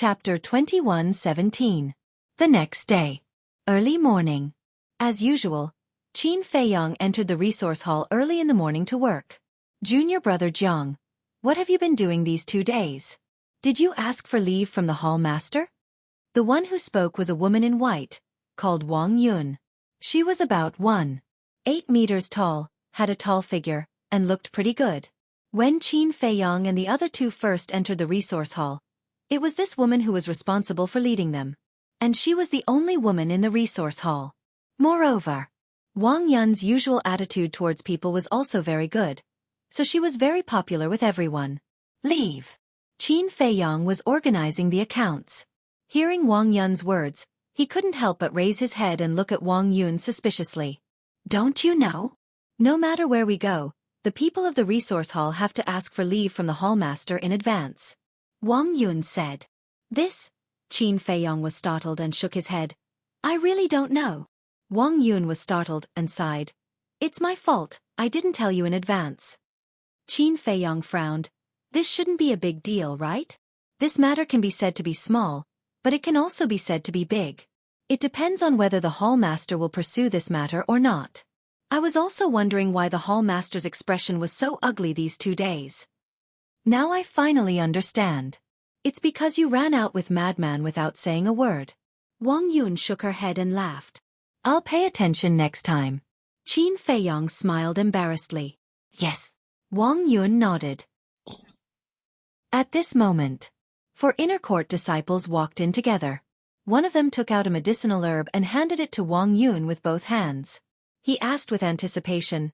Chapter 21:17. The next day. Early morning. As usual, Qin Feiyang entered the resource hall early in the morning to work. Junior brother Jiang, what have you been doing these 2 days? Did you ask for leave from the hall master? The one who spoke was a woman in white, called Wang Yun. She was about 1.8 meters tall, had a tall figure, and looked pretty good. When Qin Feiyang and the other two first entered the resource hall, it was this woman who was responsible for leading them. And she was the only woman in the resource hall. Moreover, Wang Yun's usual attitude towards people was also very good, so she was very popular with everyone. Leave. Qin Feiyang was organizing the accounts. Hearing Wang Yun's words, he couldn't help but raise his head and look at Wang Yun suspiciously. Don't you know? No matter where we go, the people of the resource hall have to ask for leave from the hallmaster in advance. Wang Yun said. This? Qin Feiyang was startled and shook his head. I really don't know. Wang Yun was startled and sighed. It's my fault, I didn't tell you in advance. Qin Feiyang frowned. This shouldn't be a big deal, right? This matter can be said to be small, but it can also be said to be big. It depends on whether the hallmaster will pursue this matter or not. I was also wondering why the hallmaster's expression was so ugly these 2 days. Now I finally understand. It's because you ran out with Madman without saying a word. Wang Yun shook her head and laughed. I'll pay attention next time. Qin Feiyang smiled embarrassedly. Yes. Wang Yun nodded. At this moment, 4 inner court disciples walked in together. One of them took out a medicinal herb and handed it to Wang Yun with both hands. He asked with anticipation,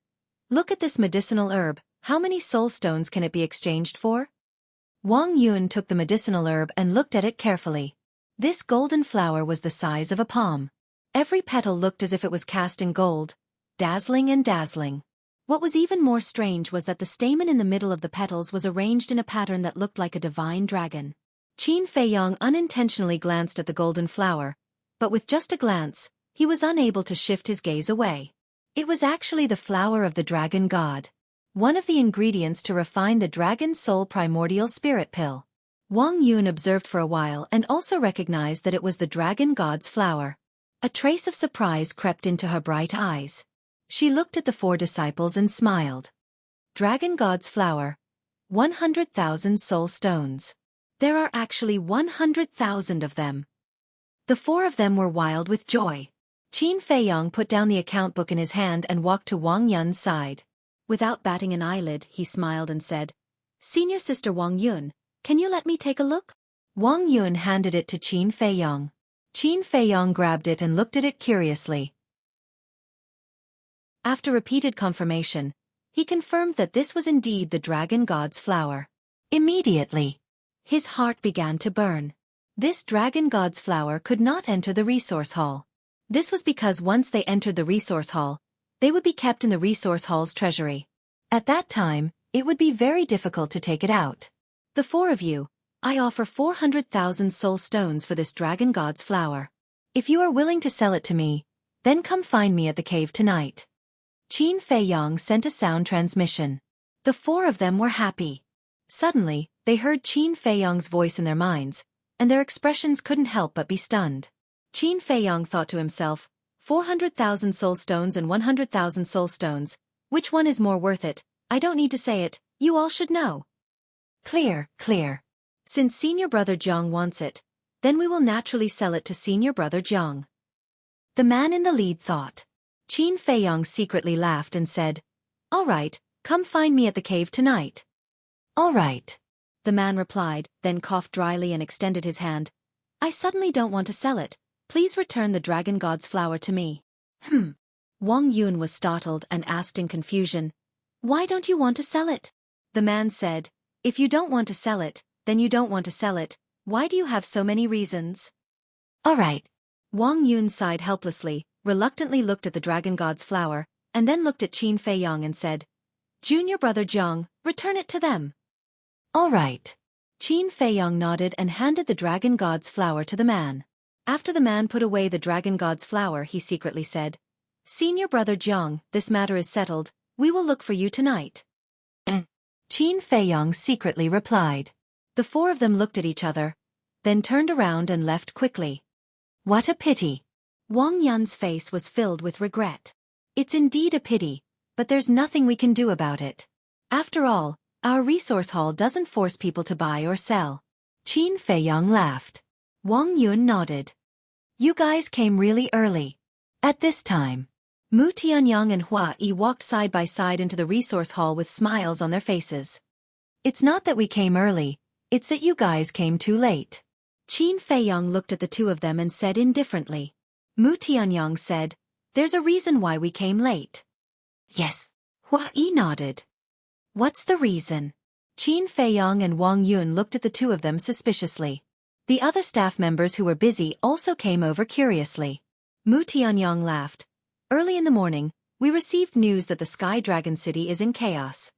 Look at this medicinal herb, how many soul stones can it be exchanged for? Wang Yun took the medicinal herb and looked at it carefully. This golden flower was the size of a palm. Every petal looked as if it was cast in gold, dazzling and dazzling. What was even more strange was that the stamen in the middle of the petals was arranged in a pattern that looked like a divine dragon. Qin Feiyang unintentionally glanced at the golden flower, but with just a glance, he was unable to shift his gaze away. It was actually the flower of the dragon god. One of the ingredients to refine the dragon soul primordial spirit pill. Wang Yun observed for a while and also recognized that it was the dragon god's flower. A trace of surprise crept into her bright eyes. She looked at the 4 disciples and smiled. Dragon god's flower. 100,000 soul stones. There are actually 100,000 of them. The 4 of them were wild with joy. Qin Feiyang put down the account book in his hand and walked to Wang Yun's side. Without batting an eyelid, he smiled and said, Senior Sister Wang Yun, can you let me take a look? Wang Yun handed it to Qin Feiyang. Qin Feiyang grabbed it and looked at it curiously. After repeated confirmation, he confirmed that this was indeed the dragon god's flower. Immediately, his heart began to burn. This dragon god's flower could not enter the resource hall. This was because once they entered the resource hall, they would be kept in the resource hall's treasury. At that time, it would be very difficult to take it out. The 4 of you, I offer 400,000 soul stones for this dragon god's flower. If you are willing to sell it to me, then come find me at the cave tonight. Qin Feiyang sent a sound transmission. The 4 of them were happy. Suddenly, they heard Qin Feiyang's voice in their minds, and their expressions couldn't help but be stunned. Qin Feiyang thought to himself, 400,000 soul stones and 100,000 soul stones, which one is more worth it? I don't need to say it, you all should know. Clear. Since senior brother Jiang wants it, then we will naturally sell it to senior brother Jiang. The man in the lead thought. Qin Feiyang secretly laughed and said, All right, come find me at the cave tonight. All right. The man replied, then coughed dryly and extended his hand. I suddenly don't want to sell it. Please return the dragon god's flower to me. Wang Yun was startled and asked in confusion, Why don't you want to sell it? The man said, If you don't want to sell it, then you don't want to sell it. Why do you have so many reasons? All right. Wang Yun sighed helplessly, reluctantly looked at the dragon god's flower, and then looked at Qin Feiyang and said, Junior brother Jiang, return it to them. All right. Qin Feiyang nodded and handed the dragon god's flower to the man. After the man put away the dragon god's flower, he secretly said, Senior brother Jiang, this matter is settled, we will look for you tonight. Qin Feiyang secretly replied. The 4 of them looked at each other. then turned around and left quickly. What a pity. Wang Yun's face was filled with regret. It's indeed a pity, but there's nothing we can do about it. After all, our resource hall doesn't force people to buy or sell. Qin Feiyang laughed. Wang Yun nodded. You guys came really early. At this time, Mu Tianyang and Xueqi walked side by side into the resource hall with smiles on their faces. It's not that we came early, it's that you guys came too late. Qin Feiyang looked at the two of them and said indifferently. Mu Tianyang said, there's a reason why we came late. Yes. Xueqi nodded. What's the reason? Qin Feiyang and Wang Yun looked at the two of them suspiciously. The other staff members who were busy also came over curiously. Mu Tianyang laughed. Early in the morning, we received news that the Sky Dragon City is in chaos.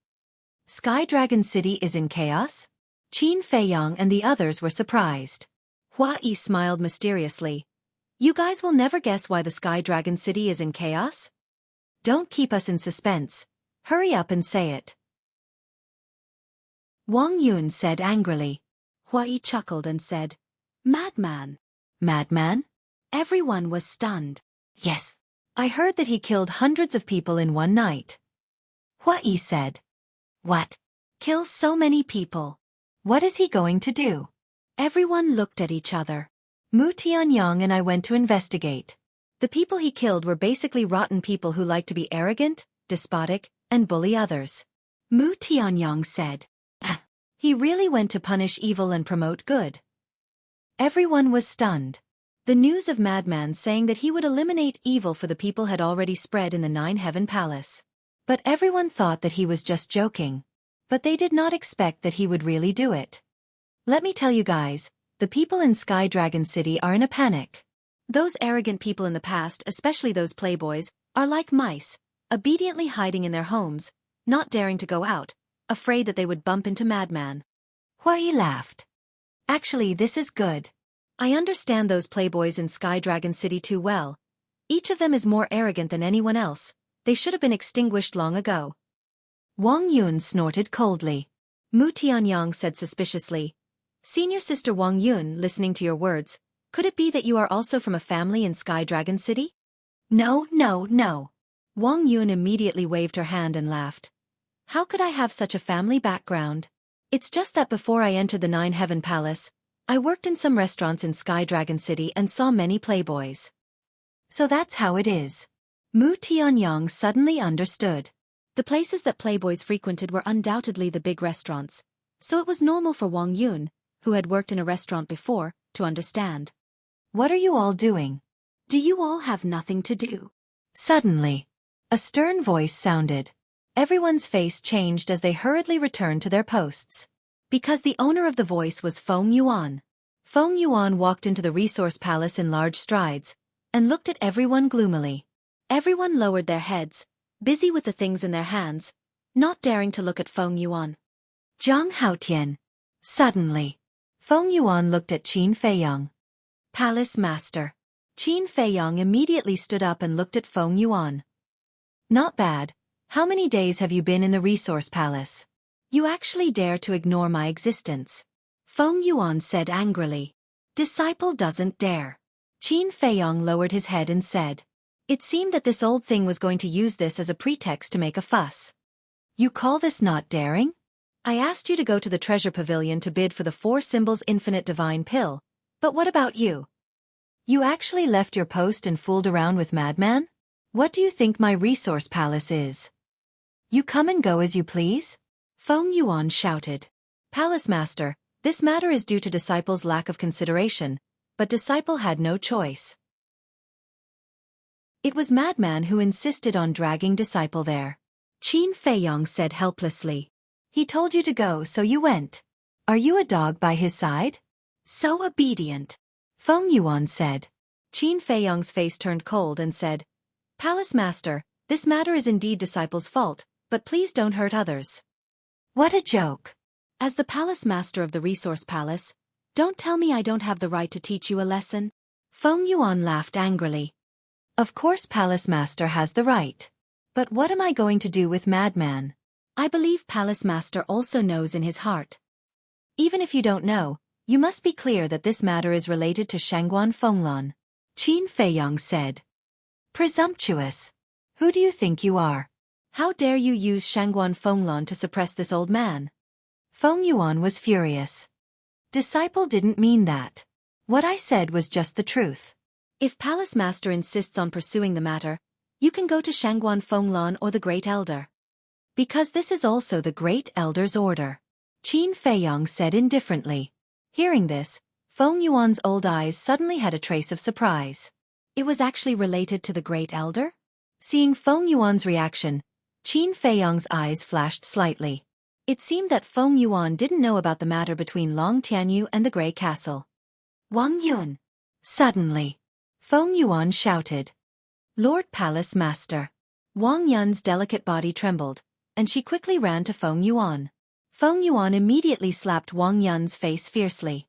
Sky Dragon City is in chaos? Qin Feiyang and the others were surprised. Xueqi smiled mysteriously. You guys will never guess why the Sky Dragon City is in chaos? Don't keep us in suspense. Hurry up and say it. Wang Yun said angrily. Xueqi chuckled and said, Madman. Madman? Everyone was stunned. Yes. I heard that he killed hundreds of people in one night. Xueqi said. What? Kills so many people? What is he going to do? Everyone looked at each other. Mu Tianyang and I went to investigate. The people he killed were basically rotten people who like to be arrogant, despotic, and bully others. Mu Tianyang said. He really went to punish evil and promote good. Everyone was stunned. The news of Madman saying that he would eliminate evil for the people had already spread in the Nine Heaven Palace. But everyone thought that he was just joking. But they did not expect that he would really do it. Let me tell you guys, the people in Sky Dragon City are in a panic. Those arrogant people in the past, especially those playboys, are like mice, obediently hiding in their homes, not daring to go out, afraid that they would bump into Madman. Xueqi laughed. Actually, this is good. I understand those playboys in Sky Dragon City too well. Each of them is more arrogant than anyone else. They should have been extinguished long ago. Wang Yun snorted coldly. Mu Tianyang said suspiciously. Senior Sister Wang Yun, listening to your words, could it be that you are also from a family in Sky Dragon City? No, no, no. Wang Yun immediately waved her hand and laughed. How could I have such a family background? It's just that before I entered the Nine Heaven Palace, I worked in some restaurants in Sky Dragon City and saw many playboys. So that's how it is. Mu Tianyang suddenly understood. The places that playboys frequented were undoubtedly the big restaurants, so it was normal for Wang Yun, who had worked in a restaurant before, to understand. What are you all doing? Do you all have nothing to do? Suddenly, a stern voice sounded. Everyone's face changed as they hurriedly returned to their posts. Because the owner of the voice was Feng Yuan. Feng Yuan walked into the resource palace in large strides, and looked at everyone gloomily. Everyone lowered their heads, busy with the things in their hands, not daring to look at Feng Yuan. Zhang Haotian. Suddenly, Feng Yuan looked at Qin Feiyang. Palace Master. Qin Feiyang immediately stood up and looked at Feng Yuan. Not bad. How many days have you been in the resource palace? You actually dare to ignore my existence. Feng Yuan said angrily. Disciple doesn't dare. Qin Feiyang lowered his head and said. It seemed that this old thing was going to use this as a pretext to make a fuss. You call this not daring? I asked you to go to the treasure pavilion to bid for the 4 symbols infinite divine pill, but what about you? You actually left your post and fooled around with Madman? What do you think my resource palace is? You come and go as you please? Feng Yuan shouted. Palace Master, this matter is due to Disciple's lack of consideration, but Disciple had no choice. It was Madman who insisted on dragging Disciple there. Qin Feiyang said helplessly. He told you to go, so you went. Are you a dog by his side? So obedient. Feng Yuan said. Qin Feiyang's face turned cold and said, Palace Master, this matter is indeed Disciple's fault, but please don't hurt others. What a joke. As the Palace Master of the Resource Palace, don't tell me I don't have the right to teach you a lesson. Feng Yuan laughed angrily. Of course Palace Master has the right. But what am I going to do with Madman? I believe Palace Master also knows in his heart. Even if you don't know, You must be clear that this matter is related to Shangguan Fenglan. Qin Feiyang said. Presumptuous. Who do you think you are? How dare you use Shangguan Fenglan to suppress this old man? Feng Yuan was furious. Disciple didn't mean that. What I said was just the truth. If Palace Master insists on pursuing the matter, you can go to Shangguan Fenglan or the Great Elder. Because this is also the Great Elder's order. Qin Feiyang said indifferently. Hearing this, Feng Yuan's old eyes suddenly had a trace of surprise. It was actually related to the Great Elder? Seeing Feng Yuan's reaction, Qin Feiyang's eyes flashed slightly. It seemed that Feng Yuan didn't know about the matter between Long Tianyu and the Grey Castle. Wang Yun! Suddenly, Feng Yuan shouted. Lord Palace Master. Wang Yun's delicate body trembled, and she quickly ran to Feng Yuan. Feng Yuan immediately slapped Wang Yun's face fiercely.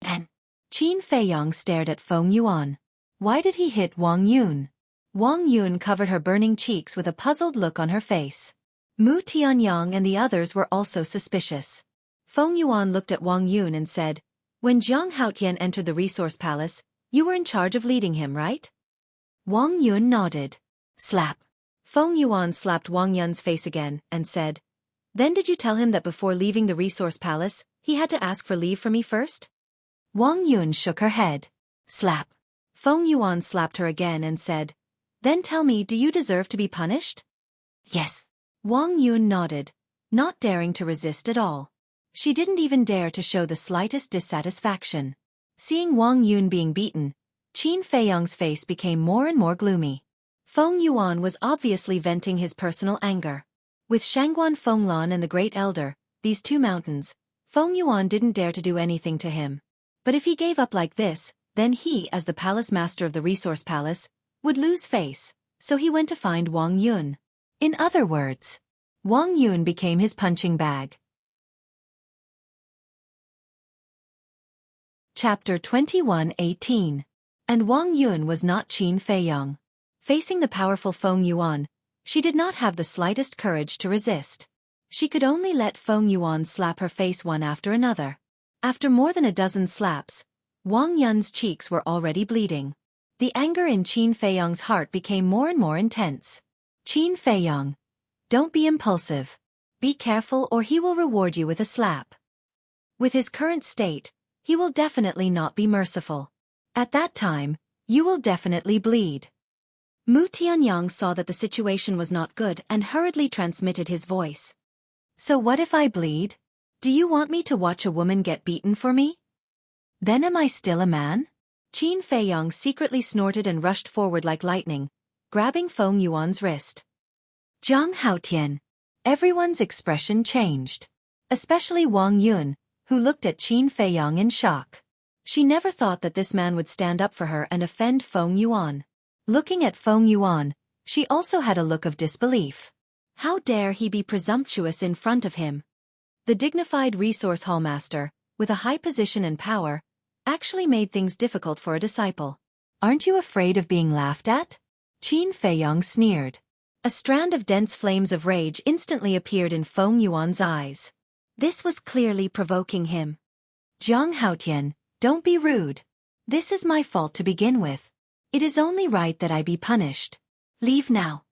And Qin Feiyang stared at Feng Yuan. Why did he hit Wang Yun? Wang Yun covered her burning cheeks with a puzzled look on her face. Mu Tianyang and the others were also suspicious. Feng Yuan looked at Wang Yun and said, When Jiang Haotian entered the resource palace, you were in charge of leading him, right? Wang Yun nodded. Slap. Feng Yuan slapped Wang Yun's face again and said, Then did you tell him that before leaving the resource palace, he had to ask for leave for me first? Wang Yun shook her head. Slap. Feng Yuan slapped her again and said, Then tell me, do you deserve to be punished? Yes. Wang Yun nodded, not daring to resist at all. She didn't even dare to show the slightest dissatisfaction. Seeing Wang Yun being beaten, Qin Feiyang's face became more and more gloomy. Feng Yuan was obviously venting his personal anger. With Shangguan Fenglan and the Great Elder, these two mountains, Feng Yuan didn't dare to do anything to him. But if he gave up like this, then he, as the palace master of the resource palace, would lose face, so he went to find Wang Yun. In other words, Wang Yun became his punching bag. Chapter 21:18. And Wang Yun was not Qin Feiyang. Facing the powerful Feng Yuan, she did not have the slightest courage to resist. She could only let Feng Yuan slap her face one after another. After more than a dozen slaps, Wang Yun's cheeks were already bleeding. The anger in Qin Feiyang's heart became more and more intense. Qin Feiyang, don't be impulsive. Be careful or he will reward you with a slap. With his current state, he will definitely not be merciful. At that time, you will definitely bleed. Mu Tianyang saw that the situation was not good and hurriedly transmitted his voice. So what if I bleed? Do you want me to watch a woman get beaten for me? Then am I still a man? Qin Feiyang secretly snorted and rushed forward like lightning, grabbing Feng Yuan's wrist. Jiang Haotian. Everyone's expression changed. Especially Wang Yun, who looked at Qin Feiyang in shock. She never thought that this man would stand up for her and offend Feng Yuan. Looking at Feng Yuan, she also had a look of disbelief. How dare he be presumptuous in front of him? The dignified resource hall master, with a high position and power, actually made things difficult for a disciple. Aren't you afraid of being laughed at? Qin Feiyang sneered. A strand of dense flames of rage instantly appeared in Feng Yuan's eyes. This was clearly provoking him. Jiang Haotian, don't be rude. This is my fault to begin with. It is only right that I be punished. Leave now.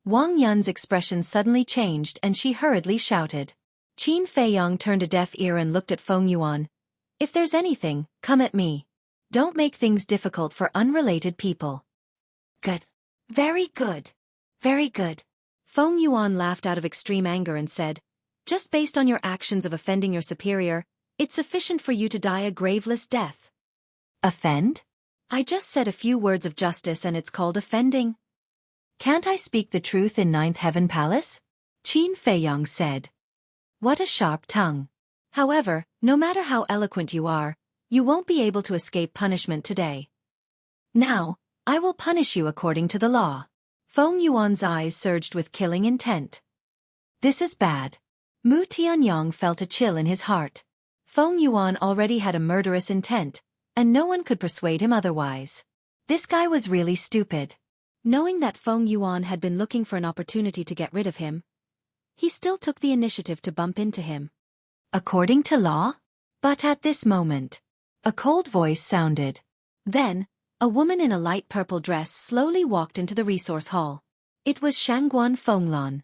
Wang Yun's expression suddenly changed and she hurriedly shouted. Qin Feiyang turned a deaf ear and looked at Feng Yuan. If there's anything, come at me. Don't make things difficult for unrelated people. Good. Very good. Very good. Feng Yuan laughed out of extreme anger and said, Just based on your actions of offending your superior, it's sufficient for you to die a graveless death. Offend? I just said a few words of justice and it's called offending. Can't I speak the truth in Ninth Heaven Palace? Qin Feiyang said. What a sharp tongue. However, no matter how eloquent you are, you won't be able to escape punishment today. Now, I will punish you according to the law. Feng Yuan's eyes surged with killing intent. This is bad. Mu Tianyang felt a chill in his heart. Feng Yuan already had a murderous intent, and no one could persuade him otherwise. This guy was really stupid. Knowing that Feng Yuan had been looking for an opportunity to get rid of him, he still took the initiative to bump into him. According to law? But at this moment, a cold voice sounded. Then, a woman in a light purple dress slowly walked into the resource hall. It was Shangguan Fenglan.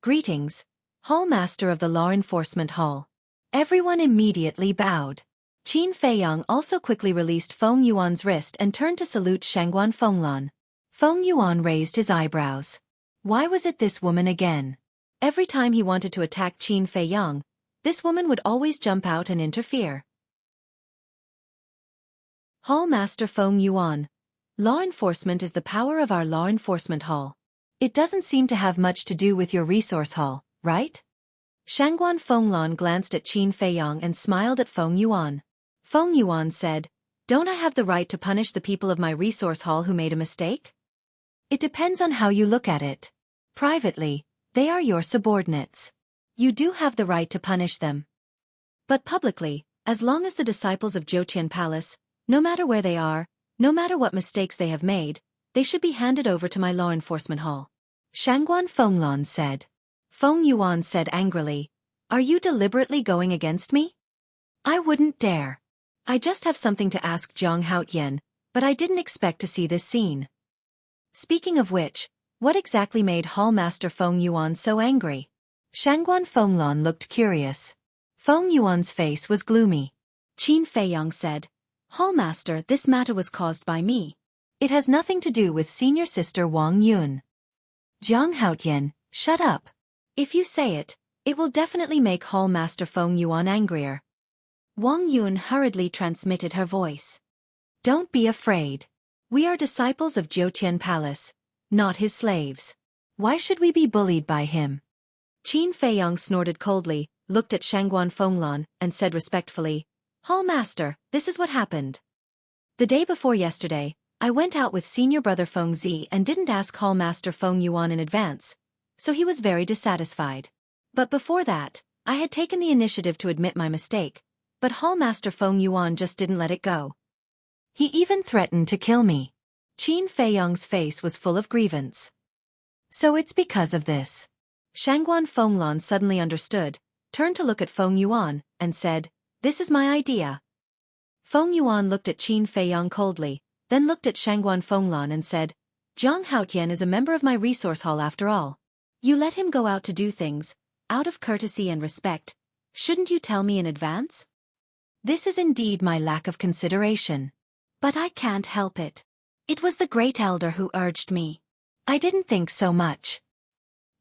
Greetings, Hall Master of the Law Enforcement Hall. Everyone immediately bowed. Qin Feiyang also quickly released Feng Yuan's wrist and turned to salute Shangguan Fenglan. Feng Yuan raised his eyebrows. Why was it this woman again? Every time he wanted to attack Qin Feiyang, this woman would always jump out and interfere. Hall Master Feng Yuan. Law enforcement is the power of our law enforcement hall. It doesn't seem to have much to do with your resource hall, right? Shangguan Fenglan glanced at Qin Feiyang and smiled at Feng Yuan. Feng Yuan said, "Don't I have the right to punish the people of my resource hall who made a mistake? It depends on how you look at it. Privately, they are your subordinates. You do have the right to punish them. But publicly, as long as the disciples of Jotian Palace, no matter where they are, no matter what mistakes they have made, they should be handed over to my law enforcement hall," Shangguan Fenglan said. Feng Yuan said angrily, "Are you deliberately going against me? I wouldn't dare. I just have something to ask Jiang Haotian, but I didn't expect to see this scene." Speaking of which, what exactly made Hall Master Feng Yuan so angry? Shangguan Fenglan looked curious. Feng Yuan's face was gloomy. Qin Feiyang said, "Hall Master, this matter was caused by me. It has nothing to do with senior sister Wang Yun." Jiang Haotian, shut up. If you say it, it will definitely make Hall Master Feng Yuan angrier. Wang Yun hurriedly transmitted her voice. "Don't be afraid. We are disciples of Jotian Palace, not his slaves. Why should we be bullied by him?" Qin Feiyang snorted coldly, looked at Shangguan Fenglan, and said respectfully, "Hall Master, this is what happened. The day before yesterday, I went out with senior brother Feng Zi and didn't ask Hall Master Feng Yuan in advance, so he was very dissatisfied. But before that, I had taken the initiative to admit my mistake, but Hall Master Feng Yuan just didn't let it go. He even threatened to kill me." Qin Feiyang's face was full of grievance. "So it's because of this." Shangguan Fenglan suddenly understood, turned to look at Feng Yuan, and said, "This is my idea." Feng Yuan looked at Qin Feiyang coldly, then looked at Shangguan Fenglan and said, "Jiang Haotian is a member of my resource hall after all. You let him go out to do things, out of courtesy and respect. Shouldn't you tell me in advance? This is indeed my lack of consideration. But I can't help it. It was the great elder who urged me. I didn't think so much.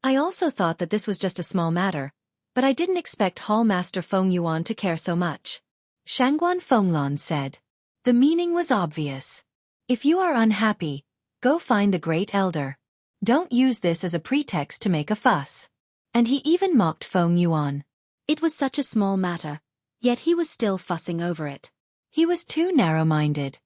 I also thought that this was just a small matter, but I didn't expect Hall Master Feng Yuan to care so much." Shangguan Fenglan said. The meaning was obvious. If you are unhappy, go find the great elder. Don't use this as a pretext to make a fuss. And he even mocked Feng Yuan. It was such a small matter, yet he was still fussing over it. He was too narrow-minded.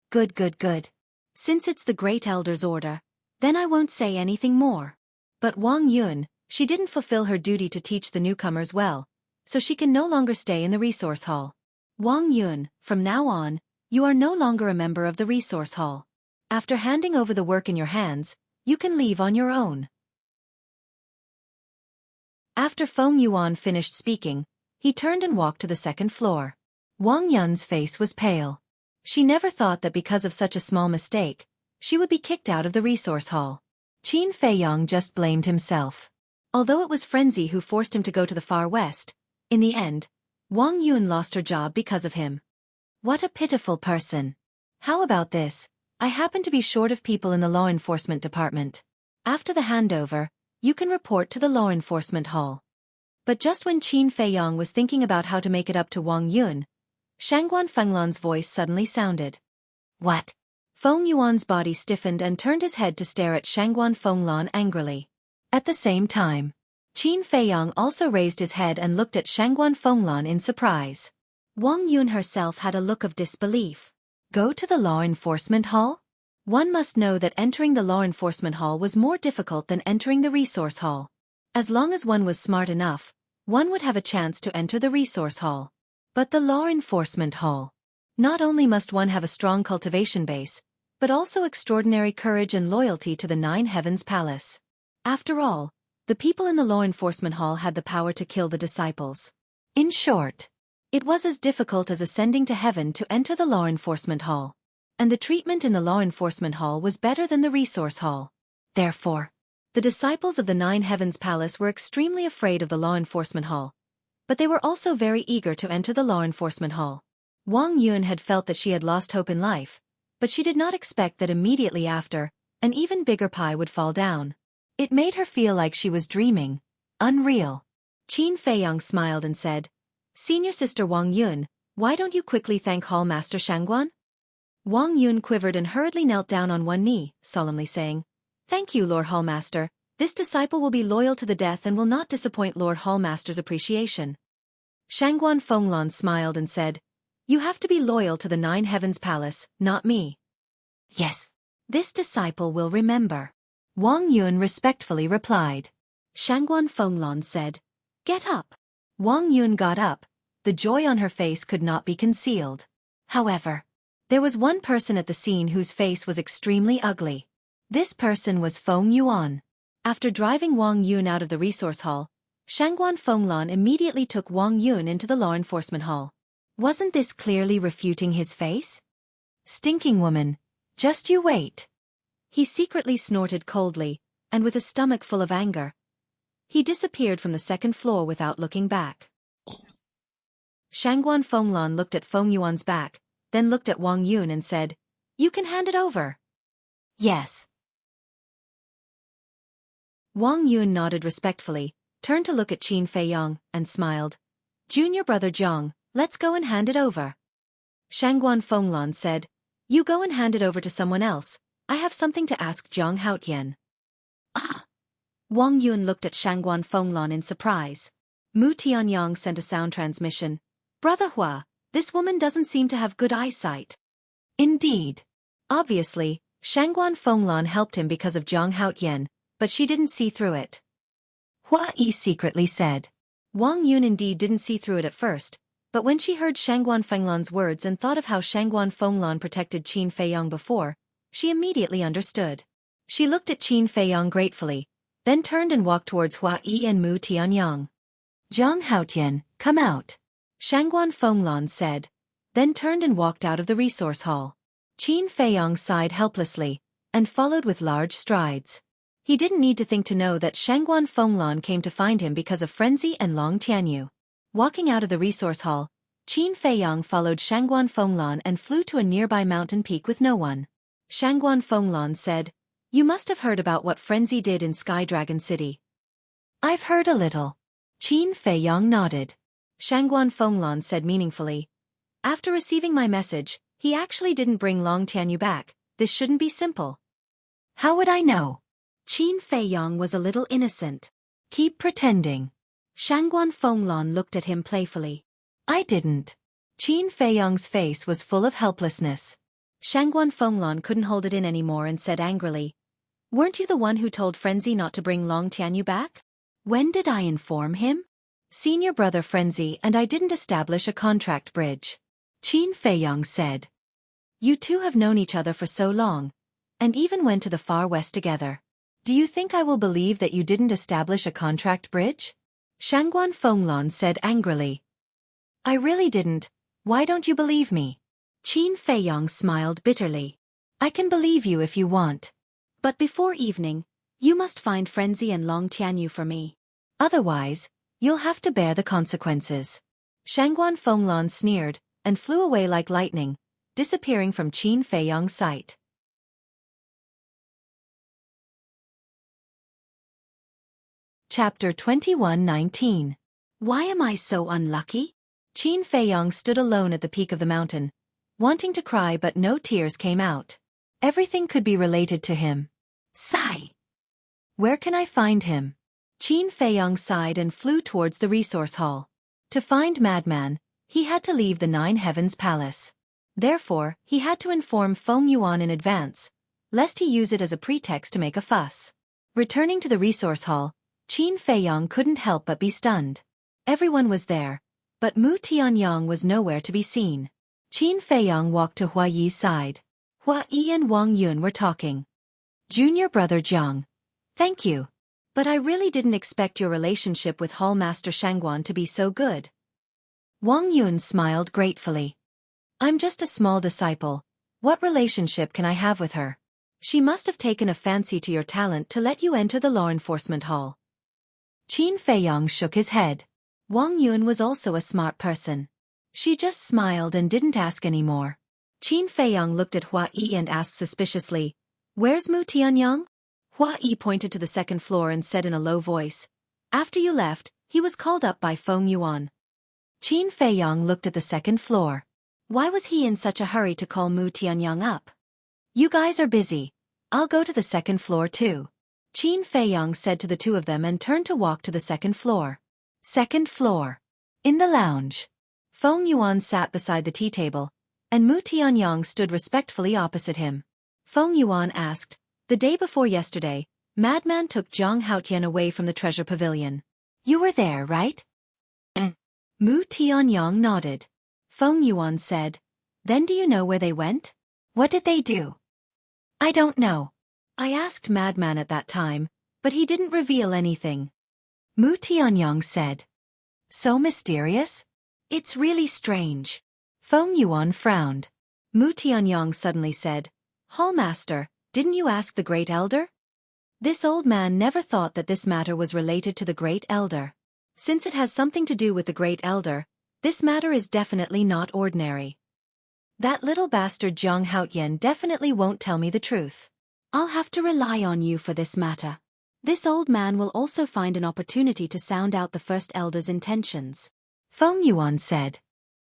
Good. Since it's the great elder's order, then I won't say anything more. But Wang Yun, she didn't fulfill her duty to teach the newcomers well, so she can no longer stay in the resource hall. Wang Yun, from now on, you are no longer a member of the resource hall. After handing over the work in your hands, you can leave on your own." After Feng Yuan finished speaking, he turned and walked to the second floor. Wang Yun's face was pale. She never thought that because of such a small mistake, she would be kicked out of the resource hall. Qin Feiyang just blamed himself. Although it was Frenzy who forced him to go to the Far West, in the end, Wang Yun lost her job because of him. What a pitiful person. How about this? I happen to be short of people in the law enforcement department. After the handover, you can report to the law enforcement hall. But just when Qin Feiyang was thinking about how to make it up to Wang Yun, Shangguan Fenglan's voice suddenly sounded. "What?" Feng Yuan's body stiffened and turned his head to stare at Shangguan Fenglan angrily. At the same time, Qin Feiyang also raised his head and looked at Shangguan Fenglan in surprise. Wang Yun herself had a look of disbelief. Go to the law enforcement hall? One must know that entering the law enforcement hall was more difficult than entering the resource hall. As long as one was smart enough, one would have a chance to enter the resource hall. But the law enforcement hall. Not only must one have a strong cultivation base, but also extraordinary courage and loyalty to the Nine Heavens Palace. After all, the people in the law enforcement hall had the power to kill the disciples. In short, It was as difficult as ascending to heaven to enter the law enforcement hall. And the treatment in the law enforcement hall was better than the resource hall. Therefore, the disciples of the Nine Heavens Palace were extremely afraid of the law enforcement hall. But they were also very eager to enter the law enforcement hall. Wang Yun had felt that she had lost hope in life, but she did not expect that immediately after, an even bigger pie would fall down. It made her feel like she was dreaming. Unreal. Qin Feiyang smiled and said, "Senior sister Wang Yun, why don't you quickly thank Hall Master Shangguan?" Wang Yun quivered and hurriedly knelt down on one knee, solemnly saying, "Thank you, Lord Hallmaster. This disciple will be loyal to the death and will not disappoint Lord Hallmaster's appreciation." Shangguan Fenglan smiled and said, "You have to be loyal to the Nine Heavens Palace, not me." "Yes. This disciple will remember," Wang Yun respectfully replied. Shangguan Fenglan said, "Get up." Wang Yun got up. The joy on her face could not be concealed. However, there was one person at the scene whose face was extremely ugly. This person was Feng Yuan. After driving Wang Yun out of the resource hall, Shangguan Fenglan immediately took Wang Yun into the law enforcement hall. Wasn't this clearly refuting his face? "Stinking woman, just you wait." He secretly snorted coldly, and with a stomach full of anger, he disappeared from the second floor without looking back. Shangguan Fenglan looked at Feng Yuan's back, then looked at Wang Yun and said, "You can hand it over." "Yes." Wang Yun nodded respectfully, turned to look at Qin Feiyang, and smiled. "Junior brother Jiang, let's go and hand it over." Shangguan Fenglan said, "You go and hand it over to someone else. I have something to ask Jiang Haotian." "Ah!" Wang Yun looked at Shangguan Fenglan in surprise. Mu Tianyang sent a sound transmission. "Brother Hua, this woman doesn't seem to have good eyesight." Indeed. Obviously, Shangguan Fenglan helped him because of Jiang Haotian, but she didn't see through it. Hua Yi secretly said. Wang Yun indeed didn't see through it at first, but when she heard Shangguan Fenglan's words and thought of how Shangguan Fenglan protected Qin Feiyang before, she immediately understood. She looked at Qin Feiyang gratefully, then turned and walked towards Hua Yi and Mu Tianyang. "Jiang Haotian, come out," Shangguan Fenglan said, then turned and walked out of the resource hall. Qin Feiyang sighed helplessly, and followed with large strides. He didn't need to think to know that Shangguan Fenglan came to find him because of Frenzy and Long Tianyu. Walking out of the resource hall, Qin Feiyang followed Shangguan Fenglan and flew to a nearby mountain peak with no one. Shangguan Fenglan said, "You must have heard about what Frenzy did in Sky Dragon City." "I've heard a little." Qin Feiyang nodded. Shangguan Fenglan said meaningfully, "After receiving my message, he actually didn't bring Long Tianyu back. This shouldn't be simple." "How would I know?" Qin Feiyang was a little innocent. "Keep pretending." Shangguan Fenglan looked at him playfully. "I didn't." Qin Feiyang's face was full of helplessness. Shangguan Fenglan couldn't hold it in anymore and said angrily, "Weren't you the one who told Frenzy not to bring Long Tianyu back?" "When did I inform him?" "Senior brother Frenzy and I didn't establish a contract bridge," Qin Feiyang said. "You two have known each other for so long, and even went to the far west together. Do you think I will believe that you didn't establish a contract bridge?" Shangguan Fenglan said angrily. "I really didn't. Why don't you believe me?" Qin Feiyang smiled bitterly. "I can believe you if you want. But before evening, you must find Frenzy and Long Tianyu for me. Otherwise, you'll have to bear the consequences." Shangguan Fenglan sneered, and flew away like lightning, disappearing from Qin Feiyang's sight. Chapter 21:19. Why am I so unlucky? Qin Feiyang stood alone at the peak of the mountain, wanting to cry but no tears came out. Everything could be related to him. Sigh. Where can I find him? Qin Feiyang sighed and flew towards the resource hall. To find Madman, he had to leave the Nine Heavens Palace. Therefore, he had to inform Feng Yuan in advance, lest he use it as a pretext to make a fuss. Returning to the resource hall, Qin Feiyang couldn't help but be stunned. Everyone was there, but Mu Tianyang was nowhere to be seen. Qin Feiyang walked to Hua Yi's side. Hua Yi and Wang Yun were talking. "Junior brother Jiang. Thank you. But I really didn't expect your relationship with Hall Master Shangguan to be so good." Wang Yun smiled gratefully. I'm just a small disciple. What relationship can I have with her? She must have taken a fancy to your talent to let you enter the law enforcement hall. Qin Feiyang shook his head. Wang Yun was also a smart person. She just smiled and didn't ask any more. Qin Feiyang looked at Hua Yi and asked suspiciously, "Where's Mu Tianyang?" Hua Yi pointed to the second floor and said in a low voice, "After you left, he was called up by Feng Yuan." Qin Feiyang looked at the second floor. Why was he in such a hurry to call Mu Tianyang up? "You guys are busy. I'll go to the second floor too," Qin Feiyang said to the two of them and turned to walk to the second floor. Second floor. In the lounge. Feng Yuan sat beside the tea table, and Mu Tianyang stood respectfully opposite him. Feng Yuan asked, "The day before yesterday, Madman took Jiang Haotian away from the treasure pavilion. You were there, right?" Mu Tianyang nodded. Feng Yuan said, "Then do you know where they went? What did they do?" "I don't know. I asked Madman at that time, but he didn't reveal anything." Mu Tianyang said. "So mysterious? It's really strange." Feng Yuan frowned. Mu Tianyang suddenly said, "Hallmaster, didn't you ask the Great Elder?" This old man never thought that this matter was related to the Great Elder. Since it has something to do with the Great Elder, this matter is definitely not ordinary. That little bastard Jiang Haotian definitely won't tell me the truth. I'll have to rely on you for this matter. This old man will also find an opportunity to sound out the First Elder's intentions. Feng Yuan said.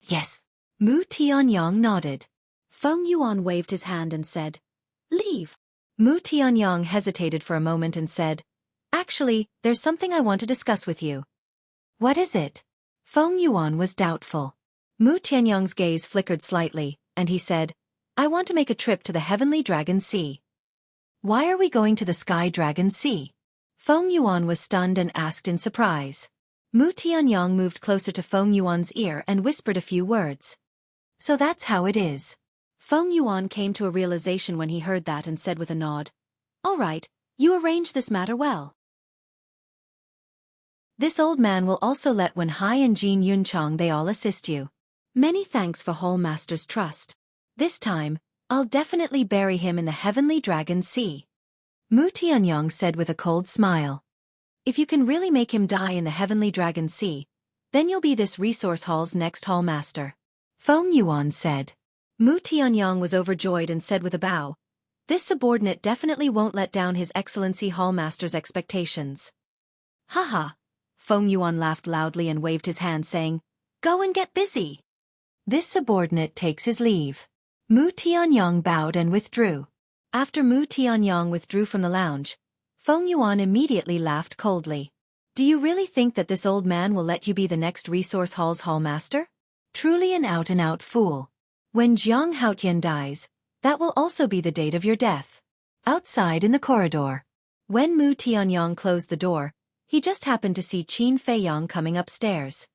Yes. Mu Tianyang nodded. Feng Yuan waved his hand and said, "Leave." Mu Tianyang hesitated for a moment and said, "Actually, there's something I want to discuss with you." "What is it?" Feng Yuan was doubtful. Mu Tianyang's gaze flickered slightly, and he said, "I want to make a trip to the Heavenly Dragon Sea." "Why are we going to the Sky Dragon Sea?" Feng Yuan was stunned and asked in surprise. Mu Tianyang moved closer to Feng Yuan's ear and whispered a few words. "So that's how it is." Feng Yuan came to a realization when he heard that and said with a nod, "All right, you arranged this matter well. This old man will also let Wen Hai and Jin Yunchang they all assist you. Many thanks for Hallmaster's trust. This time, I'll definitely bury him in the Heavenly Dragon Sea." Mu Tianyang said with a cold smile. "If you can really make him die in the Heavenly Dragon Sea, then you'll be this resource hall's next Hallmaster," Feng Yuan said. Mu Tianyang was overjoyed and said with a bow, "This subordinate definitely won't let down His Excellency Hallmaster's expectations." "Haha." Feng Yuan laughed loudly and waved his hand saying, "Go and get busy." This subordinate takes his leave. Mu Tianyang bowed and withdrew. After Mu Tianyang withdrew from the lounge, Feng Yuan immediately laughed coldly. "Do you really think that this old man will let you be the next resource hall's hallmaster? Truly an out-and-out fool. When Jiang Haotian dies, that will also be the date of your death." Outside in the corridor. When Mu Tianyang closed the door, he just happened to see Qin Feiyang coming upstairs.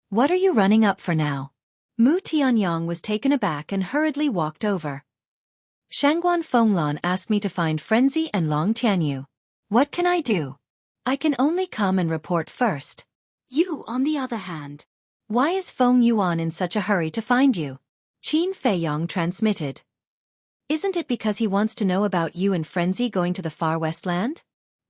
"What are you running up for now?" Mu Tianyang was taken aback and hurriedly walked over. "Shangguan Fenglan asked me to find Frenzy and Long Tianyu. What can I do? I can only come and report first. You, on the other hand. Why is Feng Yuan in such a hurry to find you?" Qin Feiyang transmitted. "Isn't it because he wants to know about you and Frenzy going to the Far West Land?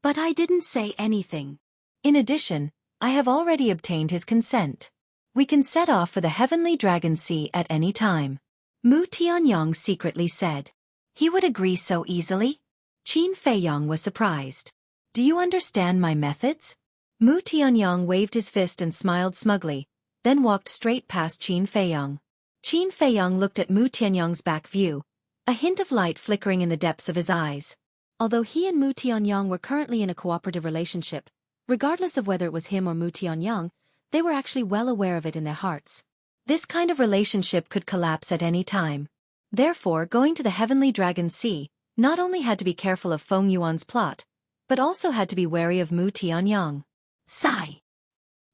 But I didn't say anything. In addition, I have already obtained his consent. We can set off for the Heavenly Dragon Sea at any time." Mu Tianyang secretly said. "He would agree so easily?" Qin Feiyang was surprised. "Do you understand my methods?" Mu Tianyang waved his fist and smiled smugly, then walked straight past Qin Feiyang. Qin Feiyang looked at Mu Tianyang's back view, a hint of light flickering in the depths of his eyes. Although he and Mu Tianyang were currently in a cooperative relationship, regardless of whether it was him or Mu Tianyang, they were actually well aware of it in their hearts. This kind of relationship could collapse at any time. Therefore, going to the Heavenly Dragon Sea not only had to be careful of Feng Yuan's plot, but also had to be wary of Mu Tianyang. Sigh.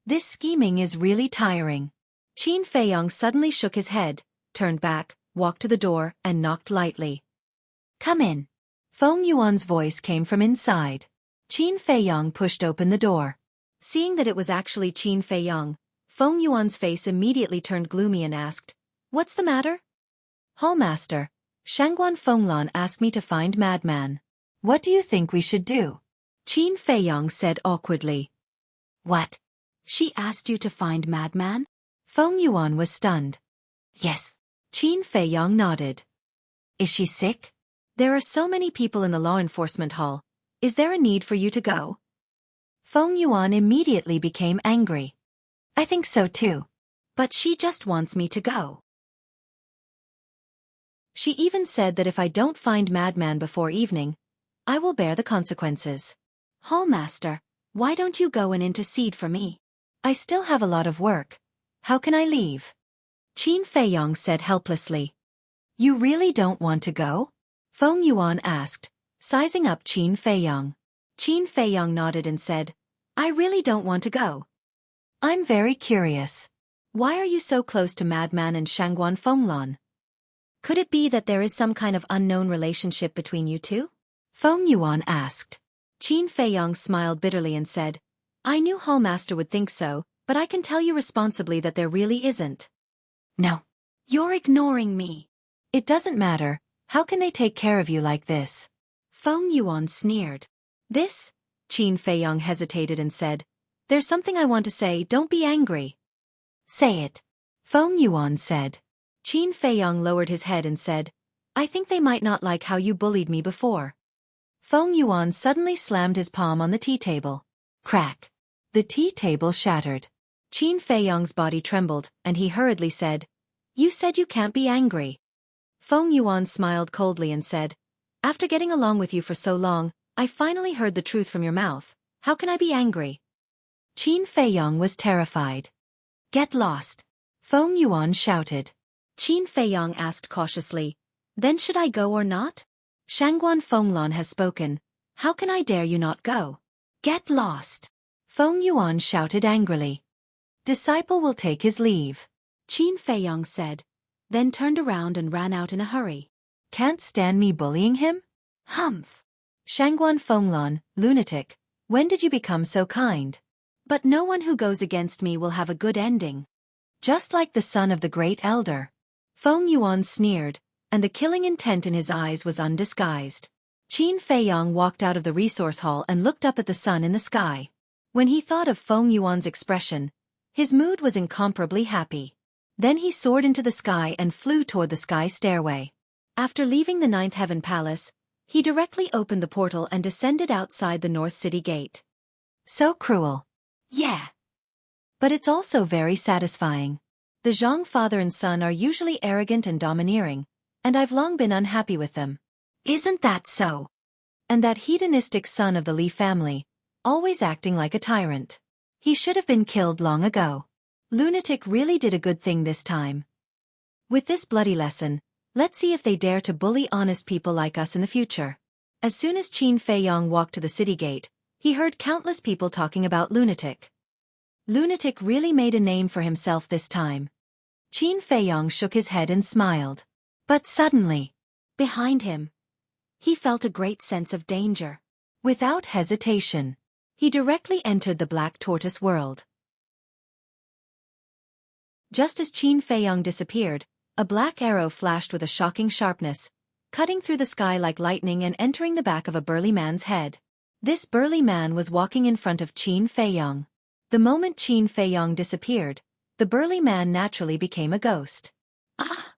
This scheming is really tiring. Qin Feiyang suddenly shook his head, turned back, walked to the door, and knocked lightly. "Come in." Feng Yuan's voice came from inside. Qin Feiyang pushed open the door. Seeing that it was actually Qin Feiyang, Feng Yuan's face immediately turned gloomy and asked, "What's the matter?" "Hallmaster, Shangguan Fenglan asked me to find Madman. What do you think we should do?" Qin Feiyang said awkwardly. "What? She asked you to find Madman?" Feng Yuan was stunned. "Yes." Qin Feiyang nodded. "Is she sick? There are so many people in the law enforcement hall. Is there a need for you to go?" Feng Yuan immediately became angry. "I think so too. But she just wants me to go. She even said that if I don't find Madman before evening, I will bear the consequences. Hallmaster, why don't you go and intercede for me? I still have a lot of work. How can I leave?" Qin Feiyang said helplessly. "You really don't want to go?" Feng Yuan asked, sizing up Qin Feiyang. Qin Feiyang nodded and said, "I really don't want to go. I'm very curious. Why are you so close to Madman and Shangguan Fenglan? Could it be that there is some kind of unknown relationship between you two?" Feng Yuan asked. Qin Feiyang smiled bitterly and said, "I knew Hallmaster would think so, but I can tell you responsibly that there really isn't." "No. You're ignoring me." "It doesn't matter. How can they take care of you like this?" Feng Yuan sneered. "This?" Qin Feiyang hesitated and said, "There's something I want to say, don't be angry." "Say it," Feng Yuan said. Qin Feiyang lowered his head and said, "I think they might not like how you bullied me before." Feng Yuan suddenly slammed his palm on the tea table. Crack! The tea table shattered. Qin Feiyang's body trembled, and he hurriedly said, "You said you can't be angry." Feng Yuan smiled coldly and said, "After getting along with you for so long, I finally heard the truth from your mouth. How can I be angry?" Qin Feiyang was terrified. "Get lost!" Feng Yuan shouted. Qin Feiyang asked cautiously, "Then should I go or not? Shangguan Fenglan has spoken. How can I dare you not go?" "Get lost!" Feng Yuan shouted angrily. "Disciple will take his leave," Qin Feiyang said, then turned around and ran out in a hurry. "Can't stand me bullying him? Humph! Shangguan Fenglan, lunatic, when did you become so kind? But no one who goes against me will have a good ending. Just like the son of the great elder." Feng Yuan sneered, and the killing intent in his eyes was undisguised. Qin Feiyang walked out of the resource hall and looked up at the sun in the sky. When he thought of Feng Yuan's expression, his mood was incomparably happy. Then he soared into the sky and flew toward the sky stairway. After leaving the Ninth Heaven Palace, he directly opened the portal and descended outside the North City Gate. So cruel. Yeah. But it's also very satisfying. The Zhang father and son are usually arrogant and domineering, and I've long been unhappy with them. Isn't that so? And that hedonistic son of the Li family, always acting like a tyrant. He should have been killed long ago. Lunatic really did a good thing this time. With this bloody lesson, let's see if they dare to bully honest people like us in the future. As soon as Qin Feiyang walked to the city gate, he heard countless people talking about Lunatic. Lunatic really made a name for himself this time. Qin Feiyang shook his head and smiled. But suddenly, behind him, he felt a great sense of danger. Without hesitation, he directly entered the Black Tortoise world. Just as Qin Feiyang disappeared, a black arrow flashed with a shocking sharpness, cutting through the sky like lightning and entering the back of a burly man's head. This burly man was walking in front of Qin Feiyang. The moment Qin Feiyang disappeared, the burly man naturally became a ghost. Ah!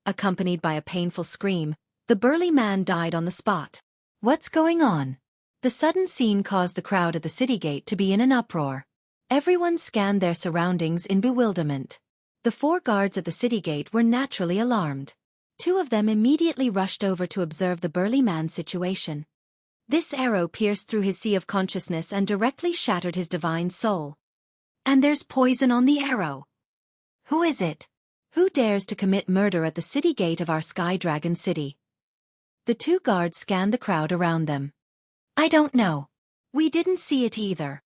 Accompanied by a painful scream, the burly man died on the spot. What's going on? The sudden scene caused the crowd at the city gate to be in an uproar. Everyone scanned their surroundings in bewilderment. The 4 guards at the city gate were naturally alarmed. 2 of them immediately rushed over to observe the burly man's situation. This arrow pierced through his sea of consciousness and directly shattered his divine soul. And there's poison on the arrow. Who is it? Who dares to commit murder at the city gate of our Sky Dragon City? The 2 guards scanned the crowd around them. I don't know. We didn't see it either.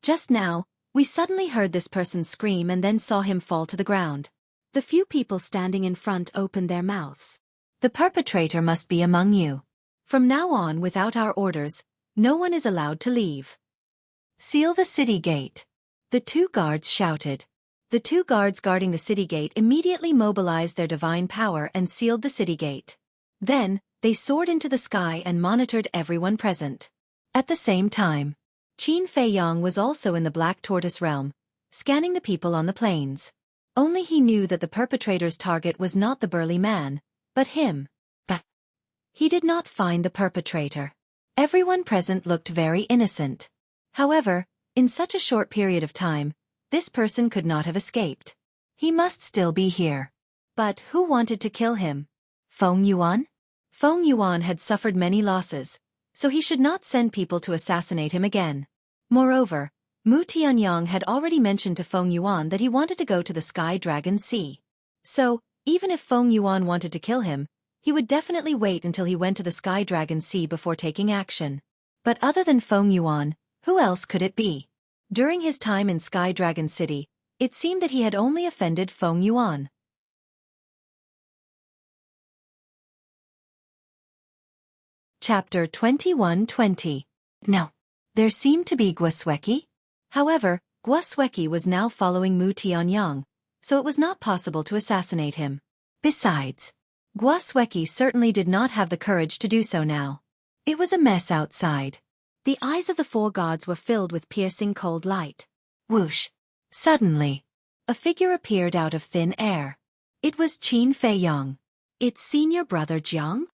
Just now, we suddenly heard this person scream and then saw him fall to the ground. The few people standing in front opened their mouths. The perpetrator must be among you. From now on, without our orders, no one is allowed to leave. Seal the city gate. The 2 guards shouted. The two guards guarding the city gate immediately mobilized their divine power and sealed the city gate. Then, they soared into the sky and monitored everyone present. At the same time, Qin Feiyang was also in the Black Tortoise realm, scanning the people on the plains. Only he knew that the perpetrator's target was not the burly man, but him. But he did not find the perpetrator. Everyone present looked very innocent. However, in such a short period of time, this person could not have escaped. He must still be here. But who wanted to kill him? Feng Yuan? Feng Yuan had suffered many losses, so he should not send people to assassinate him again. Moreover, Mu Tianyang had already mentioned to Feng Yuan that he wanted to go to the Sky Dragon Sea. So, even if Feng Yuan wanted to kill him, he would definitely wait until he went to the Sky Dragon Sea before taking action. But other than Feng Yuan, who else could it be? During his time in Sky Dragon City, it seemed that he had only offended Feng Yuan. Chapter 21-20. No. There seemed to be Xueqi. However, Xueqi was now following Mu Tianyang, so it was not possible to assassinate him. Besides, Xueqi certainly did not have the courage to do so now. It was a mess outside. The eyes of the four gods were filled with piercing cold light. Whoosh! Suddenly, a figure appeared out of thin air. It was Qin Feiyang. Its senior brother Jiang?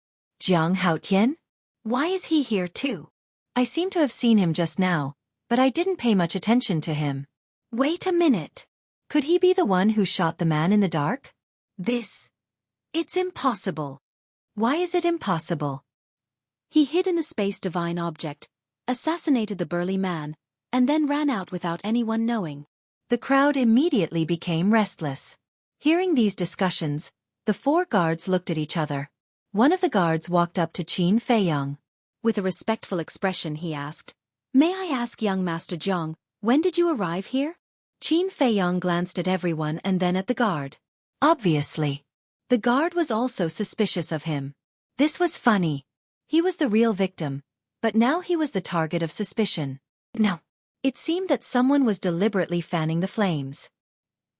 Jiang Haotian? Why is he here too? I seem to have seen him just now, but I didn't pay much attention to him. Wait a minute. Could he be the one who shot the man in the dark? It's impossible. Why is it impossible? He hid in the space divine object, assassinated the burly man, and then ran out without anyone knowing. The crowd immediately became restless. Hearing these discussions, the four guards looked at each other. One of the guards walked up to Qin Feiyang. With a respectful expression he asked, "May I ask young Master Jiang, when did you arrive here?" Qin Feiyang glanced at everyone and then at the guard. Obviously, the guard was also suspicious of him. This was funny. He was the real victim, but now he was the target of suspicion. No. It seemed that someone was deliberately fanning the flames.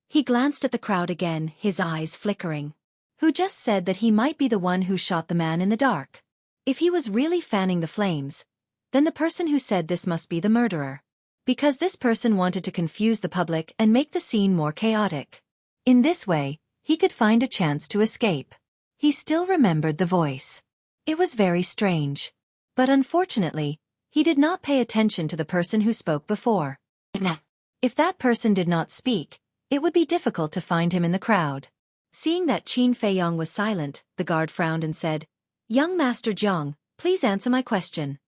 He glanced at the crowd again, his eyes flickering. Who just said that he might be the one who shot the man in the dark? If he was really fanning the flames, then the person who said this must be the murderer. Because this person wanted to confuse the public and make the scene more chaotic. In this way, he could find a chance to escape. He still remembered the voice. It was very strange. But unfortunately, he did not pay attention to the person who spoke before. If that person did not speak, it would be difficult to find him in the crowd. Seeing that Qin Feiyang was silent, the guard frowned and said, "Young Master Jiang, please answer my question."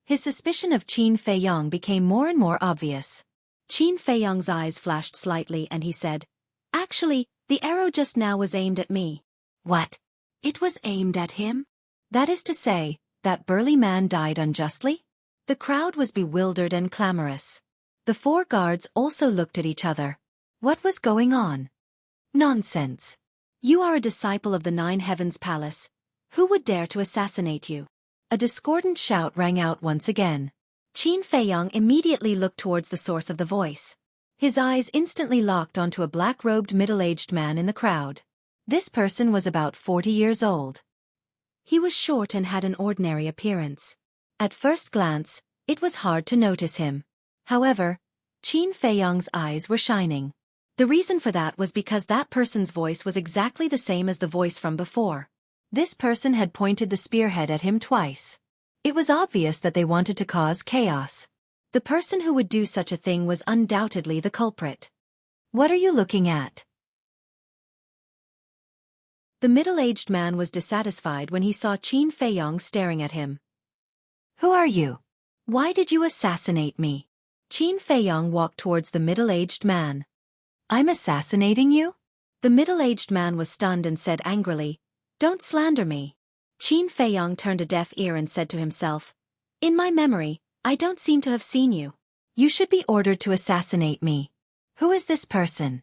His suspicion of Qin Feiyang became more and more obvious. Qin Feiyang's eyes flashed slightly and he said, "Actually, the arrow just now was aimed at me." What? It was aimed at him? That is to say, that burly man died unjustly? The crowd was bewildered and clamorous. The four guards also looked at each other. What was going on? Nonsense. You are a disciple of the Nine Heavens Palace. Who would dare to assassinate you? A discordant shout rang out once again. Qin Feiyang immediately looked towards the source of the voice. His eyes instantly locked onto a black-robed middle-aged man in the crowd. This person was about 40 years old. He was short and had an ordinary appearance. At first glance, it was hard to notice him. However, Qin Feiyang's eyes were shining. The reason for that was because that person's voice was exactly the same as the voice from before. This person had pointed the spearhead at him twice. It was obvious that they wanted to cause chaos. The person who would do such a thing was undoubtedly the culprit. What are you looking at? The middle-aged man was dissatisfied when he saw Qin Feiyang staring at him. Who are you? Why did you assassinate me? Qin Feiyang walked towards the middle-aged man. I'm assassinating you? The middle-aged man was stunned and said angrily, "Don't slander me." Qin Feiyang turned a deaf ear and said to himself, "In my memory, I don't seem to have seen you. You should be ordered to assassinate me. Who is this person?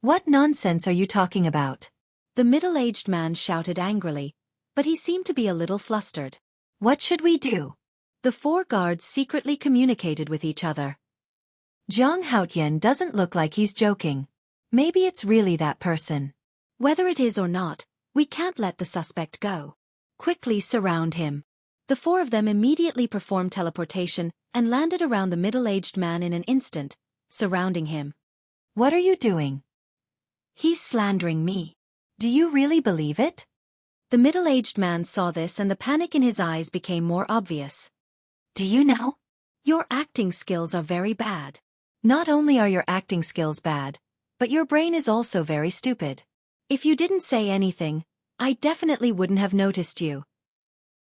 What nonsense are you talking about?" The middle-aged man shouted angrily, but he seemed to be a little flustered. What should we do? The four guards secretly communicated with each other. Jiang Haotian doesn't look like he's joking. Maybe it's really that person. Whether it is or not, we can't let the suspect go. Quickly surround him. The four of them immediately performed teleportation and landed around the middle-aged man in an instant, surrounding him. What are you doing? He's slandering me. Do you really believe it? The middle-aged man saw this and the panic in his eyes became more obvious. Do you know? Your acting skills are very bad. Not only are your acting skills bad, but your brain is also very stupid. If you didn't say anything, I definitely wouldn't have noticed you.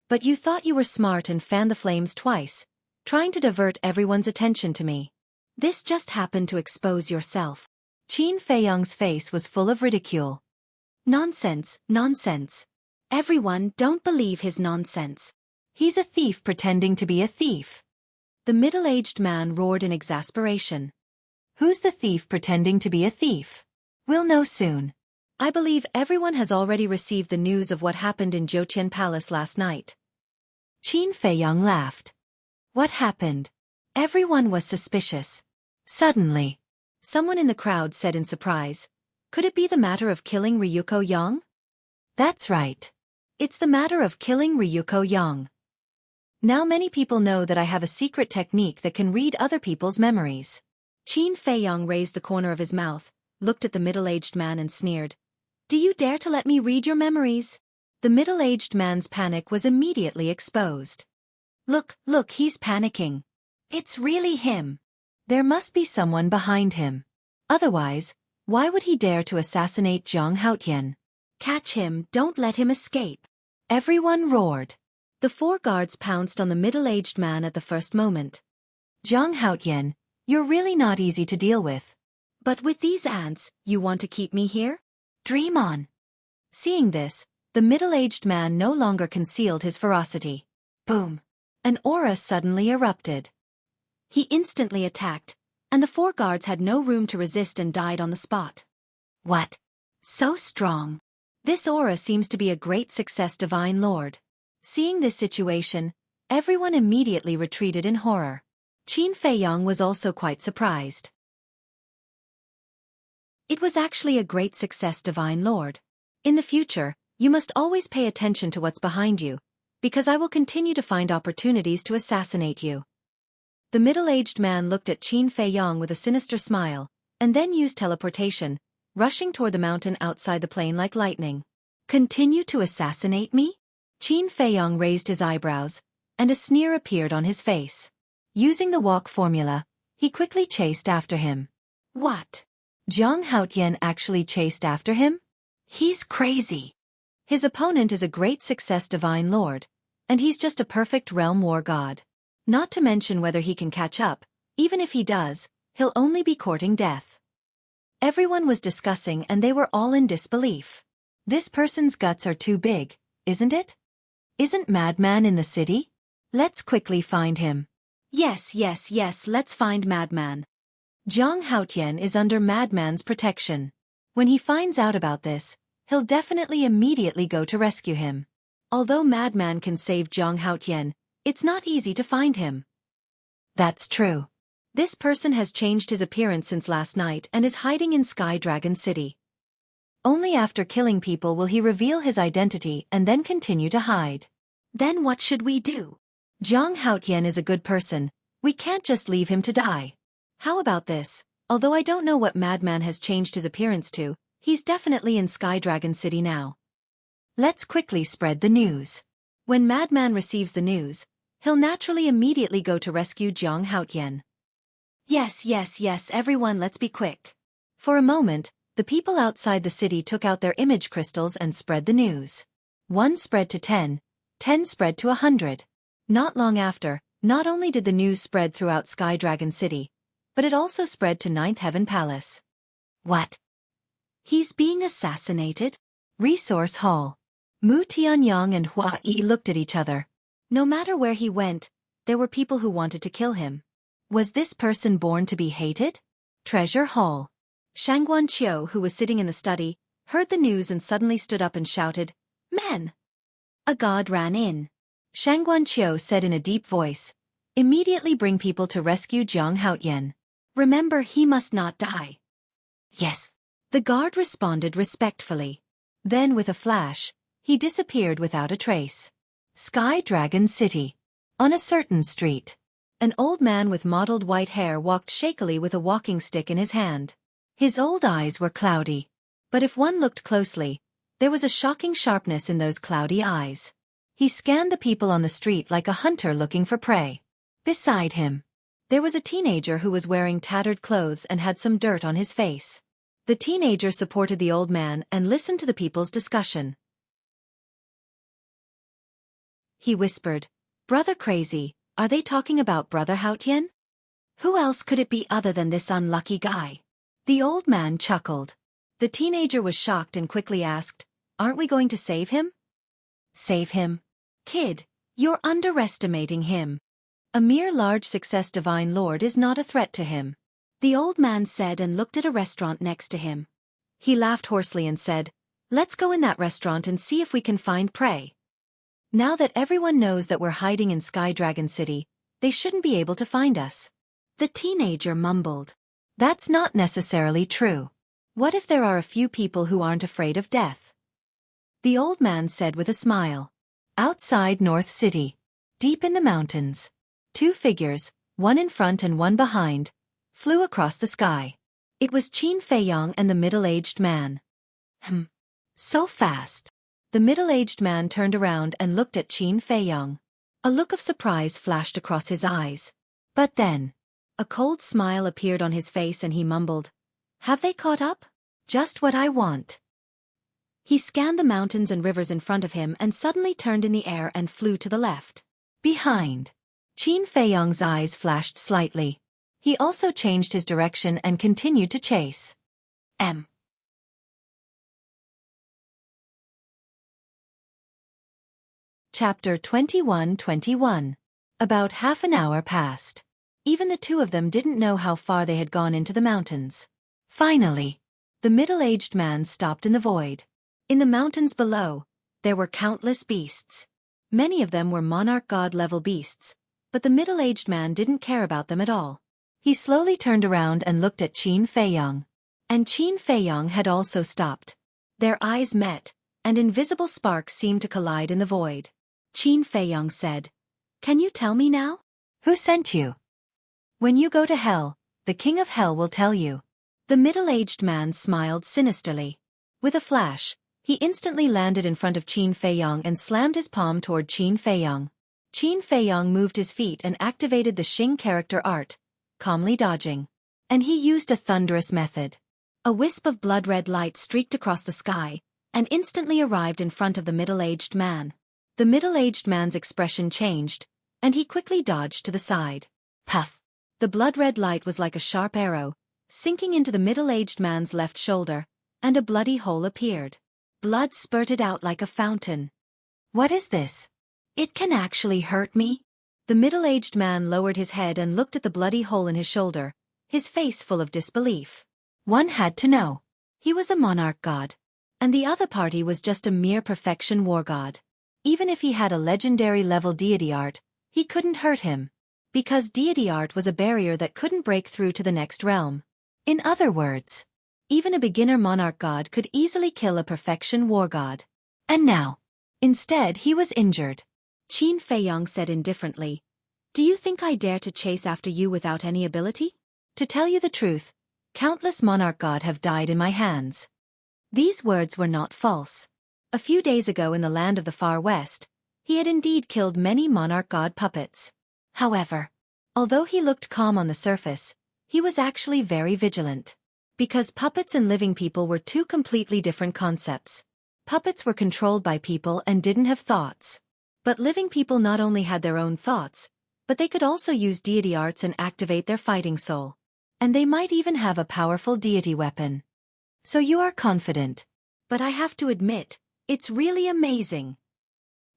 But you thought you were smart and fanned the flames twice, trying to divert everyone's attention to me. This just happened to expose yourself. Qin Feiyang's face was full of ridicule. Nonsense, nonsense. Everyone, don't believe his nonsense. He's a thief pretending to be a thief. The middle-aged man roared in exasperation. Who's the thief pretending to be a thief? We'll know soon. I believe everyone has already received the news of what happened in Jiutian Palace last night. Qin Feiyang laughed. What happened? Everyone was suspicious. Suddenly, someone in the crowd said in surprise, could it be the matter of killing Ryuko Yang? That's right. It's the matter of killing Ryuko Yang. Now many people know that I have a secret technique that can read other people's memories. Qin Feiyang raised the corner of his mouth, looked at the middle-aged man and sneered. Do you dare to let me read your memories? The middle-aged man's panic was immediately exposed. Look, he's panicking. It's really him. There must be someone behind him. Otherwise, why would he dare to assassinate Zhang Haotian? Catch him, don't let him escape. Everyone roared. The four guards pounced on the middle-aged man at the first moment. Zhang Haotian, you're really not easy to deal with. But with these ants, you want to keep me here? Dream on. Seeing this, the middle-aged man no longer concealed his ferocity. Boom! An aura suddenly erupted. He instantly attacked, and the four guards had no room to resist and died on the spot. What? So strong. This aura seems to be a great success, Divine Lord. Seeing this situation, everyone immediately retreated in horror. Qin Feiyang was also quite surprised. It was actually a great success, Divine Lord. In the future, you must always pay attention to what's behind you, because I will continue to find opportunities to assassinate you. The middle-aged man looked at Qin Feiyang with a sinister smile, and then used teleportation, rushing toward the mountain outside the plane like lightning. Continue to assassinate me? Qin Feiyang raised his eyebrows, and a sneer appeared on his face. Using the walk formula, he quickly chased after him. What? Zhang Haotian actually chased after him? He's crazy. His opponent is a great success, Divine Lord, and he's just a perfect realm war god. Not to mention whether he can catch up, even if he does, he'll only be courting death. Everyone was discussing and they were all in disbelief. This person's guts are too big, isn't it? Isn't Madman in the city? Let's quickly find him. Yes, let's find Madman. Zhang Haotian is under Madman's protection. When he finds out about this, he'll definitely immediately go to rescue him. Although Madman can save Zhang Haotian, it's not easy to find him. That's true. This person has changed his appearance since last night and is hiding in Sky Dragon City. Only after killing people will he reveal his identity and then continue to hide. Then what should we do? Zhang Haotian is a good person. We can't just leave him to die. How about this? Although I don't know what Madman has changed his appearance to, he's definitely in Sky Dragon City now. Let's quickly spread the news. When Madman receives the news, he'll naturally immediately go to rescue Zhang Haotian. Yes, everyone, let's be quick. For a moment, the people outside the city took out their image crystals and spread the news. 1 spread to 10, 10 spread to 100. Not long after, not only did the news spread throughout Sky Dragon City, but it also spread to Ninth Heaven Palace. What? He's being assassinated? Resource Hall. Mu Tianyang and Hua Yi looked at each other. No matter where he went, there were people who wanted to kill him. Was this person born to be hated? Treasure Hall. Shangguan Qiu, who was sitting in the study, heard the news and suddenly stood up and shouted, "Men!" A god ran in. Shangguan Qiu said in a deep voice, "Immediately bring people to rescue Zhang Haotian. Remember, he must not die." Yes. The guard responded respectfully. Then with a flash, he disappeared without a trace. Sky Dragon City. On a certain street, an old man with mottled white hair walked shakily with a walking stick in his hand. His old eyes were cloudy. But if one looked closely, there was a shocking sharpness in those cloudy eyes. He scanned the people on the street like a hunter looking for prey. Beside him, there was a teenager who was wearing tattered clothes and had some dirt on his face. The teenager supported the old man and listened to the people's discussion. He whispered, "Brother Crazy, are they talking about Brother Haotian? Who else could it be other than this unlucky guy?" The old man chuckled. The teenager was shocked and quickly asked, "Aren't we going to save him?" "Save him? Kid, you're underestimating him. A mere large success Divine Lord is not a threat to him," the old man said and looked at a restaurant next to him. He laughed hoarsely and said, "Let's go in that restaurant and see if we can find prey. Now that everyone knows that we're hiding in Sky Dragon City, they shouldn't be able to find us." The teenager mumbled, "That's not necessarily true. What if there are a few people who aren't afraid of death?" The old man said with a smile. Outside North City, deep in the mountains, two figures, one in front and one behind, flew across the sky. It was Qin Feiyang and the middle-aged man. So fast. The middle-aged man turned around and looked at Qin Feiyang. A look of surprise flashed across his eyes. But then, a cold smile appeared on his face and he mumbled, "Have they caught up? Just what I want." He scanned the mountains and rivers in front of him and suddenly turned in the air and flew to the left. Behind, Qin Feiyang's eyes flashed slightly. He also changed his direction and continued to chase. Chapter 21-21. About half an hour passed. Even the two of them didn't know how far they had gone into the mountains. Finally, the middle-aged man stopped in the void. In the mountains below, there were countless beasts. Many of them were monarch god-level beasts, but the middle-aged man didn't care about them at all. He slowly turned around and looked at Qin Feiyang. And Qin Feiyang had also stopped. Their eyes met, and invisible sparks seemed to collide in the void. Qin Feiyang said, "Can you tell me now? Who sent you? When you go to hell, the King of Hell will tell you." The middle-aged man smiled sinisterly. With a flash, he instantly landed in front of Qin Feiyang and slammed his palm toward Qin Feiyang. Qin Feiyang moved his feet and activated the Xing character art, calmly dodging. And he used a thunderous method. A wisp of blood-red light streaked across the sky, and instantly arrived in front of the middle-aged man. The middle-aged man's expression changed, and he quickly dodged to the side. Puff! The blood-red light was like a sharp arrow, sinking into the middle-aged man's left shoulder, and a bloody hole appeared. Blood spurted out like a fountain. "What is this? It can actually hurt me?" The middle-aged man lowered his head and looked at the bloody hole in his shoulder, his face full of disbelief. One had to know. He was a monarch god, and the other party was just a mere perfection war god. Even if he had a legendary-level deity art, he couldn't hurt him, because deity art was a barrier that couldn't break through to the next realm. In other words, even a beginner monarch god could easily kill a perfection war god. And now, instead he was injured. Qin Feiyang said indifferently, "Do you think I dare to chase after you without any ability? To tell you the truth, countless monarch god have died in my hands." These words were not false. A few days ago in the land of the Far West, he had indeed killed many monarch god puppets. However, although he looked calm on the surface, he was actually very vigilant. Because puppets and living people were two completely different concepts. Puppets were controlled by people and didn't have thoughts. But living people not only had their own thoughts, but they could also use deity arts and activate their fighting soul. And they might even have a powerful deity weapon. So you are confident. But I have to admit, it's really amazing.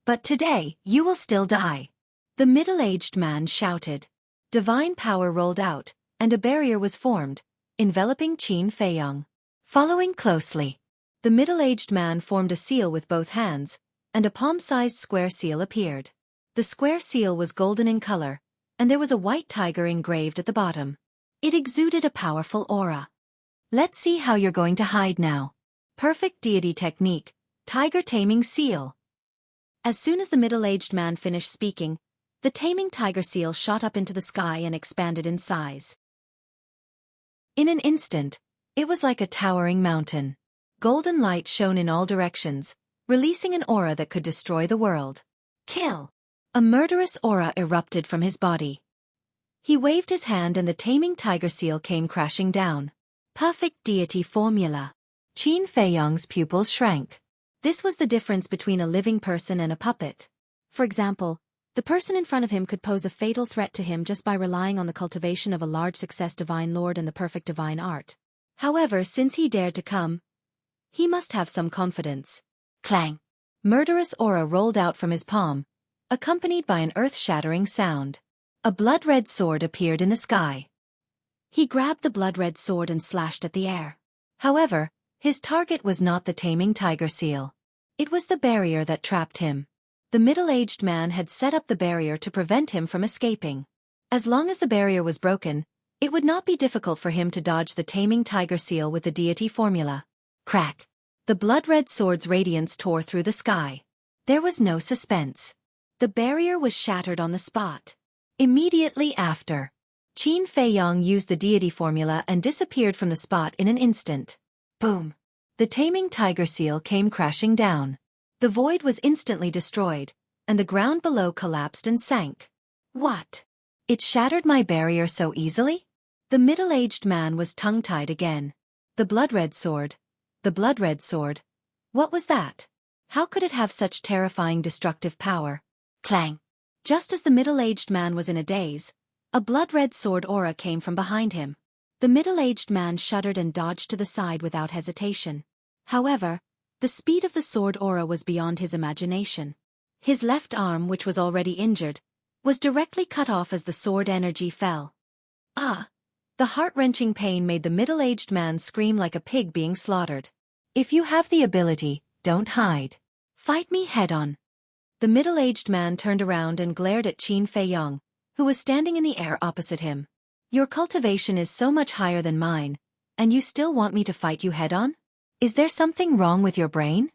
But today, you will still die. The middle-aged man shouted. Divine power rolled out, and a barrier was formed, enveloping Qin Feiyang. Following closely, the middle-aged man formed a seal with both hands, and a palm-sized square seal appeared. The square seal was golden in color, and there was a white tiger engraved at the bottom. It exuded a powerful aura. Let's see how you're going to hide now. Perfect deity technique, tiger taming seal. As soon as the middle-aged man finished speaking, the taming tiger seal shot up into the sky and expanded in size. In an instant, it was like a towering mountain. Golden light shone in all directions, releasing an aura that could destroy the world. Kill! A murderous aura erupted from his body. He waved his hand and the taming tiger seal came crashing down. Perfect deity formula. Qin Feiyang's pupils shrank. This was the difference between a living person and a puppet. For example, the person in front of him could pose a fatal threat to him just by relying on the cultivation of a large success divine lord and the perfect divine art. However, since he dared to come, he must have some confidence. Clang! Murderous aura rolled out from his palm, accompanied by an earth-shattering sound. A blood-red sword appeared in the sky. He grabbed the blood-red sword and slashed at the air. However, his target was not the taming tiger seal. It was the barrier that trapped him. The middle-aged man had set up the barrier to prevent him from escaping. As long as the barrier was broken, it would not be difficult for him to dodge the taming tiger seal with the deity formula. Crack! The blood-red sword's radiance tore through the sky. There was no suspense. The barrier was shattered on the spot. Immediately after, Qin Feiyang used the deity formula and disappeared from the spot in an instant. Boom! The taming tiger seal came crashing down. The void was instantly destroyed, and the ground below collapsed and sank. What? It shattered my barrier so easily? The middle-aged man was tongue-tied again. The blood-red sword. The blood-red sword. What was that? How could it have such terrifying destructive power? Clang! Just as the middle-aged man was in a daze, a blood-red sword aura came from behind him. The middle-aged man shuddered and dodged to the side without hesitation. However, the speed of the sword aura was beyond his imagination. His left arm, which was already injured, was directly cut off as the sword energy fell. Ah! The heart-wrenching pain made the middle-aged man scream like a pig being slaughtered. If you have the ability, don't hide. Fight me head-on. The middle-aged man turned around and glared at Qin Feiyang, who was standing in the air opposite him. Your cultivation is so much higher than mine, and you still want me to fight you head-on? Is there something wrong with your brain?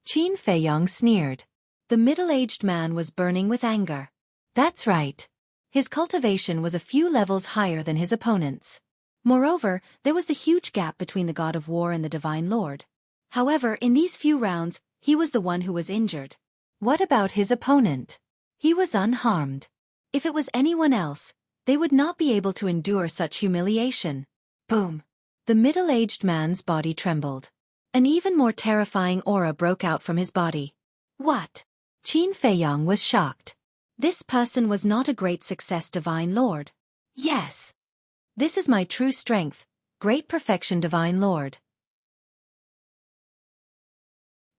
Qin Feiyang sneered. The middle-aged man was burning with anger. That's right. His cultivation was a few levels higher than his opponent's. Moreover, there was the huge gap between the god of war and the divine lord. However, in these few rounds, he was the one who was injured. What about his opponent? He was unharmed. If it was anyone else, they would not be able to endure such humiliation. Boom! The middle-aged man's body trembled. An even more terrifying aura broke out from his body. What? Qin Feiyang was shocked. This person was not a great success divine lord. Yes. This is my true strength, great perfection divine lord.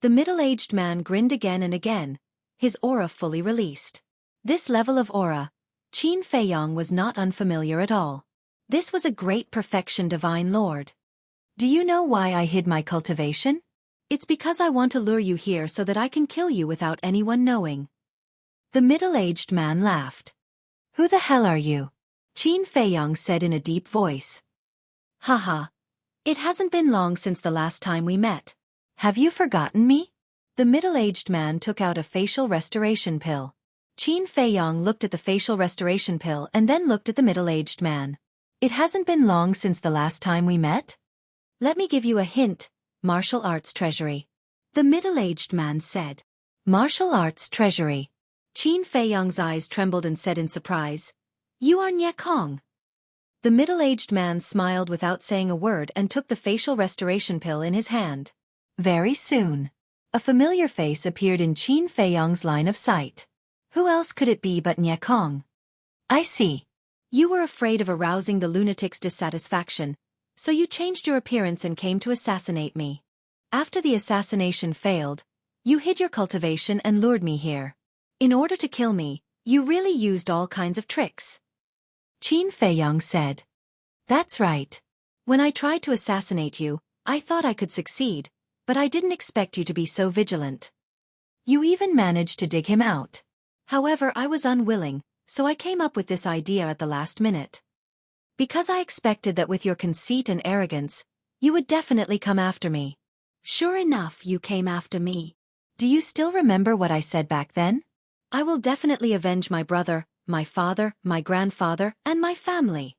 The middle-aged man grinned again and again, his aura fully released. This level of aura, Qin Feiyang was not unfamiliar at all. This was a great perfection divine lord. Do you know why I hid my cultivation? It's because I want to lure you here so that I can kill you without anyone knowing. The middle-aged man laughed. Who the hell are you? Qin Feiyang said in a deep voice. Haha. It hasn't been long since the last time we met. Have you forgotten me? The middle-aged man took out a facial restoration pill. Qin Feiyang looked at the facial restoration pill and then looked at the middle-aged man. It hasn't been long since the last time we met? Let me give you a hint, martial arts treasury. The middle-aged man said. Martial arts treasury. Qin Feiyang's eyes trembled and said in surprise, You are Nye Kong. The middle-aged man smiled without saying a word and took the facial restoration pill in his hand. Very soon, a familiar face appeared in Qin Feiyang's line of sight. Who else could it be but Nye Kong? I see. You were afraid of arousing the lunatic's dissatisfaction, so you changed your appearance and came to assassinate me. After the assassination failed, you hid your cultivation and lured me here. In order to kill me, you really used all kinds of tricks. Qin Feiyang said. That's right. When I tried to assassinate you, I thought I could succeed, but I didn't expect you to be so vigilant. You even managed to dig him out. However, I was unwilling, so I came up with this idea at the last minute. Because I expected that with your conceit and arrogance, You would definitely come after me. Sure enough, you came after me. Do you still remember what I said back then? I will definitely avenge my brother, my father, my grandfather, and my family.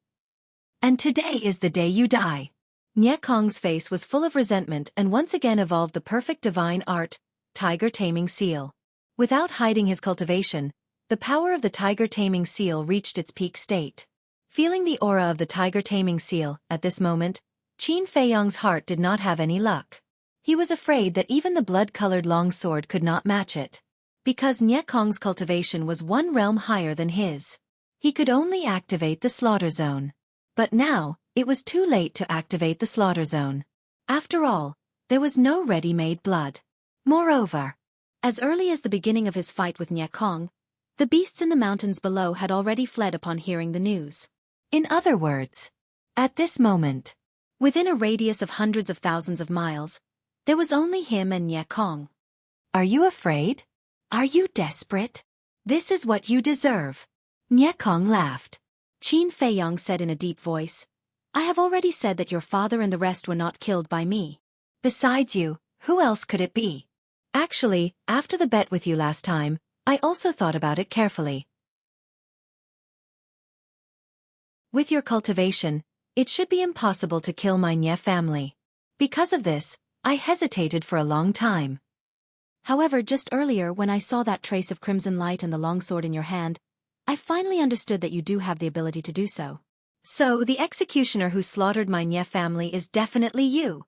And today is the day you die. Xueqi's face was full of resentment and once again evolved the perfect divine art, tiger taming seal. Without hiding his cultivation, the power of the tiger taming seal reached its peak state. Feeling the aura of the tiger taming seal, at this moment, Qin Feiyong's heart did not have any luck. He was afraid that even the blood-colored longsword could not match it. Because Xueqi's cultivation was one realm higher than his, he could only activate the slaughter zone. But now, it was too late to activate the slaughter zone. After all, there was no ready-made blood. Moreover, as early as the beginning of his fight with Xueqi, the beasts in the mountains below had already fled upon hearing the news. In other words, at this moment, within a radius of hundreds of thousands of miles, there was only him and Xueqi. Are you afraid? Are you desperate? This is what you deserve. Xueqi laughed. Qin Feiyong said in a deep voice, I have already said that your father and the rest were not killed by me. Besides you, who else could it be? Actually, after the bet with you last time, I also thought about it carefully. With your cultivation, it should be impossible to kill my Nye family. Because of this, I hesitated for a long time. However, just earlier when I saw that trace of crimson light and the longsword in your hand, I finally understood that you do have the ability to do so. So, the executioner who slaughtered my Nye family is definitely you.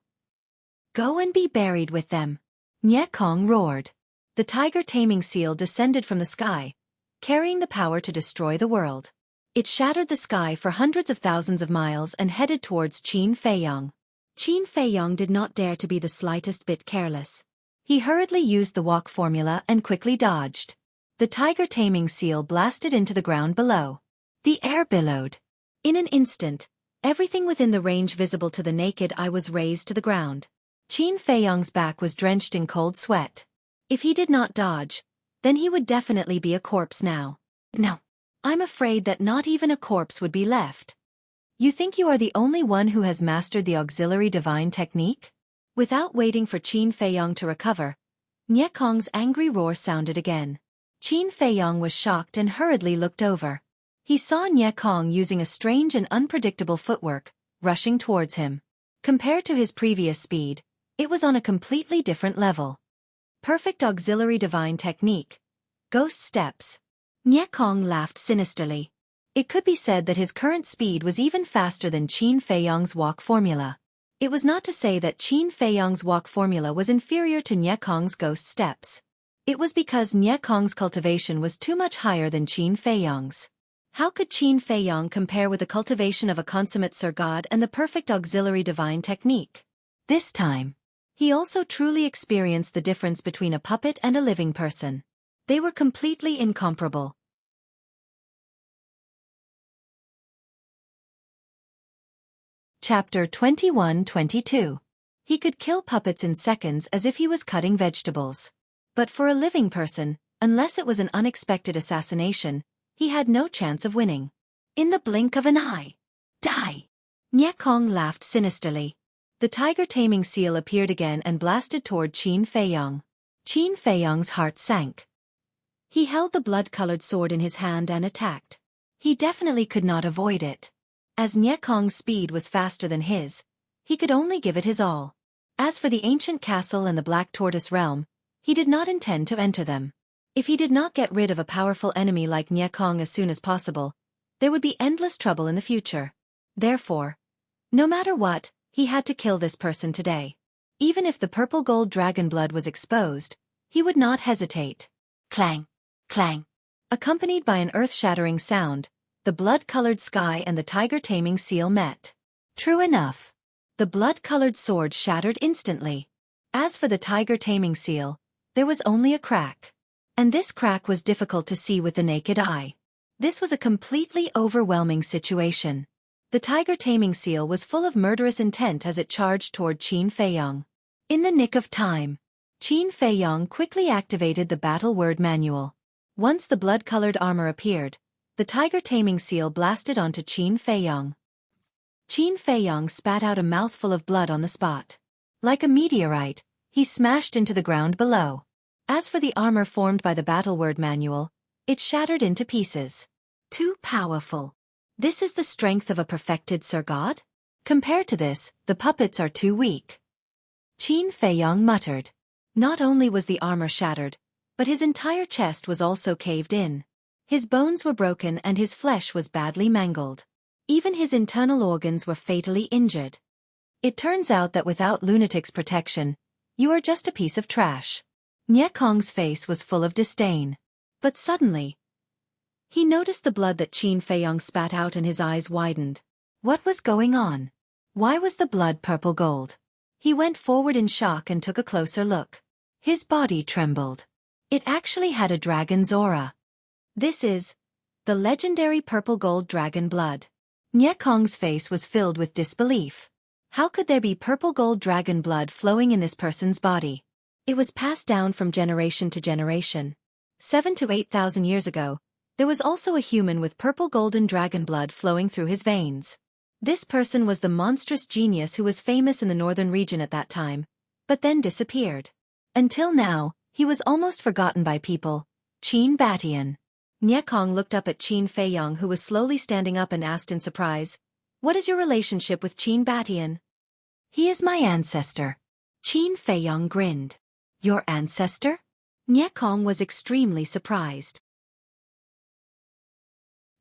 Go and be buried with them. Xueqi roared. The tiger taming seal descended from the sky, carrying the power to destroy the world. It shattered the sky for hundreds of thousands of miles and headed towards Qin Feiyong. Qin Feiyong did not dare to be the slightest bit careless. He hurriedly used the walk formula and quickly dodged. The tiger taming seal blasted into the ground below. The air billowed. In an instant, everything within the range visible to the naked eye was razed to the ground. Qin Feiyong's back was drenched in cold sweat. If he did not dodge, then he would definitely be a corpse now. No, I'm afraid that not even a corpse would be left. You think you are the only one who has mastered the auxiliary divine technique? Without waiting for Qin Feiyong to recover, Xueqi's angry roar sounded again. Qin Feiyong was shocked and hurriedly looked over. He saw Xueqi using a strange and unpredictable footwork, rushing towards him. Compared to his previous speed, it was on a completely different level. Perfect auxiliary divine technique. Ghost steps. Xueqi laughed sinisterly. It could be said that his current speed was even faster than Qin Feiyong's walk formula. It was not to say that Qin Feiyong's walk formula was inferior to Xueqi's ghost steps. It was because Xueqi's cultivation was too much higher than Qin Feiyong's. How could Qin Feiyong compare with the cultivation of a consummate Sir God and the perfect auxiliary divine technique? This time, he also truly experienced the difference between a puppet and a living person. They were completely incomparable. Chapter 21-22. He could kill puppets in seconds as if he was cutting vegetables. But for a living person, unless it was an unexpected assassination, he had no chance of winning. In the blink of an eye. Die! Xueqi laughed sinisterly. The tiger taming seal appeared again and blasted toward Qin Feiyong. Qin Feiyong's heart sank. He held the blood-colored sword in his hand and attacked. He definitely could not avoid it. As Xueqi's speed was faster than his, he could only give it his all. As for the ancient castle and the Black Tortoise realm, he did not intend to enter them. If he did not get rid of a powerful enemy like Xueqi as soon as possible, there would be endless trouble in the future. Therefore, no matter what, he had to kill this person today. Even if the purple gold dragon blood was exposed, he would not hesitate. Clang! Clang! Accompanied by an earth-shattering sound, the blood-colored sky and the tiger taming seal met. True enough. The blood-colored sword shattered instantly. As for the tiger taming seal, there was only a crack. And this crack was difficult to see with the naked eye. This was a completely overwhelming situation. The tiger taming seal was full of murderous intent as it charged toward Qin Feiyong. In the nick of time, Qin Feiyong quickly activated the battle word manual. Once the blood-colored armor appeared, the tiger taming seal blasted onto Qin Feiyong. Qin Feiyang spat out a mouthful of blood on the spot. Like a meteorite, he smashed into the ground below. As for the armor formed by the battle word manual, it shattered into pieces. Too powerful. This is the strength of a perfected Sir God? Compared to this, the puppets are too weak. Qin Feiyang muttered. Not only was the armor shattered, but his entire chest was also caved in. His bones were broken and his flesh was badly mangled. Even his internal organs were fatally injured. It turns out that without lunatic's protection, you are just a piece of trash. Nye Kong's face was full of disdain. But suddenly, he noticed the blood that Qin Feiyang spat out and his eyes widened. What was going on? Why was the blood purple gold? He went forward in shock and took a closer look. His body trembled. It actually had a dragon's aura. This is the legendary purple gold dragon blood. Nye Kong's face was filled with disbelief. How could there be purple gold dragon blood flowing in this person's body? It was passed down from generation to generation. 7,000 to 8,000 years ago, there was also a human with purple golden dragon blood flowing through his veins. This person was the monstrous genius who was famous in the northern region at that time, but then disappeared. Until now, he was almost forgotten by people. Qin Batian. Nye Kong looked up at Qin Feiyang, who was slowly standing up, and asked in surprise, "What is your relationship with Qin Batian?" "He is my ancestor." Qin Feiyang grinned. "Your ancestor?" Nye Kong was extremely surprised.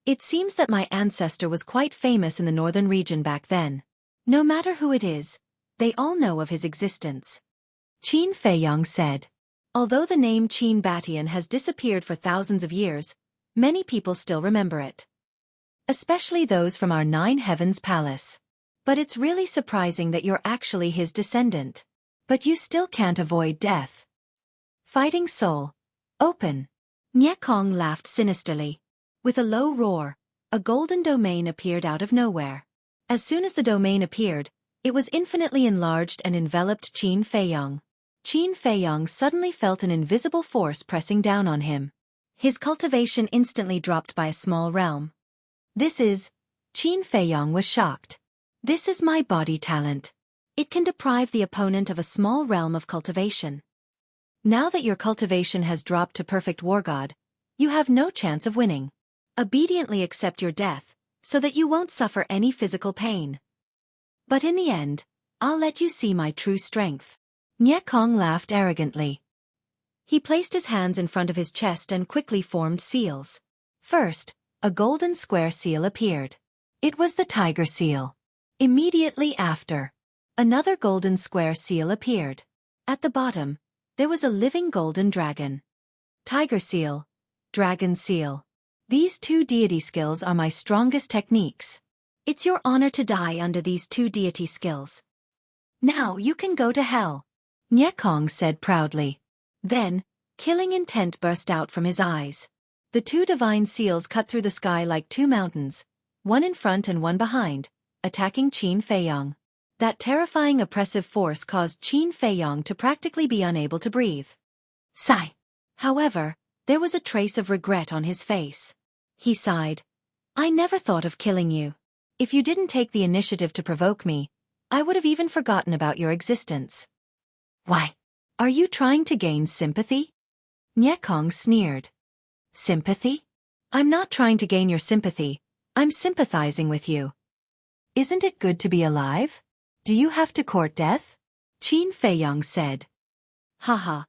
"It seems that my ancestor was quite famous in the northern region back then. No matter who it is, they all know of his existence," Qin Feiyang said. Although the name Qin Batian has disappeared for thousands of years, many people still remember it. Especially those from our Nine Heavens Palace. But it's really surprising that you're actually his descendant. But you still can't avoid death. Fighting soul. Open. Nye Kong laughed sinisterly. With a low roar, a golden domain appeared out of nowhere. As soon as the domain appeared, it was infinitely enlarged and enveloped Qin Feiyang. Qin Feiyang suddenly felt an invisible force pressing down on him. His cultivation instantly dropped by a small realm. Qin Feiyang was shocked. "This is my body talent. It can deprive the opponent of a small realm of cultivation. Now that your cultivation has dropped to perfect war god, you have no chance of winning. Obediently accept your death, so that you won't suffer any physical pain. But in the end, I'll let you see my true strength." Nye Kong laughed arrogantly. He placed his hands in front of his chest and quickly formed seals. First, a golden square seal appeared. It was the tiger seal. Immediately after, another golden square seal appeared. At the bottom, there was a living golden dragon. Tiger seal, dragon seal. These two deity skills are my strongest techniques. It's your honor to die under these two deity skills. Now you can go to hell, Nye Kong said proudly. Then, killing intent burst out from his eyes. The two divine seals cut through the sky like two mountains, one in front and one behind, attacking Qin Feiyang. That terrifying oppressive force caused Qin Feiyang to practically be unable to breathe. Sigh. However, there was a trace of regret on his face. He sighed. "I never thought of killing you. If you didn't take the initiative to provoke me, I would have even forgotten about your existence." "Why? Are you trying to gain sympathy?" Nye Kong sneered. "Sympathy? I'm not trying to gain your sympathy, I'm sympathizing with you. Isn't it good to be alive? Do you have to court death?" Qin Feiyang said. "Haha.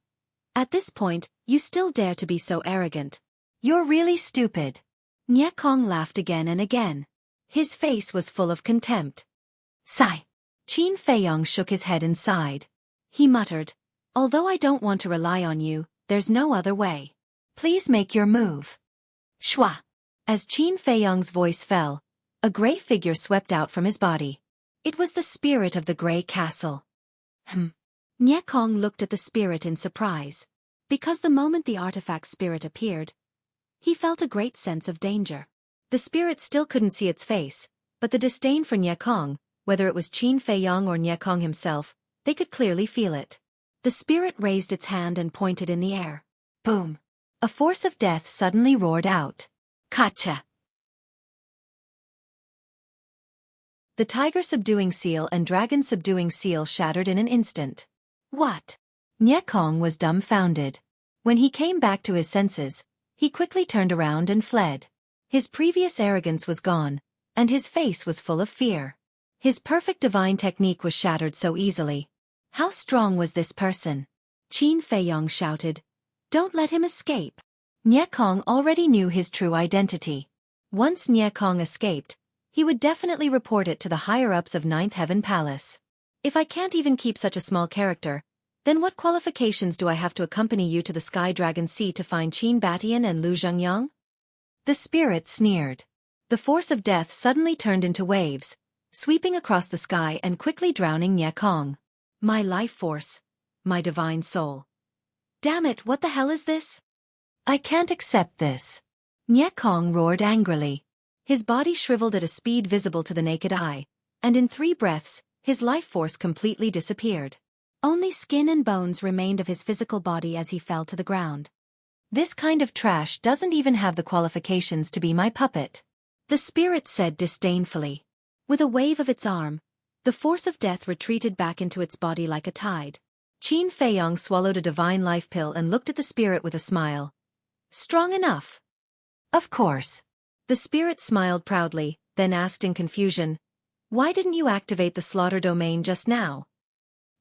At this point, you still dare to be so arrogant. You're really stupid." Nye Kong laughed again and again. His face was full of contempt. Sigh. Qin Feiyang shook his head and sighed. He muttered, "Although I don't want to rely on you, there's no other way. Please make your move." Shwa. As Qin Feiyang's voice fell, a gray figure swept out from his body. It was the spirit of the gray castle. Nye Kong looked at the spirit in surprise. Because the moment the artifact spirit appeared, he felt a great sense of danger. The spirit still couldn't see its face, but the disdain for Nye Kong, whether it was Qin Feiyang or Nye Kong himself, they could clearly feel it. The spirit raised its hand and pointed in the air. Boom! A force of death suddenly roared out. Kacha! The tiger subduing seal and dragon subduing seal shattered in an instant. What? Xueqi was dumbfounded. When he came back to his senses, he quickly turned around and fled. His previous arrogance was gone, and his face was full of fear. His perfect divine technique was shattered so easily. How strong was this person? Qin Feiyong shouted. Don't let him escape. Xueqi already knew his true identity. Once Xueqi escaped, he would definitely report it to the higher-ups of Ninth Heaven Palace. If I can't even keep such a small character, then what qualifications do I have to accompany you to the Sky Dragon Sea to find Qin Batian and Lu Zhengyang? The spirit sneered. The force of death suddenly turned into waves, sweeping across the sky and quickly drowning Xueqi. My life force. My divine soul. Damn it, what the hell is this? I can't accept this. Xueqi roared angrily. His body shriveled at a speed visible to the naked eye, and in 3 breaths, his life force completely disappeared. Only skin and bones remained of his physical body as he fell to the ground. This kind of trash doesn't even have the qualifications to be my puppet. The spirit said disdainfully. With a wave of its arm, the force of death retreated back into its body like a tide. Qin Feiyong swallowed a divine life pill and looked at the spirit with a smile. Strong enough? Of course. The spirit smiled proudly, then asked in confusion, why didn't you activate the slaughter domain just now?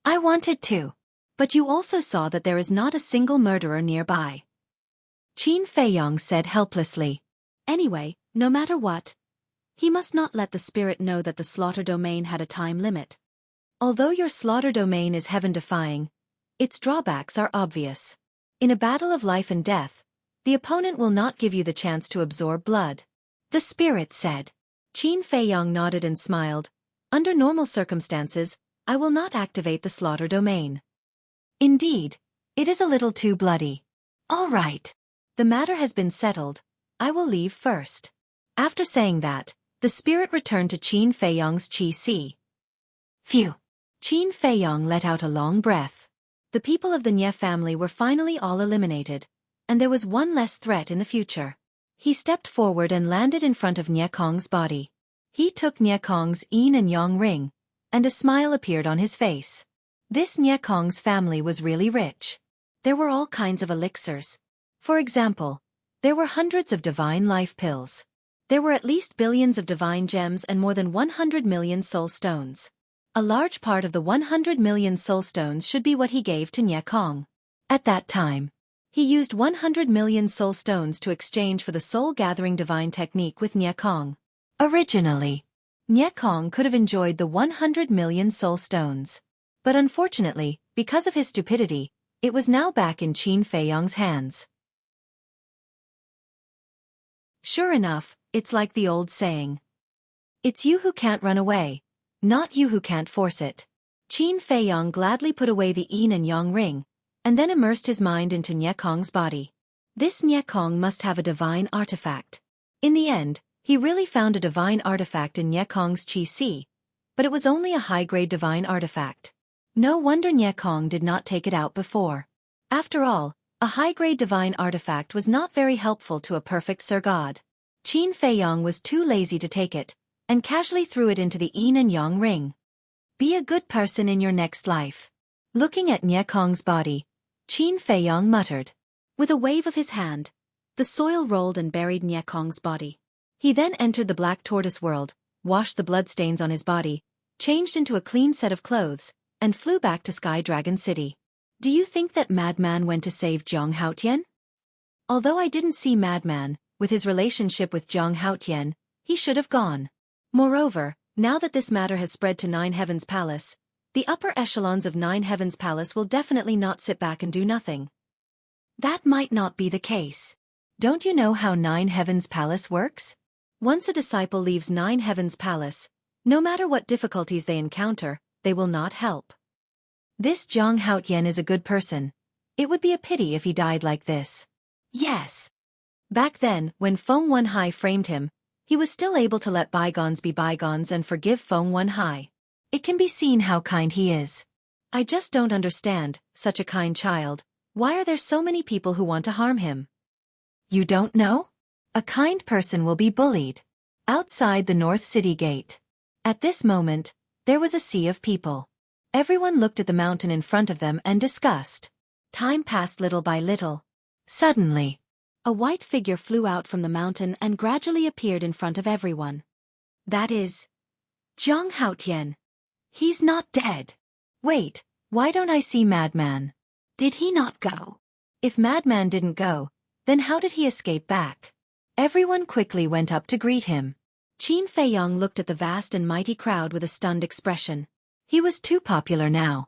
I wanted to. But you also saw that there is not a single murderer nearby. Qin Feiyong said helplessly. Anyway, no matter what, he must not let the spirit know that the slaughter domain had a time limit. Although your slaughter domain is heaven-defying, its drawbacks are obvious. In a battle of life and death, the opponent will not give you the chance to absorb blood. The spirit said. Qin Feiyong nodded and smiled. Under normal circumstances, I will not activate the slaughter domain. Indeed, it is a little too bloody. All right. The matter has been settled. I will leave first. After saying that, the spirit returned to Qin Feiyong's Qi Si. Phew. Qin Feiyong let out a long breath. The people of the Nye family were finally all eliminated, and there was one less threat in the future. He stepped forward and landed in front of Xueqi's body. He took Xueqi's yin and yang ring, and a smile appeared on his face. This Xueqi's family was really rich. There were all kinds of elixirs. For example, there were hundreds of divine life pills. There were at least billions of divine gems and more than 100 million soul stones. A large part of the 100 million soul stones should be what he gave to Xueqi. At that time, he used 100 million soul stones to exchange for the soul-gathering divine technique with Xueqi. Originally, Xueqi could have enjoyed the 100 million soul stones. But unfortunately, because of his stupidity, it was now back in Qin Feiyong's hands. Sure enough, it's like the old saying. It's you who can't run away, not you who can't force it. Qin Feiyong gladly put away the yin and yang ring, and then immersed his mind into Xueqi's body. This Xueqi must have a divine artifact. In the end, he really found a divine artifact in Xueqi's Qi Si, but it was only a high-grade divine artifact. No wonder Xueqi did not take it out before. After all, a high-grade divine artifact was not very helpful to a perfect Sir God. Qin Feiyong was too lazy to take it, and casually threw it into the yin and yang ring. Be a good person in your next life. Looking at Xueqi's body, Qin Feiyong muttered. With a wave of his hand, the soil rolled and buried Xueqi's body. He then entered the Black Tortoise world, washed the bloodstains on his body, changed into a clean set of clothes, and flew back to Sky Dragon City. Do you think that Madman went to save Zhang Haotian? Although I didn't see Madman, with his relationship with Zhang Haotian, he should have gone. Moreover, now that this matter has spread to Nine Heavens Palace, the upper echelons of Nine Heavens Palace will definitely not sit back and do nothing. That might not be the case. Don't you know how Nine Heavens Palace works? Once a disciple leaves Nine Heavens Palace, no matter what difficulties they encounter, they will not help. This Zhang Haotian is a good person. It would be a pity if he died like this. Yes. Back then, when Feng Wenhai framed him, he was still able to let bygones be bygones and forgive Feng Wenhai. It can be seen how kind he is. I just don't understand, such a kind child, why are there so many people who want to harm him? You don't know? A kind person will be bullied. Outside the North City Gate. At this moment, there was a sea of people. Everyone looked at the mountain in front of them and discussed. Time passed little by little. Suddenly, A white figure flew out from the mountain and gradually appeared in front of everyone. that is Zhang Haotian. He's not dead. Wait, why don't I see Madman? Did he not go? If Madman didn't go, then how did he escape back? Everyone quickly went up to greet him. Qin Feiyong looked at the vast and mighty crowd with a stunned expression. He was too popular now.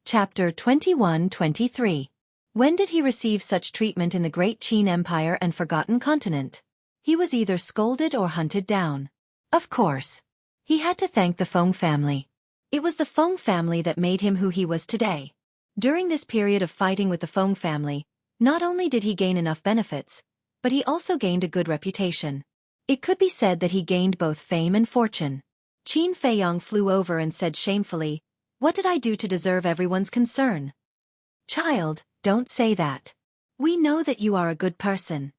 Chapter 21-23. When did he receive such treatment in the great Qin Empire and Forgotten Continent? He was either scolded or hunted down. Of course. He had to thank the Feng family. It was the Feng family that made him who he was today. During this period of fighting with the Feng family, not only did he gain enough benefits, but he also gained a good reputation. It could be said that he gained both fame and fortune. Qin Feiyong flew over and said shamefully, "What did I do to deserve everyone's concern?" "Child, don't say that. We know that you are a good person.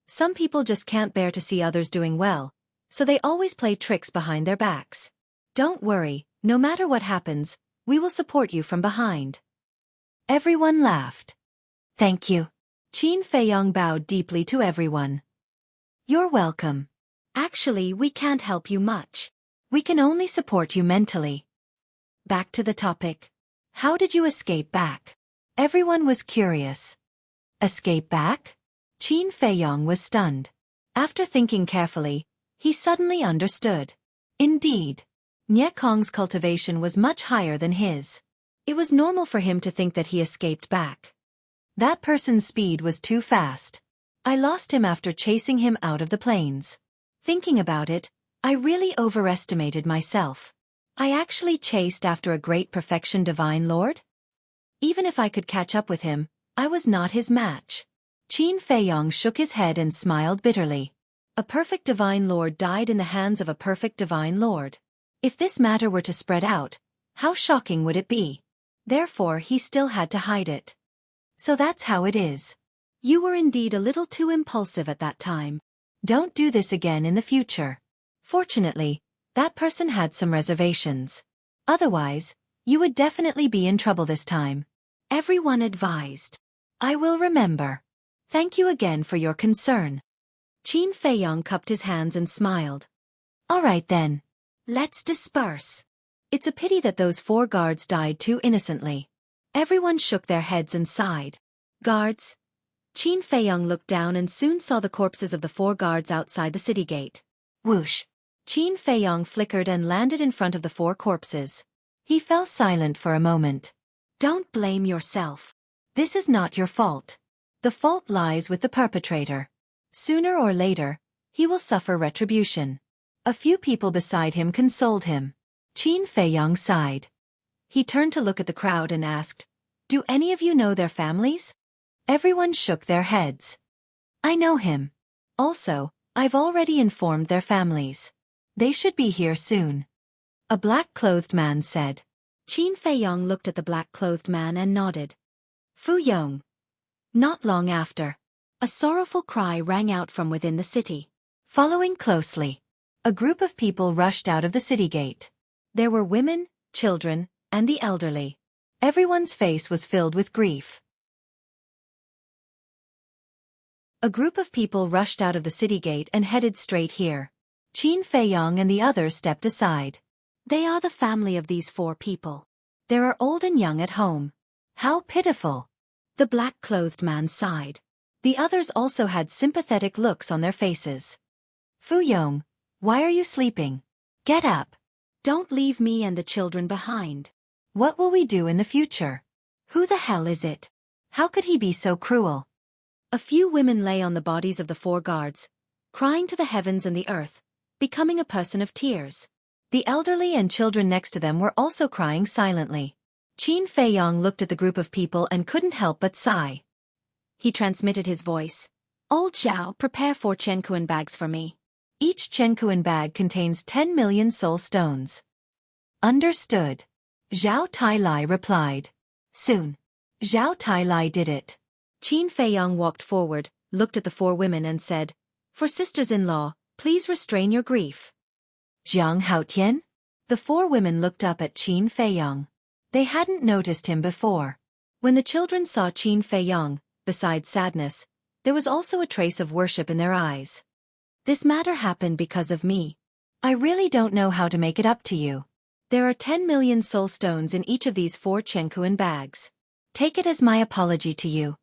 Some people just can't bear to see others doing well, so they always play tricks behind their backs. Don't worry, no matter what happens, we will support you from behind." Everyone laughed. "Thank you." Qin Feiyong bowed deeply to everyone. "You're welcome. Actually, we can't help you much. We can only support you mentally." Back to the topic. How did you escape back? Everyone was curious. Escape back? Qin Feiyong was stunned. After thinking carefully, he suddenly understood. Indeed, Nie Kong's cultivation was much higher than his. It was normal for him to think that he escaped back. That person's speed was too fast. I lost him after chasing him out of the plains. Thinking about it, I really overestimated myself. I actually chased after a great perfection divine lord? Even if I could catch up with him, I was not his match. Qin Feiyong shook his head and smiled bitterly. A perfect divine lord died in the hands of a perfect divine lord. If this matter were to spread out, how shocking would it be? Therefore he still had to hide it. So that's how it is. You were indeed a little too impulsive at that time. Don't do this again in the future. Fortunately, that person had some reservations. Otherwise, you would definitely be in trouble this time. Everyone advised. I will remember. Thank you again for your concern. Qin Feiyong cupped his hands and smiled. All right then. Let's disperse. It's a pity that those 4 guards died too innocently. Everyone shook their heads and sighed. Guards? Qin Feiyong looked down and soon saw the corpses of the 4 guards outside the city gate. Whoosh! Qin Feiyong flickered and landed in front of the 4 corpses. He fell silent for a moment. Don't blame yourself. This is not your fault. The fault lies with the perpetrator. Sooner or later, he will suffer retribution. A few people beside him consoled him. Qin Feiyong sighed. He turned to look at the crowd and asked, "Do any of you know their families?" Everyone shook their heads. I know him. Also, I've already informed their families. They should be here soon. A black-clothed man said. Qin Feiyong looked at the black-clothed man and nodded. Fu Yong. Not long after, a sorrowful cry rang out from within the city. Following closely, a group of people rushed out of the city gate. There were women, children, and the elderly. Everyone's face was filled with grief. A group of people rushed out of the city gate and headed straight here. Qin Feiyong and the others stepped aside. They are the family of these 4 people. There are old and young at home. How pitiful! The black-clothed man sighed. The others also had sympathetic looks on their faces. Fu Yong, why are you sleeping? Get up. Don't leave me and the children behind. What will we do in the future? Who the hell is it? How could he be so cruel? A few women lay on the bodies of the 4 guards, crying to the heavens and the earth, becoming a person of tears. The elderly and children next to them were also crying silently. Qin Feiyong looked at the group of people and couldn't help but sigh. He transmitted his voice. Old Zhao, prepare 4 Chenkuan bags for me. Each Chenkuan bag contains 10 million soul stones. Understood. Zhao Tailai replied. Soon. Zhao Tailai did it. Qin Feiyong walked forward, looked at the four women and said, "For sisters-in-law, please restrain your grief." Jiang Haotian? The four women looked up at Qin Feiyang. They hadn't noticed him before. When the children saw Qin Feiyang, besides sadness, there was also a trace of worship in their eyes. "This matter happened because of me. I really don't know how to make it up to you. There are 10 million soul stones in each of these 4 Xueqi bags. Take it as my apology to you.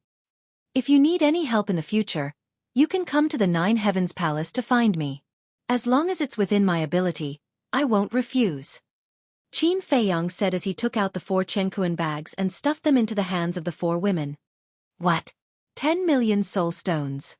If you need any help in the future, you can come to the Nine Heavens Palace to find me. As long as it's within my ability, I won't refuse." Qin Feiyang said as he took out the 4 Xueqi bags and stuffed them into the hands of the 4 women. "What? 10 million soul stones."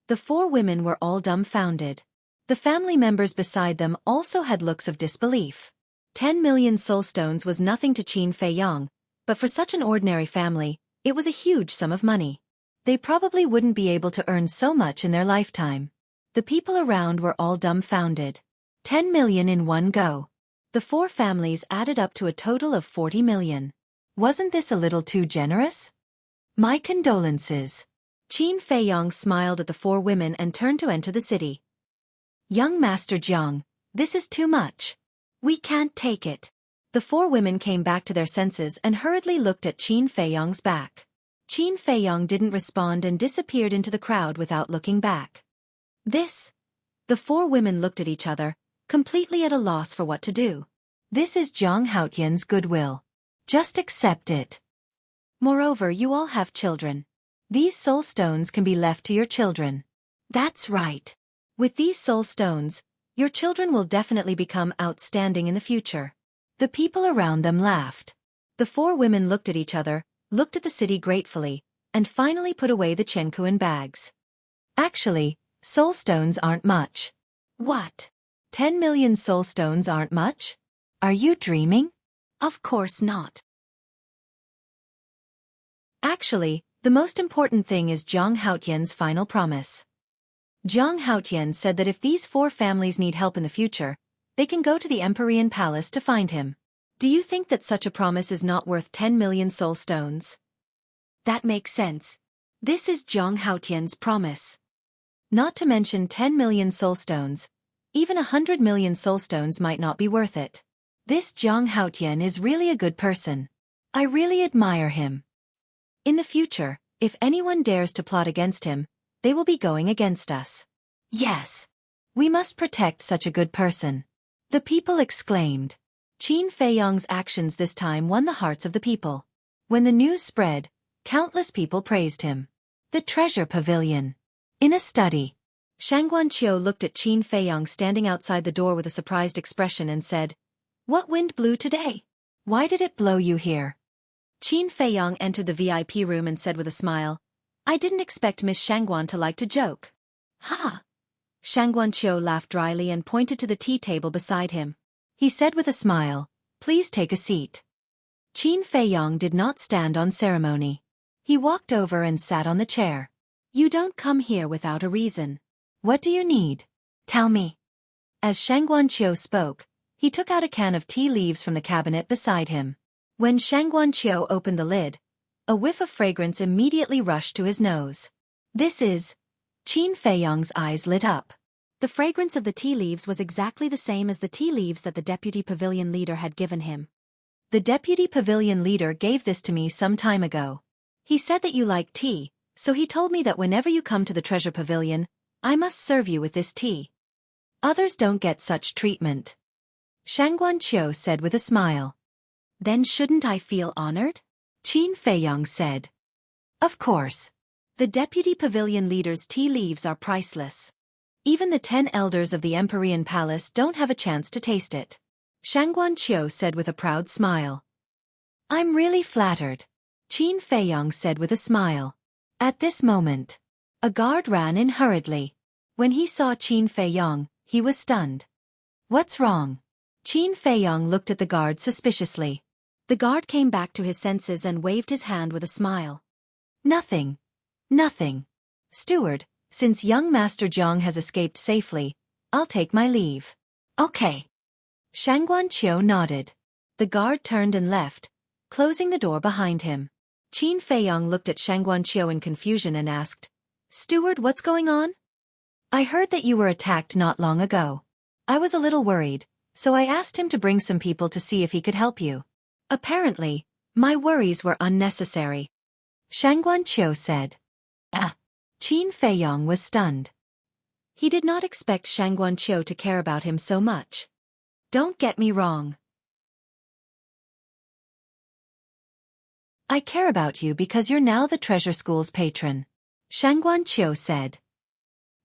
The 4 women were all dumbfounded. The family members beside them also had looks of disbelief. 10 million soul stones was nothing to Qin Feiyang, but for such an ordinary family, it was a huge sum of money. They probably wouldn't be able to earn so much in their lifetime. The people around were all dumbfounded. 10 million in one go. The 4 families added up to a total of 40 million. Wasn't this a little too generous? My condolences. Qin Feiyang smiled at the 4 women and turned to enter the city. "Young Master Jiang, this is too much. We can't take it." The 4 women came back to their senses and hurriedly looked at Qin Feiyang's back. Qin Feiyang didn't respond and disappeared into the crowd without looking back. "This?" The 4 women looked at each other, completely at a loss for what to do. "This is Jiang Haotian's goodwill. Just accept it. Moreover, you all have children. These soul stones can be left to your children." "That's right. With these soul stones, your children will definitely become outstanding in the future." The people around them laughed. The 4 women looked at each other, looked at the city gratefully, and finally put away the Xueqi bags. "Actually, soul stones aren't much." "What? 10 million soul stones aren't much? Are you dreaming?" "Of course not. Actually, the most important thing is Jiang Haotian's final promise." Jiang Haotian said that if these 4 families need help in the future, they can go to the Empyrean Palace to find him. Do you think that such a promise is not worth 10 million soul stones? That makes sense. This is Jiang Haotian's promise. Not to mention 10 million soul stones. Even 100 million soul stones might not be worth it. This Jiang Haotian is really a good person. I really admire him. In the future, if anyone dares to plot against him, they will be going against us. Yes. We must protect such a good person." The people exclaimed. Qin Feiyang's actions this time won the hearts of the people. When the news spread, countless people praised him. The treasure pavilion. In a study. Shangguanqiu looked at Qin Feiyang standing outside the door with a surprised expression and said, "What wind blew today? Why did it blow you here?" Qin Feiyang entered the VIP room and said with a smile, "I didn't expect Miss Shangguan to like to joke." "Ha!" Shangguanqiu laughed dryly and pointed to the tea table beside him. He said with a smile, "Please take a seat." Qin Feiyang did not stand on ceremony. He walked over and sat on the chair. "You don't come here without a reason. What do you need? Tell me." As Shangguanqiu spoke, he took out a can of tea leaves from the cabinet beside him. When Shangguanqiu opened the lid, a whiff of fragrance immediately rushed to his nose. "This is..." Qin Feiyang's eyes lit up. The fragrance of the tea leaves was exactly the same as the tea leaves that the deputy pavilion leader had given him. "The deputy pavilion leader gave this to me some time ago. He said that you like tea, so he told me that whenever you come to the treasure pavilion, I must serve you with this tea. Others don't get such treatment." Shangguanqiu said with a smile. "Then shouldn't I feel honored?" Qin Feiyang said. "Of course. The deputy pavilion leader's tea leaves are priceless. Even the 10 elders of the Empyrean Palace don't have a chance to taste it." Shangguanqiu said with a proud smile. "I'm really flattered," Qin Feiyang said with a smile. At this moment, a guard ran in hurriedly. When he saw Qin Feiyang, he was stunned. "What's wrong?" Qin Feiyang looked at the guard suspiciously. The guard came back to his senses and waved his hand with a smile. "Nothing. Nothing. Steward, since young Master Jiang has escaped safely, I'll take my leave." "Okay." Shangguanqiu nodded. The guard turned and left, closing the door behind him. Qin Feiyang looked at Shangguanqiu in confusion and asked, Steward, what's going on? I heard that you were attacked not long ago. I was a little worried, so I asked him to bring some people to see if he could help you. Apparently, my worries were unnecessary. Shangguan Qiu said. Ah. Qin Feiyong was stunned. He did not expect Shangguan Qiu to care about him so much. Don't get me wrong. I care about you because you're now the treasure school's patron. Shangguan Qiu said.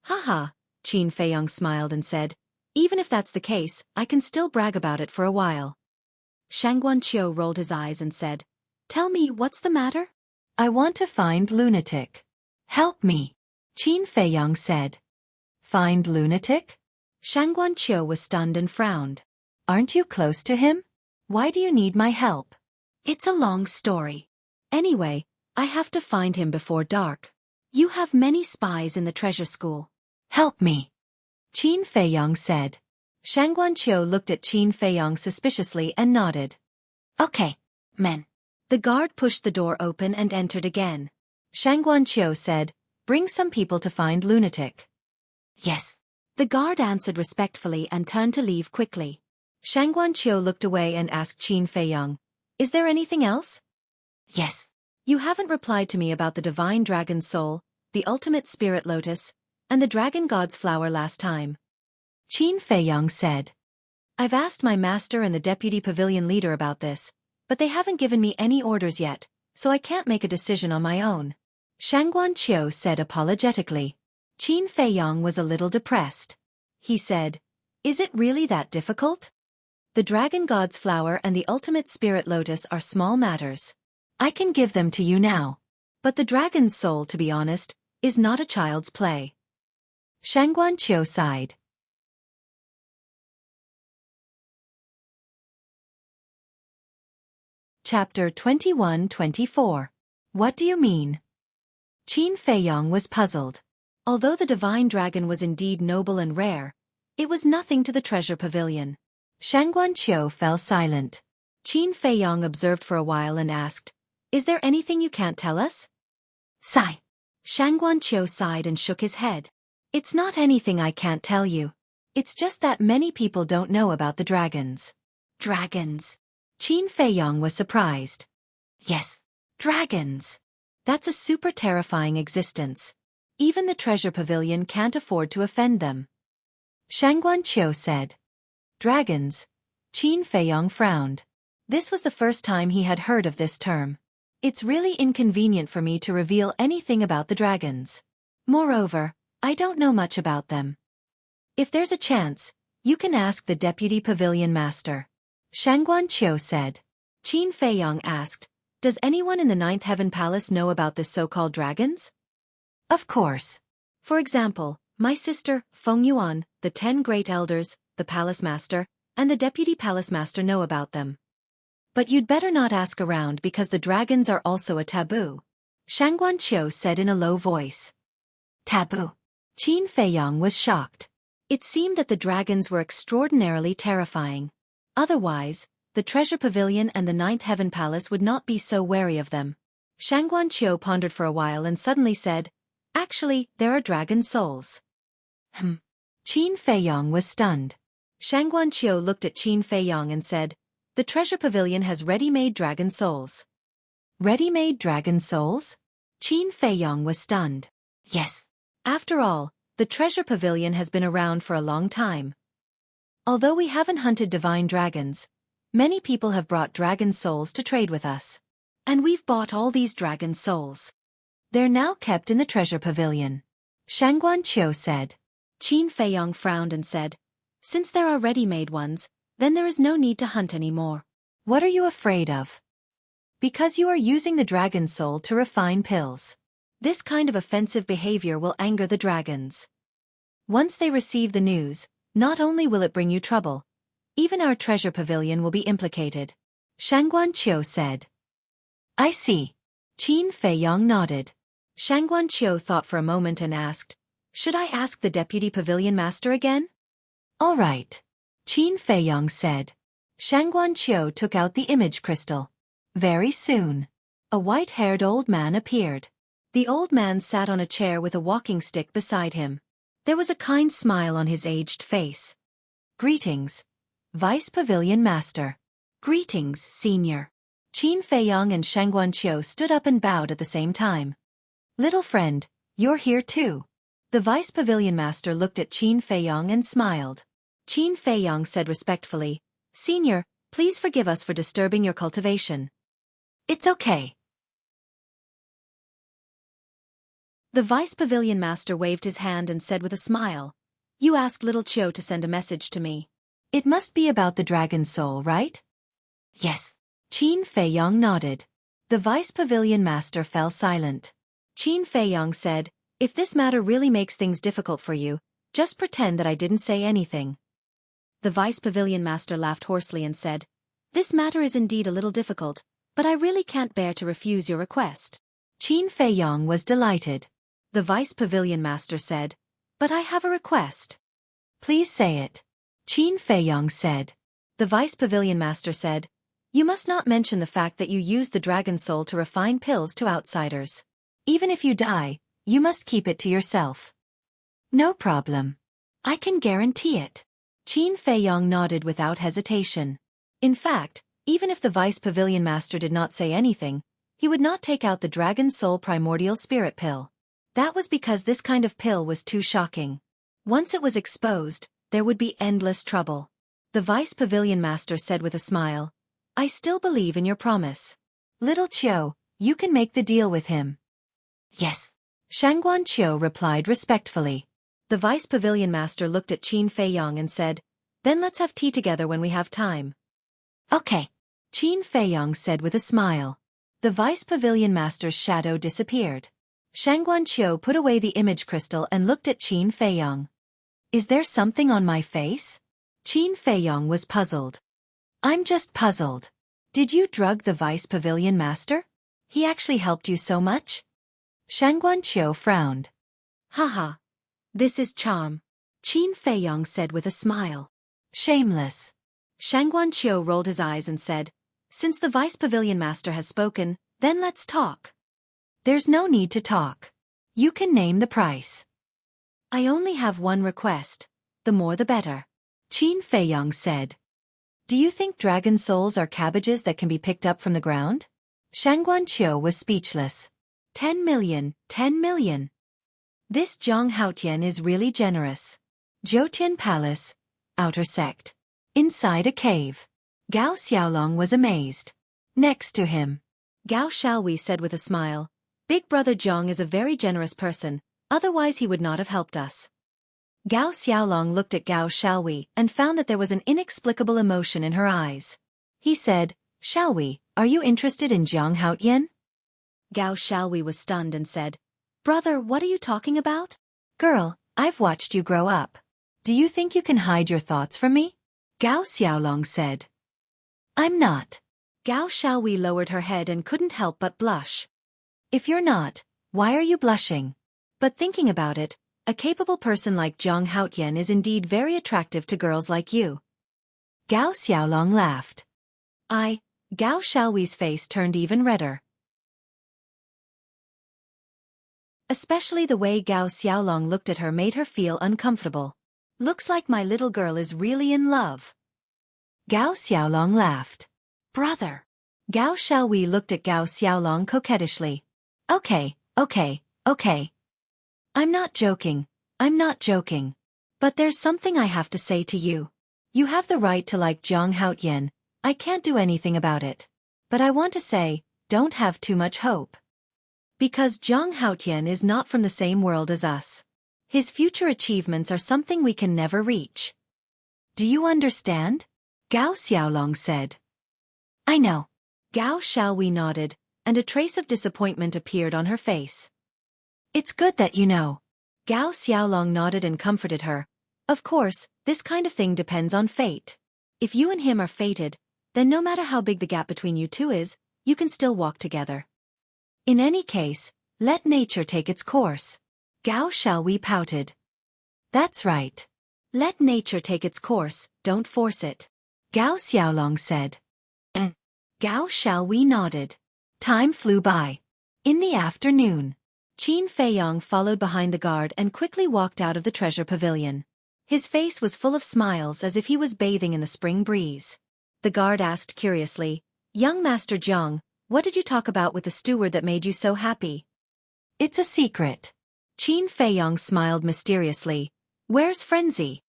Haha, Qin Feiyong smiled and said, even if that's the case, I can still brag about it for a while. Shangguan Qiu rolled his eyes and said, tell me, what's the matter? I want to find Lunatic. Help me, Qin Feiyong said. Find Lunatic? Shangguan Qiu was stunned and frowned. Aren't you close to him? Why do you need my help? It's a long story. Anyway, I have to find him before dark. You have many spies in the treasure school. Help me, Qin Feiyong said. Shangguan Qiu looked at Qin Feiyong suspiciously and nodded. Okay, men. The guard pushed the door open and entered again. Shangguan Qiu said, bring some people to find Lunatic. Yes. The guard answered respectfully and turned to leave quickly. Shangguan Qiu looked away and asked Qin Feiyong, is there anything else? Yes. You haven't replied to me about the divine dragon's soul, the ultimate spirit lotus, and the dragon god's flower last time. Qin Feiyong said. I've asked my master and the deputy pavilion leader about this, but they haven't given me any orders yet, so I can't make a decision on my own. Shangguan Qiu said apologetically. Qin Feiyong was a little depressed. He said, is it really that difficult? The dragon god's flower and the ultimate spirit lotus are small matters. I can give them to you now. But the dragon's soul, to be honest, is not a child's play. Shangguan Qiu sighed. Chapter 21-24. What do you mean? Qin Feiyong was puzzled. Although the divine dragon was indeed noble and rare, it was nothing to the treasure pavilion. Shangguan Qiu fell silent. Qin Feiyong observed for a while and asked, is there anything you can't tell us? Sigh. Shangguan Qiu sighed and shook his head. It's not anything I can't tell you. It's just that many people don't know about the dragons. Dragons? Qin Feiyong was surprised. Yes, dragons. That's a super terrifying existence. Even the treasure pavilion can't afford to offend them. Shangguan Qiu said. Dragons? Qin Feiyong frowned. This was the first time he had heard of this term. It's really inconvenient for me to reveal anything about the dragons. Moreover, I don't know much about them. If there's a chance, you can ask the deputy pavilion master. Shangguan Qiu said. Qin Feiyong asked, does anyone in the Ninth Heaven Palace know about this so-called dragons? Of course. For example, my sister, Feng Yuan, the 10 great elders, the palace master, and the deputy palace master know about them. But you'd better not ask around because the dragons are also a taboo. Shangguan Qiu said in a low voice. Taboo? Qin Feiyong was shocked. It seemed that the dragons were extraordinarily terrifying. Otherwise, the treasure pavilion and the Ninth Heaven Palace would not be so wary of them. Shangguan Qiu pondered for a while and suddenly said, actually, there are dragon souls. Qin Feiyong was stunned. Shangguan Qiu looked at Qin Feiyong and said, the treasure pavilion has ready-made dragon souls. Ready-made dragon souls? Qin Feiyong was stunned. Yes. After all, the treasure pavilion has been around for a long time. Although we haven't hunted divine dragons, many people have brought dragon souls to trade with us. And we've bought all these dragon souls. They're now kept in the treasure pavilion. Shangguan Qiu said. Qin Feiyong frowned and said, since there are ready-made ones, then there is no need to hunt anymore. What are you afraid of? Because you are using the dragon soul to refine pills. This kind of offensive behavior will anger the dragons. Once they receive the news, not only will it bring you trouble, even our treasure pavilion will be implicated. Shangguan Qiu said. I see. Qin Feiyong nodded. Shangguan Qiu thought for a moment and asked, should I ask the deputy pavilion master again? All right. Qin Feiyong said. Shangguan Qiu took out the image crystal. Very soon, a white-haired old man appeared. The old man sat on a chair with a walking stick beside him. There was a kind smile on his aged face. "Greetings, Vice Pavilion Master." "Greetings, Senior." Qin Feiyang and Shangguanqiu stood up and bowed at the same time. "Little friend, you're here too." The Vice Pavilion Master looked at Qin Feiyang and smiled. Qin Feiyang said respectfully, "Senior, please forgive us for disturbing your cultivation." "It's okay." The Vice Pavilion Master waved his hand and said with a smile, "You asked little Chiu to send a message to me. It must be about the dragon soul, right? Yes." Qin Feiyang nodded. The Vice Pavilion Master fell silent. Qin Feiyang said, "If this matter really makes things difficult for you, just pretend that I didn't say anything." The Vice Pavilion Master laughed hoarsely and said, "This matter is indeed a little difficult, but I really can't bear to refuse your request." Qin Feiyang was delighted. The Vice Pavilion Master said, "But I have a request." "Please say it," Qin Feiyang said. The Vice Pavilion Master said, "You must not mention the fact that you used the dragon soul to refine pills to outsiders. Even if you die, you must keep it to yourself." "No problem. I can guarantee it." Qin Feiyang nodded without hesitation. In fact, even if the Vice Pavilion Master did not say anything, he would not take out the Dragon Soul Primordial Spirit Pill. That was because this kind of pill was too shocking. Once it was exposed, there would be endless trouble. The Vice Pavilion Master said with a smile, "I still believe in your promise. Little Chiu, you can make the deal with him." "Yes," Shangguanqiu replied respectfully. The Vice Pavilion Master looked at Qin Feiyang and said, "Then let's have tea together when we have time." "Okay," Qin Feiyang said with a smile. The Vice Pavilion Master's shadow disappeared. Shangguanqiu put away the image crystal and looked at Qin Feiyang. "Is there something on my face?" Qin Feiyang was puzzled. "I'm just puzzled. Did you drug the Vice Pavilion Master? He actually helped you so much?" Shangguanqiu frowned. "Haha. This is charm," Qin Feiyang said with a smile. "Shameless." Shangguanqiu rolled his eyes and said, "Since the Vice Pavilion Master has spoken, then let's talk." "There's no need to talk. You can name the price." "I only have one request. The more the better," Qin Feiyang said. "Do you think dragon souls are cabbages that can be picked up from the ground?" Shangguanqiu was speechless. 10 million, 10 million. This Zhang Haotian is really generous. Jiutian Palace, outer sect. Inside a cave. Gao Xiaolong was amazed. Next to him, Gao Xiaowei said with a smile, "Big brother Zhang is a very generous person, otherwise he would not have helped us." Gao Xiaolong looked at Gao Xiaowei and found that there was an inexplicable emotion in her eyes. He said, "Xiaowei, are you interested in Zhang Haotian?" Gao Xiaowei was stunned and said, "Brother, what are you talking about?" "Girl, I've watched you grow up. Do you think you can hide your thoughts from me?" Gao Xiaolong said. "I'm not." Gao Xiaowei lowered her head and couldn't help but blush. "If you're not, why are you blushing?" But thinking about it, a capable person like Zhang Haotian is indeed very attractive to girls like you. Gao Xiaolong laughed. Gao Xiaowei's face turned even redder. Especially the way Gao Xiaolong looked at her made her feel uncomfortable. "Looks like my little girl is really in love." Gao Xiaolong laughed. "Brother." Gao Xiaowei looked at Gao Xiaolong coquettishly. Okay. I'm not joking. But there's something I have to say to you. You have the right to like Zhang Haotian. I can't do anything about it. But I want to say, don't have too much hope. Because Zhang Haotian is not from the same world as us. His future achievements are something we can never reach. Do you understand? Gao Xiaolong said. I know. Gao Xiaowei nodded, and a trace of disappointment appeared on her face. It's good that you know. Gao Xiaolong nodded and comforted her. Of course, this kind of thing depends on fate. If you and him are fated, then no matter how big the gap between you two is, you can still walk together. In any case, let nature take its course. Gao Xiaowei pouted. That's right. Let nature take its course, don't force it. Gao Xiaolong said. Gao Xiaowei nodded. Time flew by. In the afternoon, Qin Feiyong followed behind the guard and quickly walked out of the treasure pavilion. His face was full of smiles as if he was bathing in the spring breeze. The guard asked curiously, "Young Master Jiang, what did you talk about with the steward that made you so happy?" "It's a secret." Qin Feiyong smiled mysteriously. "Where's Frenzy?"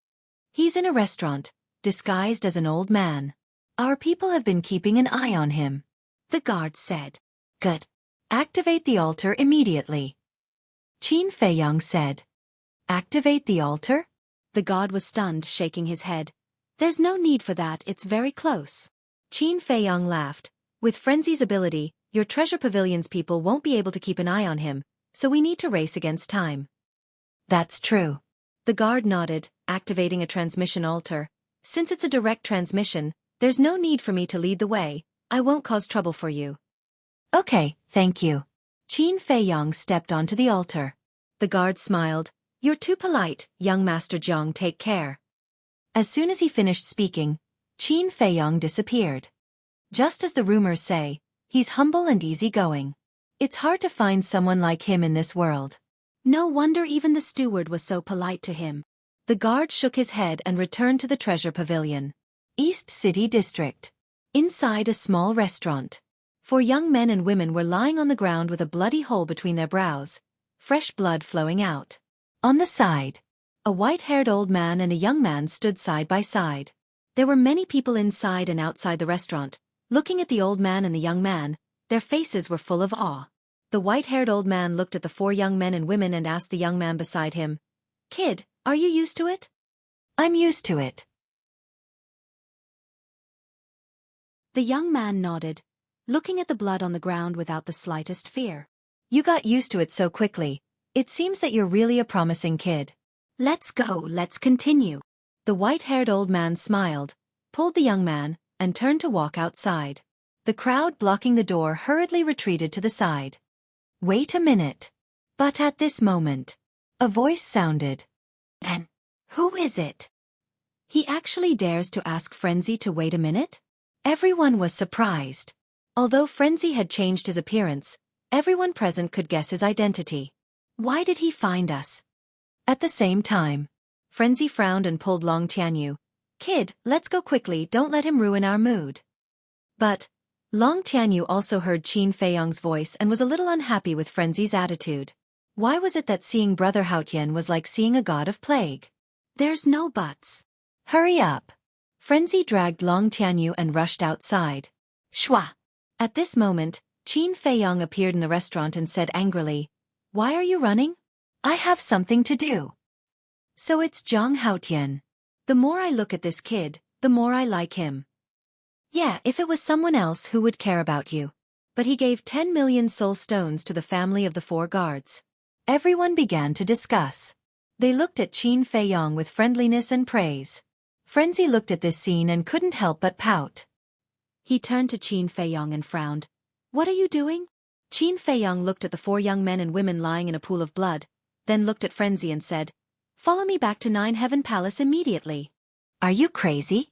"He's in a restaurant, disguised as an old man. Our people have been keeping an eye on him," the guard said. "Good. Activate the altar immediately," Qin Feiyong said. "Activate the altar?" The guard was stunned, shaking his head. "There's no need for that, it's very close." Qin Feiyong laughed. "With Frenzy's ability, your treasure pavilion's people won't be able to keep an eye on him, so we need to race against time." "That's true." The guard nodded, activating a transmission altar. "Since it's a direct transmission, there's no need for me to lead the way. I won't cause trouble for you." "Okay, thank you." Qin Feiyong stepped onto the altar. The guard smiled. "You're too polite, young Master Jiang, take care." As soon as he finished speaking, Qin Feiyong disappeared. Just as the rumors say, he's humble and easygoing. It's hard to find someone like him in this world. No wonder even the steward was so polite to him. The guard shook his head and returned to the treasure pavilion. East City District. Inside a small restaurant. 4 young men and women were lying on the ground with a bloody hole between their brows, fresh blood flowing out. On the side, a white-haired old man and a young man stood side by side. There were many people inside and outside the restaurant, looking at the old man and the young man. Their faces were full of awe. The white-haired old man looked at the 4 young men and women and asked the young man beside him, "Kid, are you used to it?" "I'm used to it." The young man nodded, looking at the blood on the ground without the slightest fear. "You got used to it so quickly. It seems that you're really a promising kid." "Let's go, let's continue." The white-haired old man smiled, pulled the young man, and turned to walk outside. The crowd blocking the door hurriedly retreated to the side. "Wait a minute." But at this moment, a voice sounded. "And who is it?" He actually dares to ask Frenzy to wait a minute? Everyone was surprised. Although Frenzy had changed his appearance, everyone present could guess his identity. Why did he find us? At the same time, Frenzy frowned and pulled Long Tianyu. "Kid, let's go quickly, don't let him ruin our mood." But Long Tianyu also heard Qin Feiyong's voice and was a little unhappy with Frenzy's attitude. Why was it that seeing Brother Haotian was like seeing a god of plague? "There's no buts." "Hurry up." Frenzy dragged Long Tianyu and rushed outside. Shwa! At this moment, Qin Feiyong appeared in the restaurant and said angrily, "Why are you running?" "I have something to do." "So it's Zhang Haotian. The more I look at this kid, the more I like him." "Yeah, if it was someone else who would care about you." But he gave 10 million soul stones to the family of the 4 guards. Everyone began to discuss. They looked at Qin Feiyong with friendliness and praise. Frenzy looked at this scene and couldn't help but pout. He turned to Qin Feiyong and frowned. "What are you doing?" Qin Feiyong looked at the 4 young men and women lying in a pool of blood, then looked at Frenzy and said, "Follow me back to 9 Heaven Palace immediately." "Are you crazy?"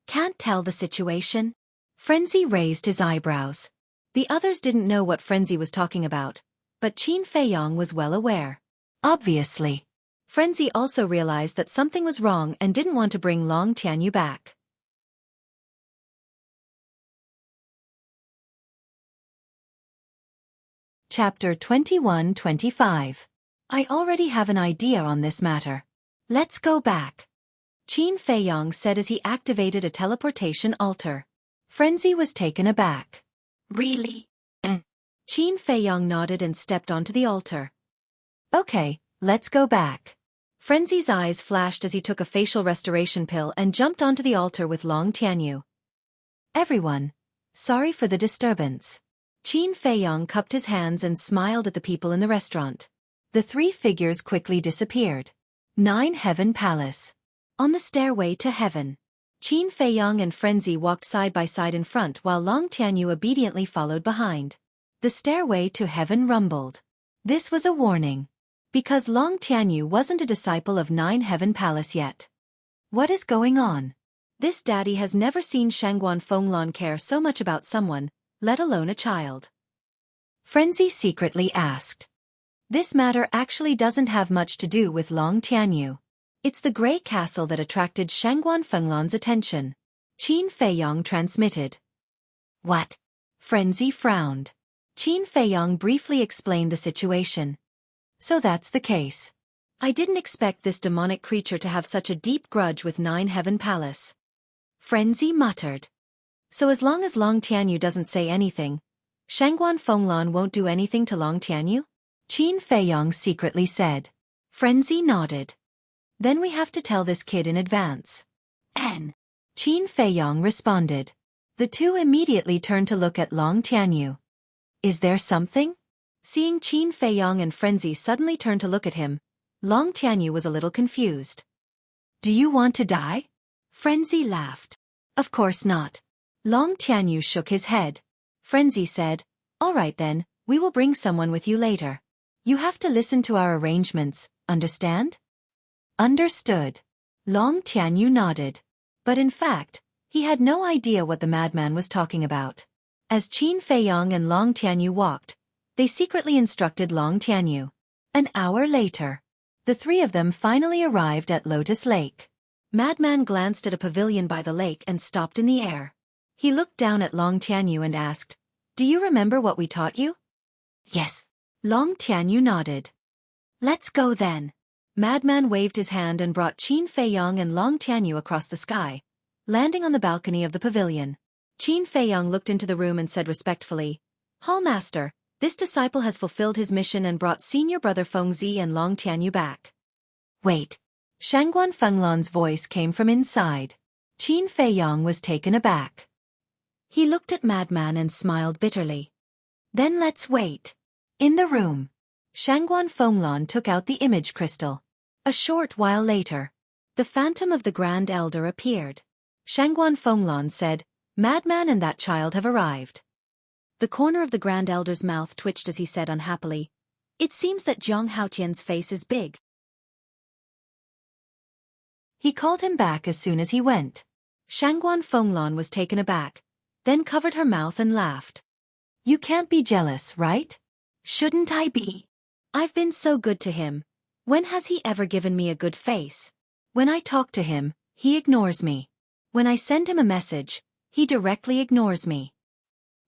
"Can't tell the situation?" Frenzy raised his eyebrows. The others didn't know what Frenzy was talking about, but Qin Feiyong was well aware. Obviously. Frenzy also realized that something was wrong and didn't want to bring Long Tianyu back. Chapter 21-25. I already have an idea on this matter. Let's go back. Qin Feiyong said as he activated a teleportation altar. Frenzy was taken aback. "Really?" Qin Feiyong nodded and stepped onto the altar. "Okay, let's go back." Frenzy's eyes flashed as he took a facial restoration pill and jumped onto the altar with Long Tianyu. "Everyone, sorry for the disturbance." Qin Feiyong cupped his hands and smiled at the people in the restaurant. The 3 figures quickly disappeared. 9 Heaven Palace. On the stairway to heaven, Qin Feiyong and Frenzy walked side by side in front while Long Tianyu obediently followed behind. The stairway to heaven rumbled. This was a warning. Because Long Tianyu wasn't a disciple of 9 Heaven Palace yet. What is going on? This daddy has never seen Shangguan Fenglan care so much about someone, let alone a child. Frenzy secretly asked. This matter actually doesn't have much to do with Long Tianyu. It's the Grey Castle that attracted Shangguan Fenglan's attention. Qin Feiyong transmitted. What? Frenzy frowned. Qin Feiyong briefly explained the situation. So that's the case. I didn't expect this demonic creature to have such a deep grudge with Nine Heaven Palace. Frenzy muttered. So as long as Long Tianyu doesn't say anything, Shangguan Fenglan won't do anything to Long Tianyu? Qin Feiyong secretly said. Frenzy nodded. Then we have to tell this kid in advance. Qin Feiyong responded. The two immediately turned to look at Long Tianyu. Is there something? Seeing Qin Feiyong and Frenzy suddenly turn to look at him, Long Tianyu was a little confused. Do you want to die? Frenzy laughed. Of course not. Long Tianyu shook his head. Frenzy said, all right then, we will bring someone with you later. You have to listen to our arrangements, understand? Understood. Long Tianyu nodded. But in fact, he had no idea what the madman was talking about. As Qin Feiyong and Long Tianyu walked, they secretly instructed Long Tianyu. An hour later, the three of them finally arrived at Lotus Lake. Madman glanced at a pavilion by the lake and stopped in the air. He looked down at Long Tianyu and asked, Do you remember what we taught you? Yes. Long Tianyu nodded. Let's go then. Madman waved his hand and brought Qin Feiyong and Long Tianyu across the sky, landing on the balcony of the pavilion. Qin Feiyong looked into the room and said respectfully, Hall Master, this disciple has fulfilled his mission and brought senior brother Fengzi and Long Tianyu back. Wait. Shangguan Fenglan's voice came from inside. Qin Feiyong was taken aback. He looked at Madman and smiled bitterly. Then let's wait. In the room, Shangguan Fenglan took out the image crystal. A short while later, the phantom of the Grand Elder appeared. Shangguan Fenglan said, Madman and that child have arrived. The corner of the Grand Elder's mouth twitched as he said unhappily, It seems that Zhang Haotian's face is big. He called him back as soon as he went. Shangguan Fenglan was taken aback, then covered her mouth and laughed. You can't be jealous, right? Shouldn't I be? I've been so good to him. When has he ever given me a good face? When I talk to him, he ignores me. When I send him a message, he directly ignores me.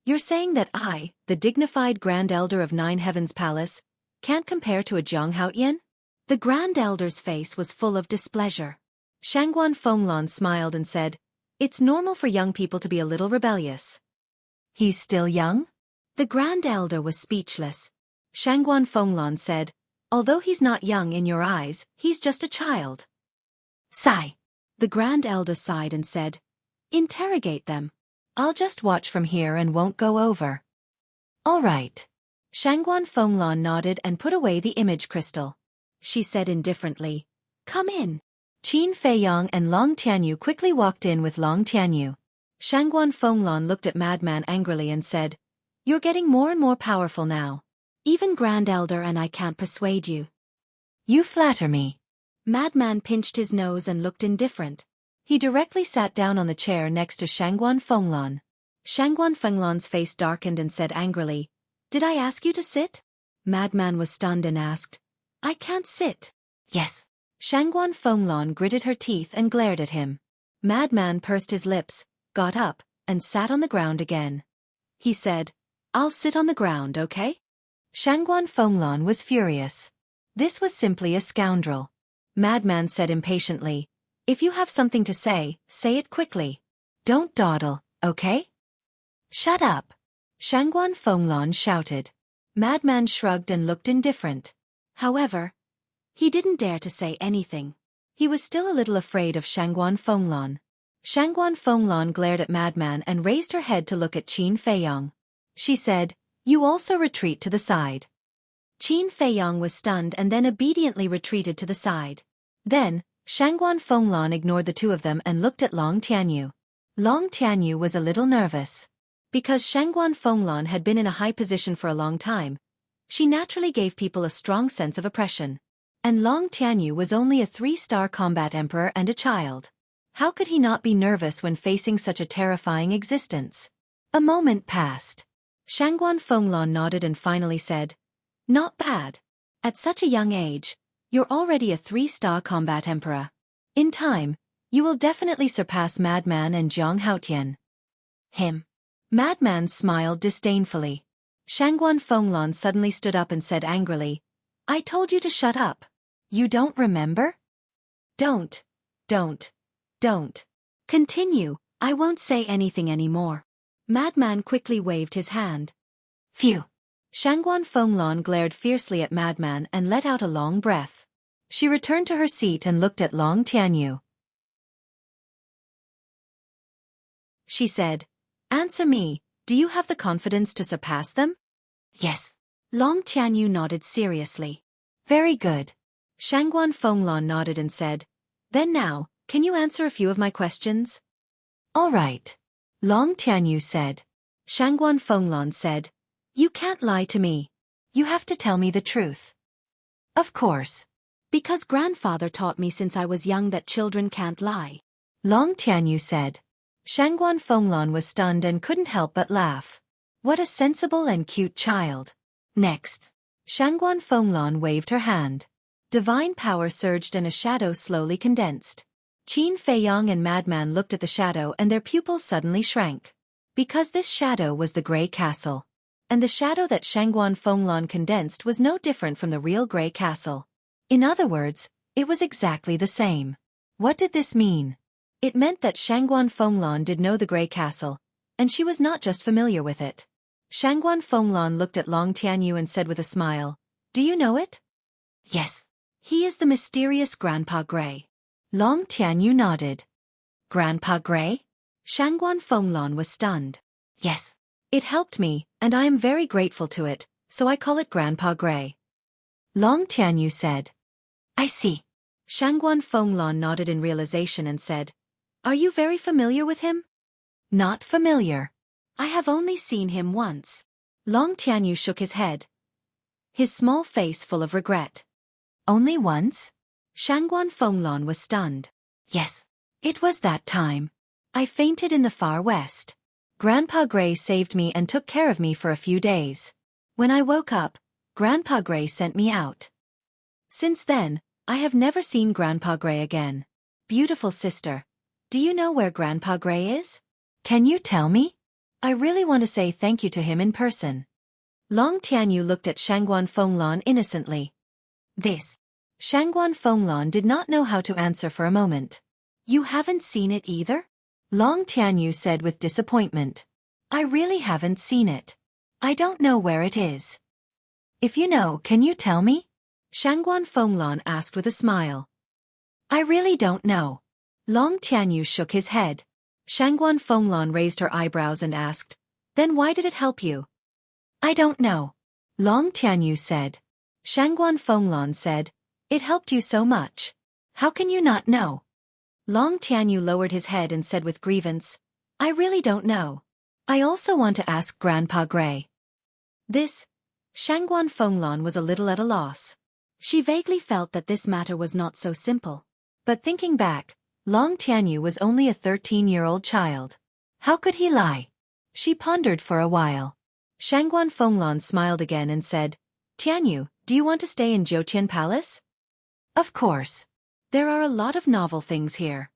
You're saying that I, the dignified Grand Elder of Nine Heavens Palace, can't compare to a Zhang Haotian? The Grand Elder's face was full of displeasure. Shangguan Fenglan smiled and said, It's normal for young people to be a little rebellious. He's still young? The Grand Elder was speechless. Shangguan Fenglan said, Although he's not young in your eyes, he's just a child. Sigh. The Grand Elder sighed and said, Interrogate them. I'll just watch from here and won't go over. All right. Shangguan Fenglan nodded and put away the image crystal. She said indifferently, Come in. Qin Feiyong and Long Tianyu quickly walked in with Long Tianyu. Shangguan Fenglan looked at Madman angrily and said, You're getting more and more powerful now. Even Grand Elder and I can't persuade you. You flatter me. Madman pinched his nose and looked indifferent. He directly sat down on the chair next to Shangguan Fenglan. Shangguan Fenglan's face darkened and said angrily, Did I ask you to sit? Madman was stunned and asked, I can't sit. Yes. Shangguan Fenglan gritted her teeth and glared at him. Madman pursed his lips, got up, and sat on the ground again. He said, I'll sit on the ground, okay? Shangguan Fenglan was furious. This was simply a scoundrel. Madman said impatiently, If you have something to say it quickly. Don't dawdle, okay? Shut up. Shangguan Fenglan shouted. Madman shrugged and looked indifferent. However, he didn't dare to say anything. He was still a little afraid of Shangguan Fenglan. Shangguan Fenglan glared at Madman and raised her head to look at Qin Feiyong. She said, You also retreat to the side. Qin Feiyong was stunned and then obediently retreated to the side. Then, Shangguan Fenglan ignored the two of them and looked at Long Tianyu. Long Tianyu was a little nervous. Because Shangguan Fenglan had been in a high position for a long time, she naturally gave people a strong sense of oppression. And Long Tianyu was only a 3-star combat emperor and a child. How could he not be nervous when facing such a terrifying existence? A moment passed. Shangguan Fenglan nodded and finally said, Not bad. At such a young age, you're already a 3-star combat emperor. In time, you will definitely surpass Madman and Jiang Haotian. Him. Madman smiled disdainfully. Shangguan Fenglan suddenly stood up and said angrily, I told you to shut up. You don't remember? Don't. Continue, I won't say anything anymore. Madman quickly waved his hand. Phew. Shangguan Fenglan glared fiercely at Madman and let out a long breath. She returned to her seat and looked at Long Tianyu. She said, Answer me, do you have the confidence to surpass them? Yes. Long Tianyu nodded seriously. Very good. Shangguan Fenglan nodded and said, Then now, can you answer a few of my questions? All right. Long Tianyu said. Shangguan Fenglan said, You can't lie to me. You have to tell me the truth. Of course. Because grandfather taught me since I was young that children can't lie. Long Tianyu said. Shangguan Fenglan was stunned and couldn't help but laugh. What a sensible and cute child. Next. Shangguan Fenglan waved her hand. Divine power surged and a shadow slowly condensed. Qin Feiyang and Madman looked at the shadow and their pupils suddenly shrank. Because this shadow was the Grey Castle. And the shadow that Shangguan Fenglan condensed was no different from the real Grey Castle. In other words, it was exactly the same. What did this mean? It meant that Shangguan Fenglan did know the Grey Castle, and she was not just familiar with it. Shangguan Fenglan looked at Long Tianyu and said with a smile, Do you know it? Yes. He is the mysterious Grandpa Grey. Long Tianyu nodded. Grandpa Grey? Shangguan Fenglan was stunned. Yes. It helped me, and I am very grateful to it, so I call it Grandpa Grey. Long Tianyu said. I see. Shangguan Fenglan nodded in realization and said, Are you very familiar with him? Not familiar. I have only seen him once. Long Tianyu shook his head. His small face full of regret. Only once? Shangguan Fenglan was stunned. Yes. It was that time. I fainted in the far west. Grandpa Grey saved me and took care of me for a few days. When I woke up, Grandpa Grey sent me out. Since then, I have never seen Grandpa Grey again. Beautiful sister. Do you know where Grandpa Grey is? Can you tell me? I really want to say thank you to him in person. Long Tianyu looked at Shangguan Fenglan innocently. This. Shangguan Fenglan did not know how to answer for a moment. You haven't seen it either? Long Tianyu said with disappointment. I really haven't seen it. I don't know where it is. If you know, can you tell me? Shangguan Fenglan asked with a smile. I really don't know. Long Tianyu shook his head. Shangguan Fenglan raised her eyebrows and asked, Then why did it help you? I don't know. Long Tianyu said. Shangguan Fenglan said, It helped you so much. How can you not know? Long Tianyu lowered his head and said with grievance, I really don't know. I also want to ask Grandpa Grey. This. Shangguan Fenglan was a little at a loss. She vaguely felt that this matter was not so simple. But thinking back, Long Tianyu was only a 13-year-old child. How could he lie? She pondered for a while. Shangguan Fenglan smiled again and said, Tianyu, do you want to stay in Jiuqian Palace? Of course. There are a lot of novel things here.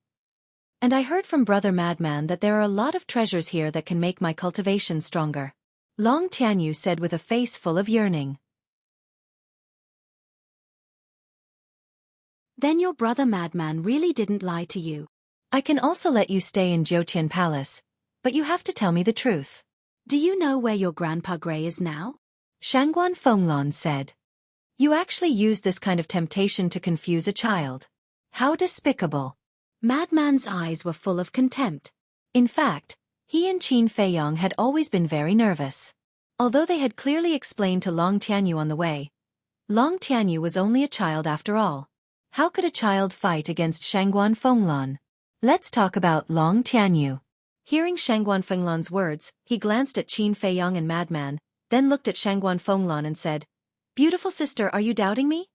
And I heard from Brother Madman that there are a lot of treasures here that can make my cultivation stronger. Long Tianyu said with a face full of yearning. Then your brother Madman really didn't lie to you. I can also let you stay in Jiuqian Palace, but you have to tell me the truth. Do you know where your Grandpa Grey is now? Shangguan Fenglan said. You actually used this kind of temptation to confuse a child. How despicable. Madman's eyes were full of contempt. In fact, he and Qin Feiyang had always been very nervous. Although they had clearly explained to Long Tianyu on the way, Long Tianyu was only a child after all. How could a child fight against Shangguan Fenglan? Let's talk about Long Tianyu. Hearing Shangguan Fenglan's words, he glanced at Qin Feiyang and Madman, then looked at Shangguan Fenglan and said, Beautiful sister, are you doubting me?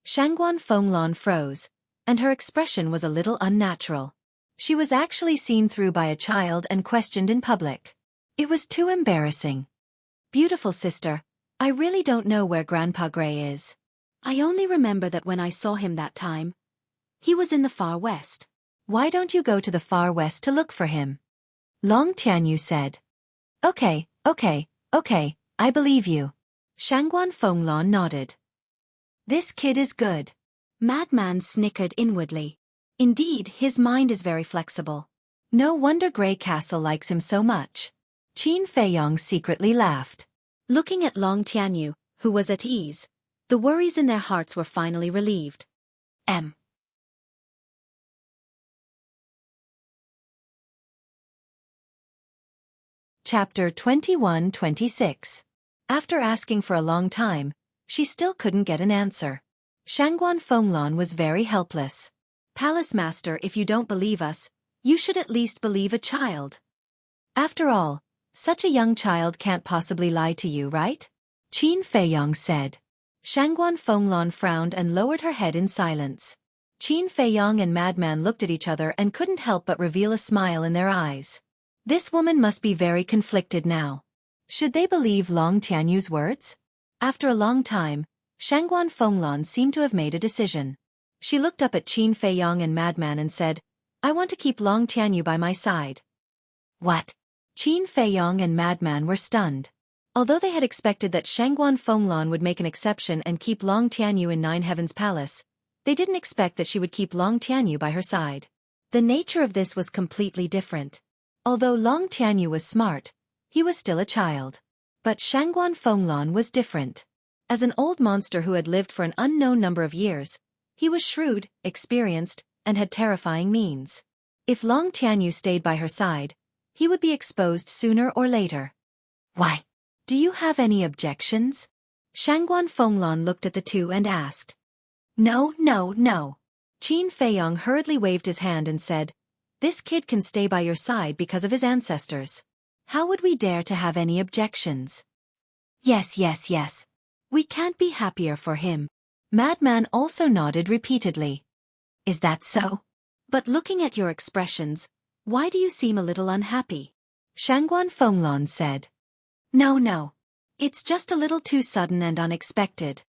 Shangguan Fenglan froze, and her expression was a little unnatural. She was actually seen through by a child and questioned in public. It was too embarrassing. Beautiful sister, I really don't know where Grandpa Gray is. I only remember that when I saw him that time, he was in the far west. Why don't you go to the far west to look for him? Long Tianyu said. Okay, I believe you. Shangguan Fenglan nodded. This kid is good. Madman snickered inwardly. Indeed, his mind is very flexible. No wonder Grey Castle likes him so much. Qin Feiyong secretly laughed. Looking at Long Tianyu, who was at ease, the worries in their hearts were finally relieved. Chapter 21-26. After asking for a long time, she still couldn't get an answer. Shangguan Fenglan was very helpless. Palace Master, if you don't believe us, you should at least believe a child. After all, such a young child can't possibly lie to you, right? Qin Feiyong said. Shangguan Fenglan frowned and lowered her head in silence. Qin Feiyong and Madman looked at each other and couldn't help but reveal a smile in their eyes. This woman must be very conflicted now. Should they believe Long Tianyu's words? After a long time, Shangguan Fenglan seemed to have made a decision. She looked up at Qin Feiyong and Madman and said, I want to keep Long Tianyu by my side. What? Qin Feiyong and Madman were stunned. Although they had expected that Shangguan Fenglan would make an exception and keep Long Tianyu in Nine Heavens Palace, they didn't expect that she would keep Long Tianyu by her side. The nature of this was completely different. Although Long Tianyu was smart, he was still a child. But Shangguan Fenglan was different. As an old monster who had lived for an unknown number of years, he was shrewd, experienced, and had terrifying means. If Long Tianyu stayed by her side, he would be exposed sooner or later. Why? Do you have any objections? Shangguan Fenglan looked at the two and asked. No. Qin Feiyong hurriedly waved his hand and said, This kid can stay by your side because of his ancestors. How would we dare to have any objections? Yes. We can't be happier for him. Madman also nodded repeatedly. Is that so? But looking at your expressions, why do you seem a little unhappy? Shangguan Fenglan said. No. It's just a little too sudden and unexpected.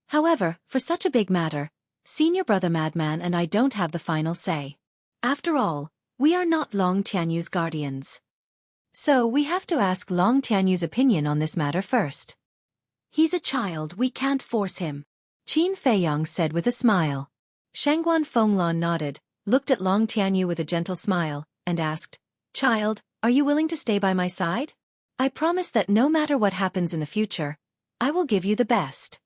However, for such a big matter, Senior Brother Madman and I don't have the final say. After all, we are not Long Tianyu's guardians. So we have to ask Long Tianyu's opinion on this matter first. He's a child, we can't force him. Qin Feiyong said with a smile. Shangguan Fenglan nodded, looked at Long Tianyu with a gentle smile, and asked, Child, are you willing to stay by my side? I promise that no matter what happens in the future, I will give you the best.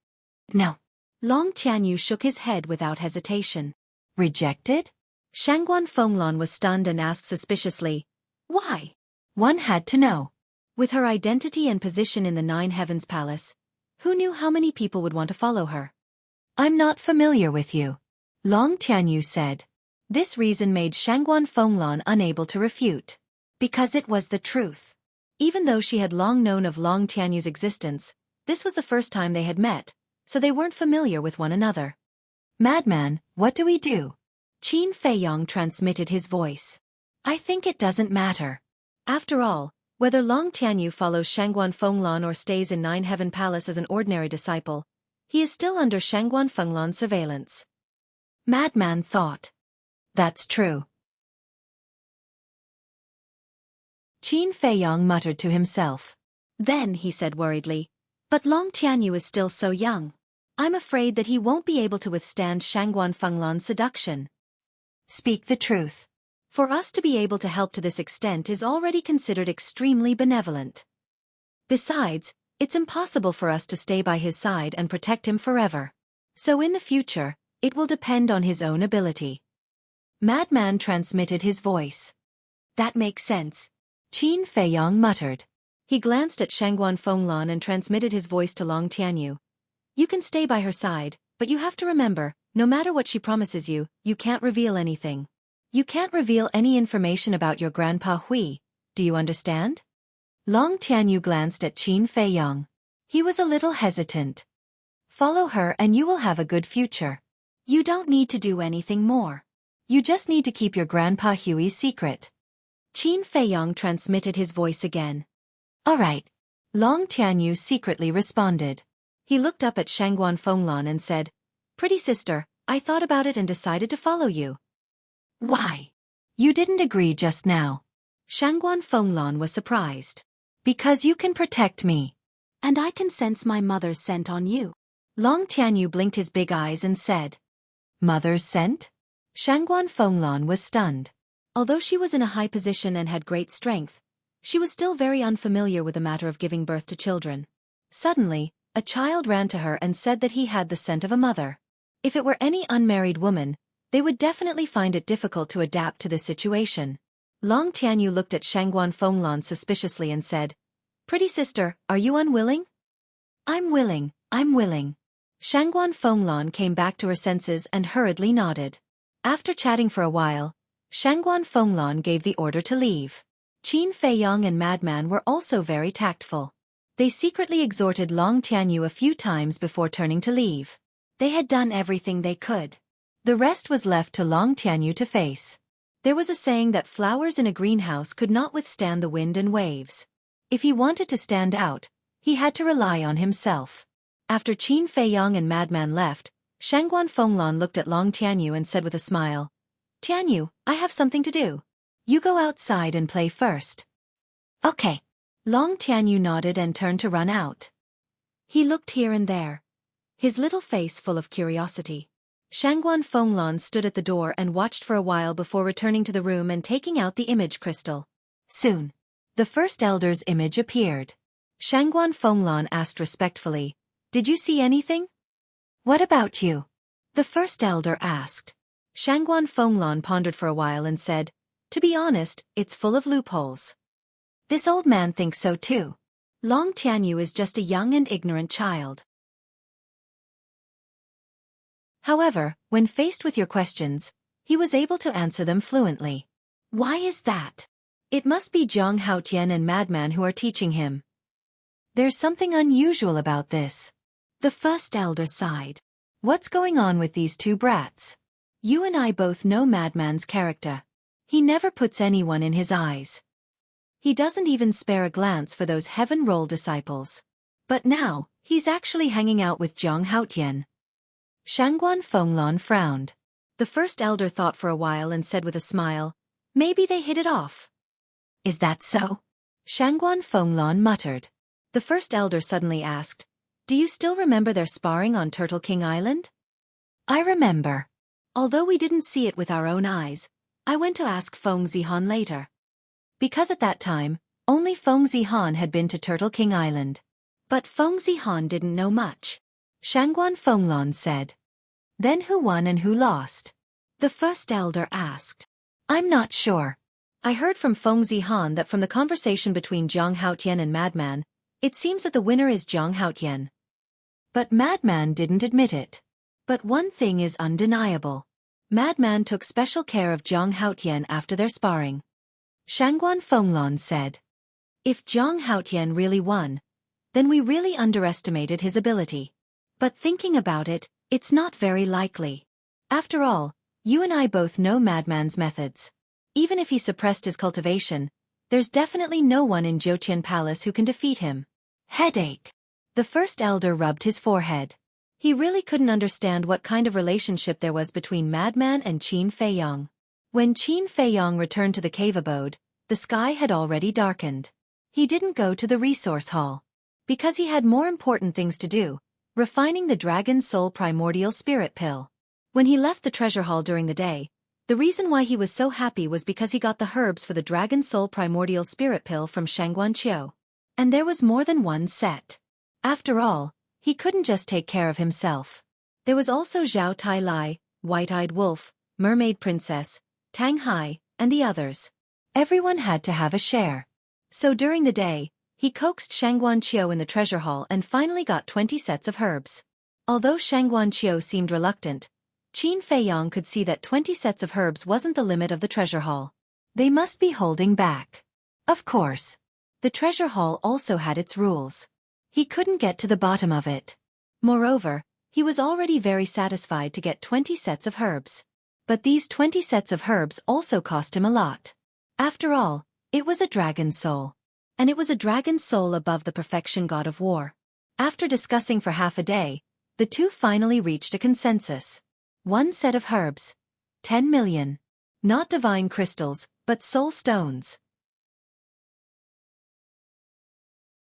No. Long Tianyu shook his head without hesitation. Rejected? Shangguan Fenglan was stunned and asked suspiciously, Why? One had to know. With her identity and position in the Nine Heavens Palace, who knew how many people would want to follow her? I'm not familiar with you, Long Tianyu said. This reason made Shangguan Fenglan unable to refute. Because it was the truth. Even though she had long known of Long Tianyu's existence, this was the first time they had met, so they weren't familiar with one another. Madman, what do we do? Qin Feiyong transmitted his voice. I think it doesn't matter. After all, whether Long Tianyu follows Shangguan Fenglan or stays in Nine Heaven Palace as an ordinary disciple, he is still under Shangguan Fenglan's surveillance. Madman thought. That's true. Qin Feiyong muttered to himself. Then he said worriedly, But Long Tianyu is still so young. I'm afraid that he won't be able to withstand Shangguan Fenglan's seduction. Speak the truth. For us to be able to help to this extent is already considered extremely benevolent. Besides, it's impossible for us to stay by his side and protect him forever. So in the future, it will depend on his own ability. Madman transmitted his voice. That makes sense. Qin Feiyong muttered. He glanced at Shangguan Fenglan and transmitted his voice to Long Tianyu. You can stay by her side, but you have to remember, no matter what she promises you, you can't reveal anything. You can't reveal any information about your grandpa Hui, do you understand? Long Tianyu glanced at Qin Feiyong. He was a little hesitant. Follow her and you will have a good future. You don't need to do anything more. You just need to keep your grandpa Hui's secret. Qin Feiyong transmitted his voice again. All right. Long Tianyu secretly responded. He looked up at Shangguan Fenglan and said, "Pretty sister, I thought about it and decided to follow you." Why? You didn't agree just now. Shangguan Fenglan was surprised. Because you can protect me. And I can sense my mother's scent on you. Long Tianyu blinked his big eyes and said, Mother's scent? Shangguan Fenglan was stunned. Although she was in a high position and had great strength, she was still very unfamiliar with the matter of giving birth to children. Suddenly, a child ran to her and said that he had the scent of a mother. If it were any unmarried woman, they would definitely find it difficult to adapt to this situation. Long Tianyu looked at Shangguan Fenglan suspiciously and said, "Pretty sister, are you unwilling?" I'm willing. Shangguan Fenglan came back to her senses and hurriedly nodded. After chatting for a while, Shangguan Fenglan gave the order to leave. Qin Feiyang and Madman were also very tactful. They secretly exhorted Long Tianyu a few times before turning to leave. They had done everything they could. The rest was left to Long Tianyu to face. There was a saying that flowers in a greenhouse could not withstand the wind and waves. If he wanted to stand out, he had to rely on himself. After Qin Feiyang and Madman left, Shangguan Fenglan looked at Long Tianyu and said with a smile, "Tianyu, I have something to do. You go outside and play first." Okay. Long Tianyu nodded and turned to run out. He looked here and there, his little face full of curiosity. Shangguan Fenglan stood at the door and watched for a while before returning to the room and taking out the image crystal. Soon, the first elder's image appeared. Shangguan Fenglan asked respectfully, "Did you see anything?" What about you? The first elder asked. Shangguan Fenglan pondered for a while and said, "To be honest, it's full of loopholes." This old man thinks so too. Long Tianyu is just a young and ignorant child. However, when faced with your questions, he was able to answer them fluently. Why is that? It must be Zhang Haotian and Madman who are teaching him. There's something unusual about this. The first elder sighed. What's going on with these two brats? You and I both know Madman's character. He never puts anyone in his eyes. He doesn't even spare a glance for those heaven roll disciples. But now, he's actually hanging out with Zhang Haotian. Shangguan Fenglan frowned. The first elder thought for a while and said with a smile, "Maybe they hit it off." Is that so? Shangguan Fenglan muttered. The first elder suddenly asked, "Do you still remember their sparring on Turtle King Island?" I remember. Although we didn't see it with our own eyes, I went to ask Feng Zihan later. Because at that time, only Feng Zihan had been to Turtle King Island. But Feng Zihan didn't know much. Shangguan Fenglan said. "Then who won and who lost?" The first elder asked. I'm not sure. I heard from Feng Zihan that from the conversation between Zhang Haotian and Madman, it seems that the winner is Zhang Haotian. But Madman didn't admit it. But one thing is undeniable. Madman took special care of Zhang Haotian after their sparring. Shangguan Fenglan said. If Zhang Haotian really won, then we really underestimated his ability. But thinking about it, it's not very likely. After all, you and I both know Madman's methods. Even if he suppressed his cultivation, there's definitely no one in Zhoutian Palace who can defeat him. Headache. The first elder rubbed his forehead. He really couldn't understand what kind of relationship there was between Madman and Qin Feiyang. When Qin Feiyang returned to the cave abode, the sky had already darkened. He didn't go to the resource hall. Because he had more important things to do, refining the Dragon Soul Primordial Spirit Pill. When he left the treasure hall during the day, the reason why he was so happy was because he got the herbs for the Dragon Soul Primordial Spirit Pill from Shangguan Qiu. And there was more than one set. After all, he couldn't just take care of himself. There was also Zhao Tai Lai, White-Eyed Wolf, Mermaid Princess, Tang Hai, and the others. Everyone had to have a share. So during the day, he coaxed Shangguan Qiu in the treasure hall and finally got 20 sets of herbs. Although Shangguan Qiu seemed reluctant, Qin Feiyang could see that 20 sets of herbs wasn't the limit of the treasure hall. They must be holding back. Of course. The treasure hall also had its rules. He couldn't get to the bottom of it. Moreover, he was already very satisfied to get 20 sets of herbs. But these 20 sets of herbs also cost him a lot. After all, it was a dragon soul. and it was a dragon soul above the perfection god of war. After discussing for half a day, the two finally reached a consensus. 1 set of herbs. 10 million. Not divine crystals, but soul stones.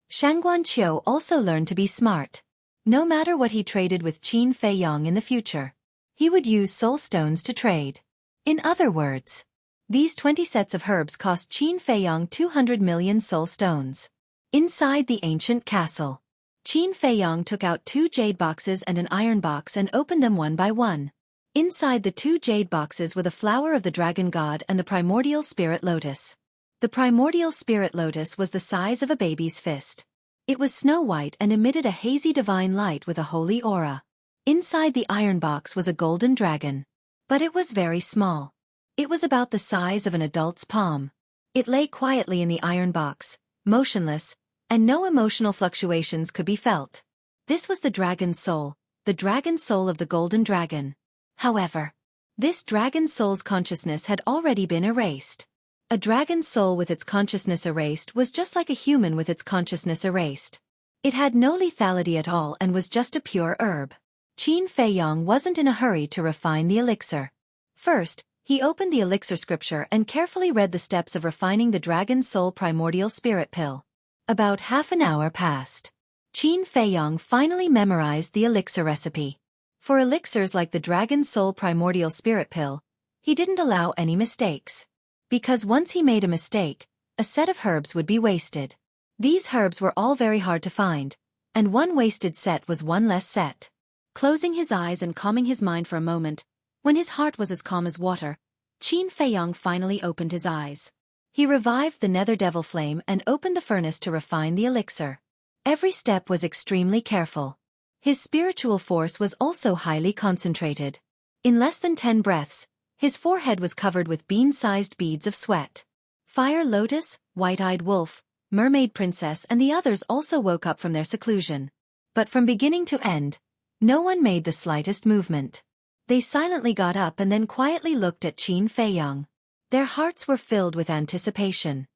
Shangguanqiu also learned to be smart. No matter what he traded with Qin Feiyang in the future, he would use soul stones to trade. In other words, these 20 sets of herbs cost Qin Feiyang 200 million soul stones. Inside the ancient castle, Qin Feiyang took out 2 jade boxes and an iron box and opened them one by one. Inside the 2 jade boxes were the flower of the dragon god and the primordial spirit lotus. The primordial spirit lotus was the size of a baby's fist. It was snow-white and emitted a hazy divine light with a holy aura. Inside the iron box was a golden dragon. But it was very small. It was about the size of an adult's palm. It lay quietly in the iron box, motionless, and no emotional fluctuations could be felt. This was the dragon's soul of the golden dragon. However, this dragon's soul's consciousness had already been erased. A dragon's soul with its consciousness erased was just like a human with its consciousness erased. It had no lethality at all and was just a pure herb. Qin Feiyang wasn't in a hurry to refine the elixir. First, he opened the elixir scripture and carefully read the steps of refining the dragon's soul primordial spirit pill. About half an hour passed. Qin Feiyang finally memorized the elixir recipe. For elixirs like the dragon's soul primordial spirit pill, he didn't allow any mistakes. Because once he made a mistake, a set of herbs would be wasted. These herbs were all very hard to find, and one wasted set was one less set. Closing his eyes and calming his mind for a moment, when his heart was as calm as water, Qin Feiyang finally opened his eyes. He revived the nether devil flame and opened the furnace to refine the elixir. Every step was extremely careful. His spiritual force was also highly concentrated. In less than 10 breaths, his forehead was covered with bean-sized beads of sweat. Fire Lotus, White-Eyed Wolf, Mermaid Princess and the others also woke up from their seclusion. But from beginning to end, no one made the slightest movement. They silently got up and then quietly looked at Qin Feiyang. Their hearts were filled with anticipation.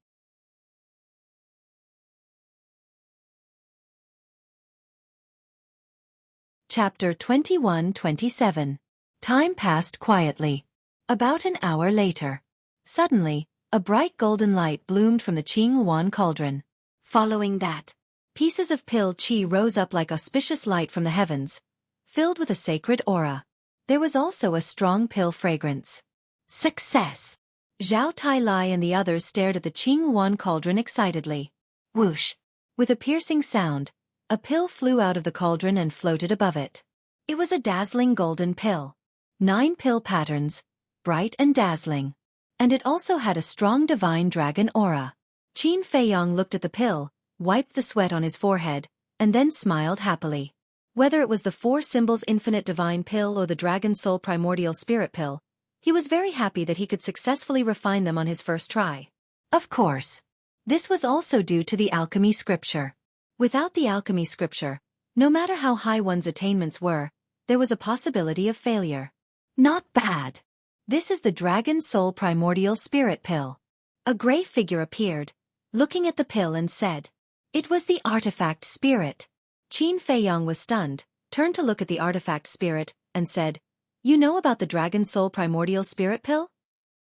Chapter 21-27. Time passed quietly. About an hour later, suddenly, a bright golden light bloomed from the Qingluan cauldron. Following that, pieces of pill qi rose up like auspicious light from the heavens, filled with a sacred aura. There was also a strong pill fragrance. Success! Zhao Tailai and the others stared at the Qingluan cauldron excitedly. Whoosh! With a piercing sound, a pill flew out of the cauldron and floated above it. It was a dazzling golden pill. 9 pill patterns, bright and dazzling. And it also had a strong divine dragon aura. Qin Feiyang looked at the pill, wiped the sweat on his forehead, and then smiled happily. Whether it was the 4 symbols infinite divine pill or the dragon soul primordial spirit pill, he was very happy that he could successfully refine them on his first try. Of course, this was also due to the alchemy scripture. Without the alchemy scripture, no matter how high one's attainments were, there was a possibility of failure. Not bad. This is the dragon soul primordial spirit pill. A gray figure appeared, looking at the pill and said, "It was the artifact spirit." Qin Feiyang was stunned, turned to look at the artifact spirit, and said, "You know about the dragon soul primordial spirit pill?"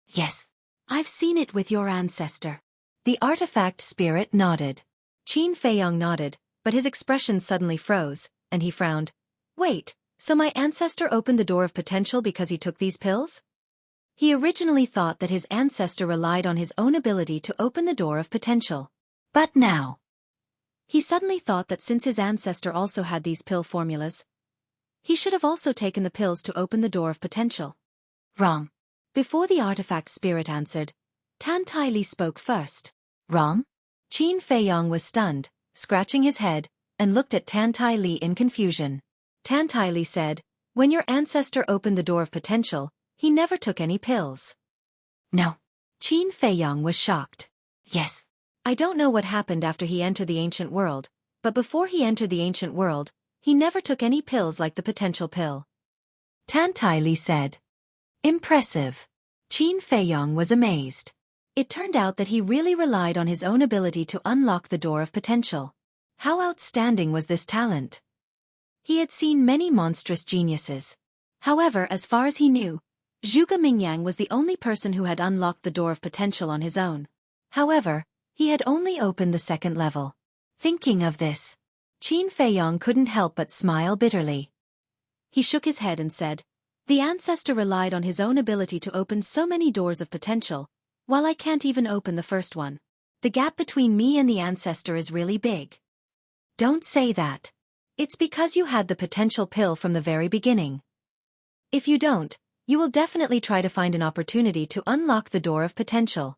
"Yes. I've seen it with your ancestor." The artifact spirit nodded. Qin Feiyang nodded, but his expression suddenly froze, and he frowned. "Wait, so my ancestor opened the door of potential because he took these pills?" He originally thought that his ancestor relied on his own ability to open the door of potential. But now, he suddenly thought that since his ancestor also had these pill formulas, he should have also taken the pills to open the door of potential. Wrong. Before the artifact spirit answered, Tan Tai Li spoke first. Wrong? Qin Feiyang was stunned, scratching his head, and looked at Tan Tai Li in confusion. Tan Tai Li said, "When your ancestor opened the door of potential, he never took any pills." No. Qin Feiyang was shocked. Yes. I don't know what happened after he entered the ancient world, but before he entered the ancient world, he never took any pills like the potential pill. Tan Tai Li said. Impressive. Qin Feiyang was amazed. It turned out that he really relied on his own ability to unlock the door of potential. How outstanding was this talent? He had seen many monstrous geniuses. However, as far as he knew, Zhuge Mingyang was the only person who had unlocked the door of potential on his own. However, he had only opened the second level. Thinking of this, Qin Feiyong couldn't help but smile bitterly. He shook his head and said, "The ancestor relied on his own ability to open so many doors of potential, while I can't even open the first one. The gap between me and the ancestor is really big." "Don't say that. It's because you had the potential pill from the very beginning. If you don't, you will definitely try to find an opportunity to unlock the door of potential.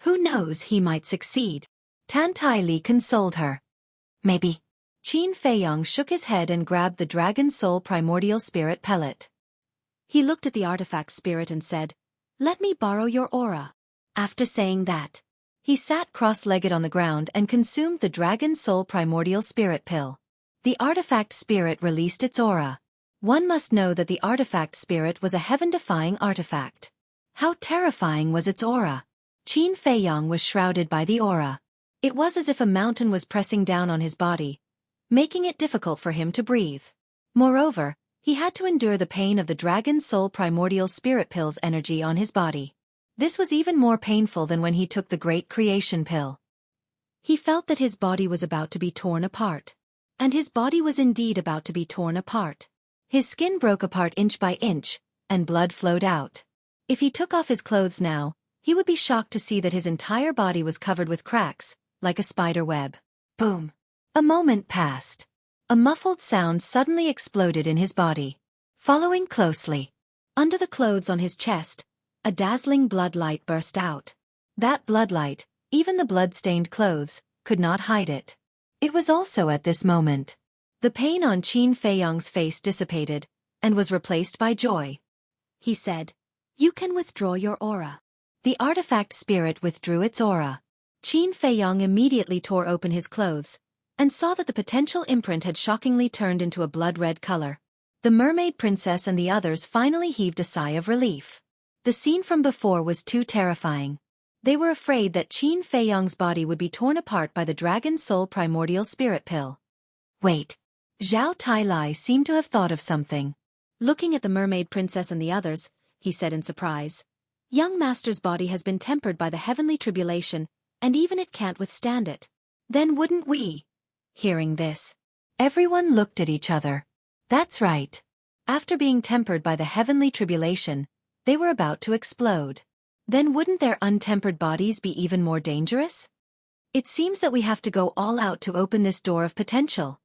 Who knows, he might succeed." Tan Tai Li consoled her. "Maybe." Qin Feiyong shook his head and grabbed the Dragon Soul Primordial Spirit pellet. He looked at the artifact spirit and said, "Let me borrow your aura." After saying that, he sat cross-legged on the ground and consumed the Dragon Soul Primordial Spirit pill. The artifact spirit released its aura. One must know that the artifact spirit was a heaven-defying artifact. How terrifying was its aura! Qin Feiyong was shrouded by the aura. It was as if a mountain was pressing down on his body, making it difficult for him to breathe. Moreover, he had to endure the pain of the Dragon Soul Primordial Spirit pill's energy on his body. This was even more painful than when he took the Great Creation pill. He felt that his body was about to be torn apart. And his body was indeed about to be torn apart. His skin broke apart inch by inch, and blood flowed out. If he took off his clothes now, he would be shocked to see that his entire body was covered with cracks, like a spider web. Boom! A moment passed. A muffled sound suddenly exploded in his body. Following closely, under the clothes on his chest, a dazzling blood light burst out. That blood light, even the blood-stained clothes, could not hide it. It was also at this moment. The pain on Qin Feiyong's face dissipated, and was replaced by joy. He said, "You can withdraw your aura." The artifact spirit withdrew its aura. Qin Feiyong immediately tore open his clothes, and saw that the potential imprint had shockingly turned into a blood-red color. The mermaid princess and the others finally heaved a sigh of relief. The scene from before was too terrifying. They were afraid that Qin Feiyong's body would be torn apart by the Dragon Soul Primordial Spirit pill. Wait. Zhao Tailai seemed to have thought of something. Looking at the mermaid princess and the others, he said in surprise, "Young master's body has been tempered by the heavenly tribulation, and even it can't withstand it. Then wouldn't we?" Hearing this, everyone looked at each other. That's right. After being tempered by the heavenly tribulation, they were about to explode. Then wouldn't their untempered bodies be even more dangerous? It seems that we have to go all out to open this door of potential.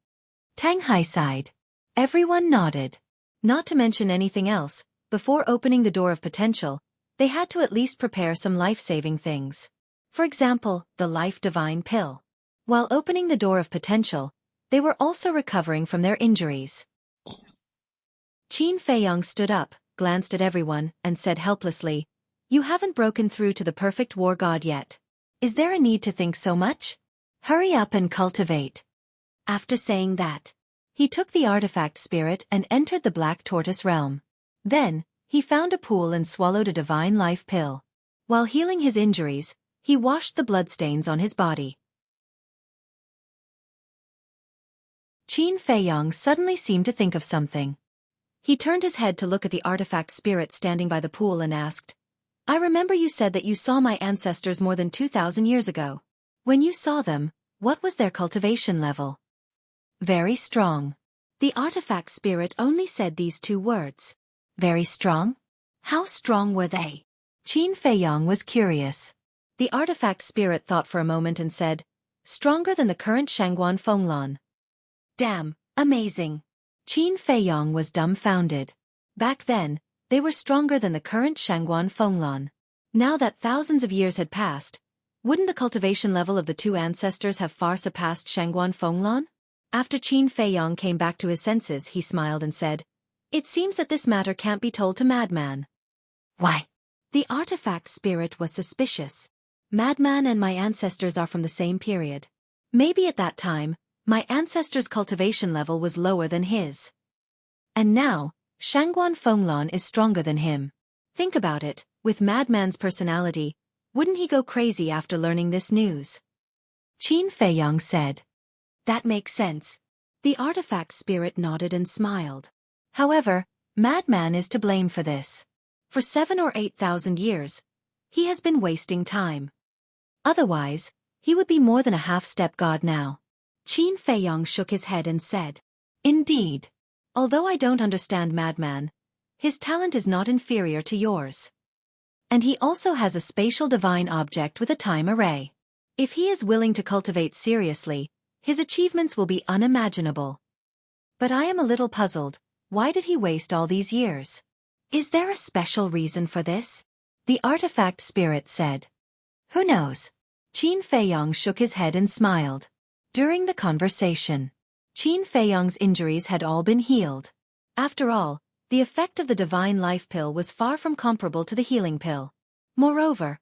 Tang Hai sighed. Everyone nodded. Not to mention anything else, before opening the door of potential, they had to at least prepare some life-saving things. For example, the Life Divine Pill. While opening the door of potential, they were also recovering from their injuries. Qin Feiyong stood up, glanced at everyone, and said helplessly, "You haven't broken through to the perfect war god yet. Is there a need to think so much? Hurry up and cultivate." After saying that, he took the artifact spirit and entered the Black Tortoise realm. Then, he found a pool and swallowed a divine life pill. While healing his injuries, he washed the bloodstains on his body. Qin Feiyong suddenly seemed to think of something. He turned his head to look at the artifact spirit standing by the pool and asked, "I remember you said that you saw my ancestors more than 2,000 years ago. When you saw them, what was their cultivation level?" "Very strong." The artifact spirit only said these two words. Very strong? How strong were they? Qin Feiyong was curious. The artifact spirit thought for a moment and said, "Stronger than the current Shangguan Fenglan." Damn, amazing. Qin Feiyong was dumbfounded. Back then, they were stronger than the current Shangguan Fenglan. Now that thousands of years had passed, wouldn't the cultivation level of the two ancestors have far surpassed Shangguan Fenglan? After Qin Feiyong came back to his senses, he smiled and said, "It seems that this matter can't be told to Madman." Why? The artifact spirit was suspicious. Madman and my ancestors are from the same period. Maybe at that time, my ancestor's cultivation level was lower than his. And now, Shangguan Fenglan is stronger than him. Think about it, with Madman's personality, wouldn't he go crazy after learning this news? Qin Feiyang said. That makes sense. The artifact spirit nodded and smiled. However, Madman is to blame for this. For 7 or 8,000 years, he has been wasting time. Otherwise, he would be more than a half-step god now. Qin Feiyang shook his head and said, Indeed. Although I don't understand Madman, his talent is not inferior to yours. And he also has a spatial divine object with a time array. If he is willing to cultivate seriously, his achievements will be unimaginable. But I am a little puzzled. Why did he waste all these years? Is there a special reason for this? The artifact spirit said. Who knows? Qin Feiyang shook his head and smiled. During the conversation, Qin Feiyang's injuries had all been healed. After all, the effect of the divine life pill was far from comparable to the healing pill. Moreover,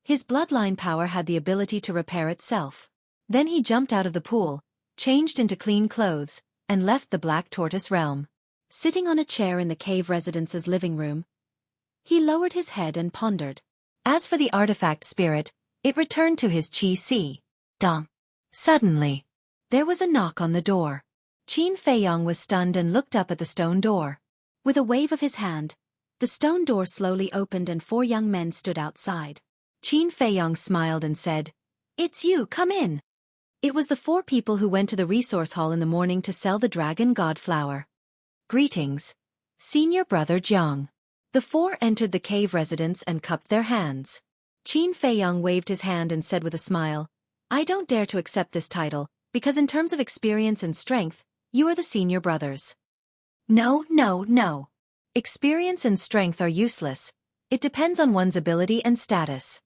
his bloodline power had the ability to repair itself. Then he jumped out of the pool, changed into clean clothes, and left the Black Tortoise realm. Sitting on a chair in the cave residence's living room, he lowered his head and pondered. As for the artifact spirit, it returned to his Qi. Dong. Suddenly, there was a knock on the door. Qin Feiyang was stunned and looked up at the stone door. With a wave of his hand, the stone door slowly opened and 4 young men stood outside. Qin Feiyang smiled and said, It's you, come in. It was the 4 people who went to the resource hall in the morning to sell the dragon god flower. Greetings, Senior Brother Jiang. The 4 entered the cave residence and cupped their hands. Qin Feiyang waved his hand and said with a smile, I don't dare to accept this title, because in terms of experience and strength, you are the senior brothers. No. Experience and strength are useless. It depends on one's ability and status.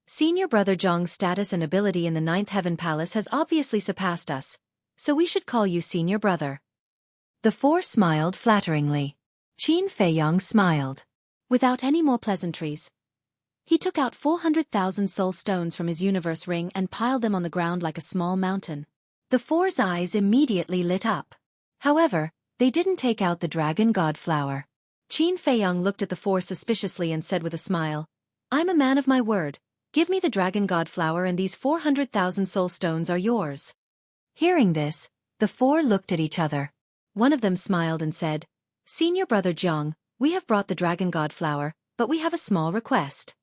Senior Brother Jiang's status and ability in the 9th Heaven Palace has obviously surpassed us, so we should call you Senior Brother. The 4 smiled flatteringly. Qin Feiyang smiled. Without any more pleasantries, he took out 400,000 soul stones from his universe ring and piled them on the ground like a small mountain. The 4's eyes immediately lit up. However, they didn't take out the dragon god flower. Qin Feiyang looked at the 4 suspiciously and said with a smile, I'm a man of my word. Give me the dragon god flower and these 400,000 soul stones are yours. Hearing this, the 4 looked at each other. One of them smiled and said, Senior Brother Jiang, we have brought the dragon god flower, but we have a small request.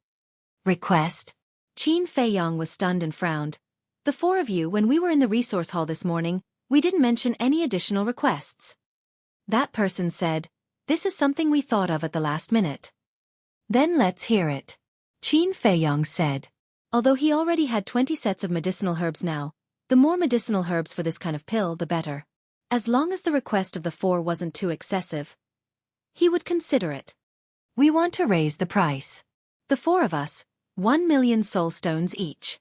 Request? Qin Feiyang was stunned and frowned. The 4 of you, when we were in the resource hall this morning, we didn't mention any additional requests. That person said, this is something we thought of at the last minute. Then let's hear it. Qin Feiyang said. Although he already had 20 sets of medicinal herbs now, the more medicinal herbs for this kind of pill the better. As long as the request of the 4 wasn't too excessive, he would consider it. We want to raise the price. The 4 of us, 1 million soul stones each.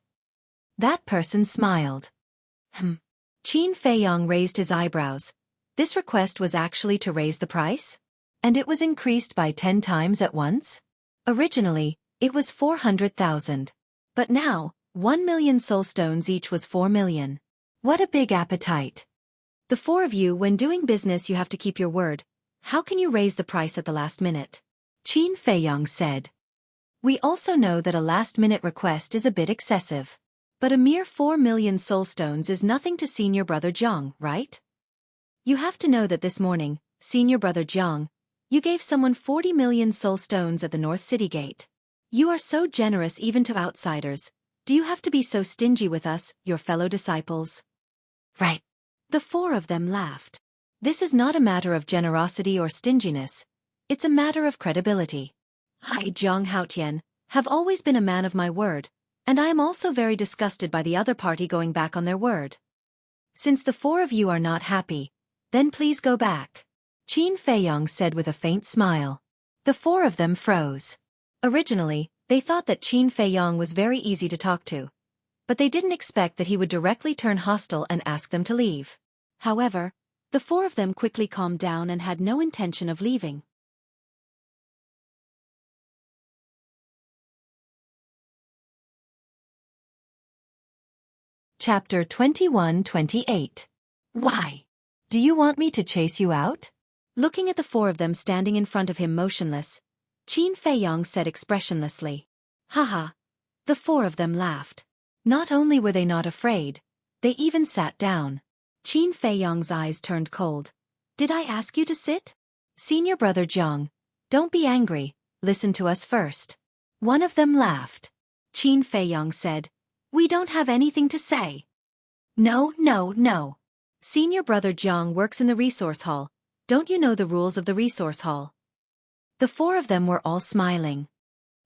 That person smiled. Qin Feiyang raised his eyebrows. This request was actually to raise the price? And it was increased by 10 times at once? Originally, it was 400,000. But now, 1 million soul stones each was 4 million. What a big appetite. The 4 of you, when doing business you have to keep your word. How can you raise the price at the last minute? Qin Feiyang said. We also know that a last-minute request is a bit excessive. But a mere 4 million soul stones is nothing to Senior Brother Jiang, right? You have to know that this morning, Senior Brother Jiang, you gave someone 40 million soul stones at the North City Gate. You are so generous even to outsiders. Do you have to be so stingy with us, your fellow disciples? Right. The 4 of them laughed. This is not a matter of generosity or stinginess. It's a matter of credibility. I, Jiang Haotian, have always been a man of my word, and I am also very disgusted by the other party going back on their word. Since the 4 of you are not happy, then please go back. Qin Feiyang said with a faint smile. The 4 of them froze. Originally, they thought that Qin Feiyang was very easy to talk to. But they didn't expect that he would directly turn hostile and ask them to leave. However, the 4 of them quickly calmed down and had no intention of leaving. Chapter 21-28. Why? Do you want me to chase you out? Looking at the four of them standing in front of him motionless, Qin Feiyong said expressionlessly. Haha. The four of them laughed. Not only were they not afraid, they even sat down. Qin Feiyong's eyes turned cold. Did I ask you to sit? Senior brother Jiang, don't be angry, listen to us first. One of them laughed. Qin Feiyong said, we don't have anything to say. No, no, no. Senior brother Jiang works in the resource hall. Don't you know the rules of the resource hall? The four of them were all smiling.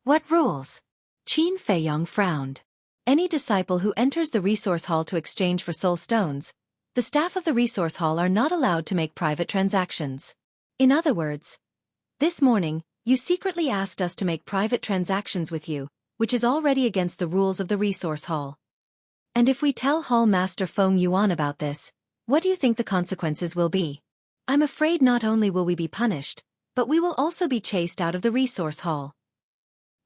What rules? Qin Feiyong frowned. Any disciple who enters the resource hall to exchange for soul stones, the staff of the resource hall are not allowed to make private transactions. In other words, this morning, you secretly asked us to make private transactions with you, which is already against the rules of the resource hall. And if we tell Hall Master Feng Yuan about this, what do you think the consequences will be? I'm afraid not only will we be punished, but we will also be chased out of the resource hall.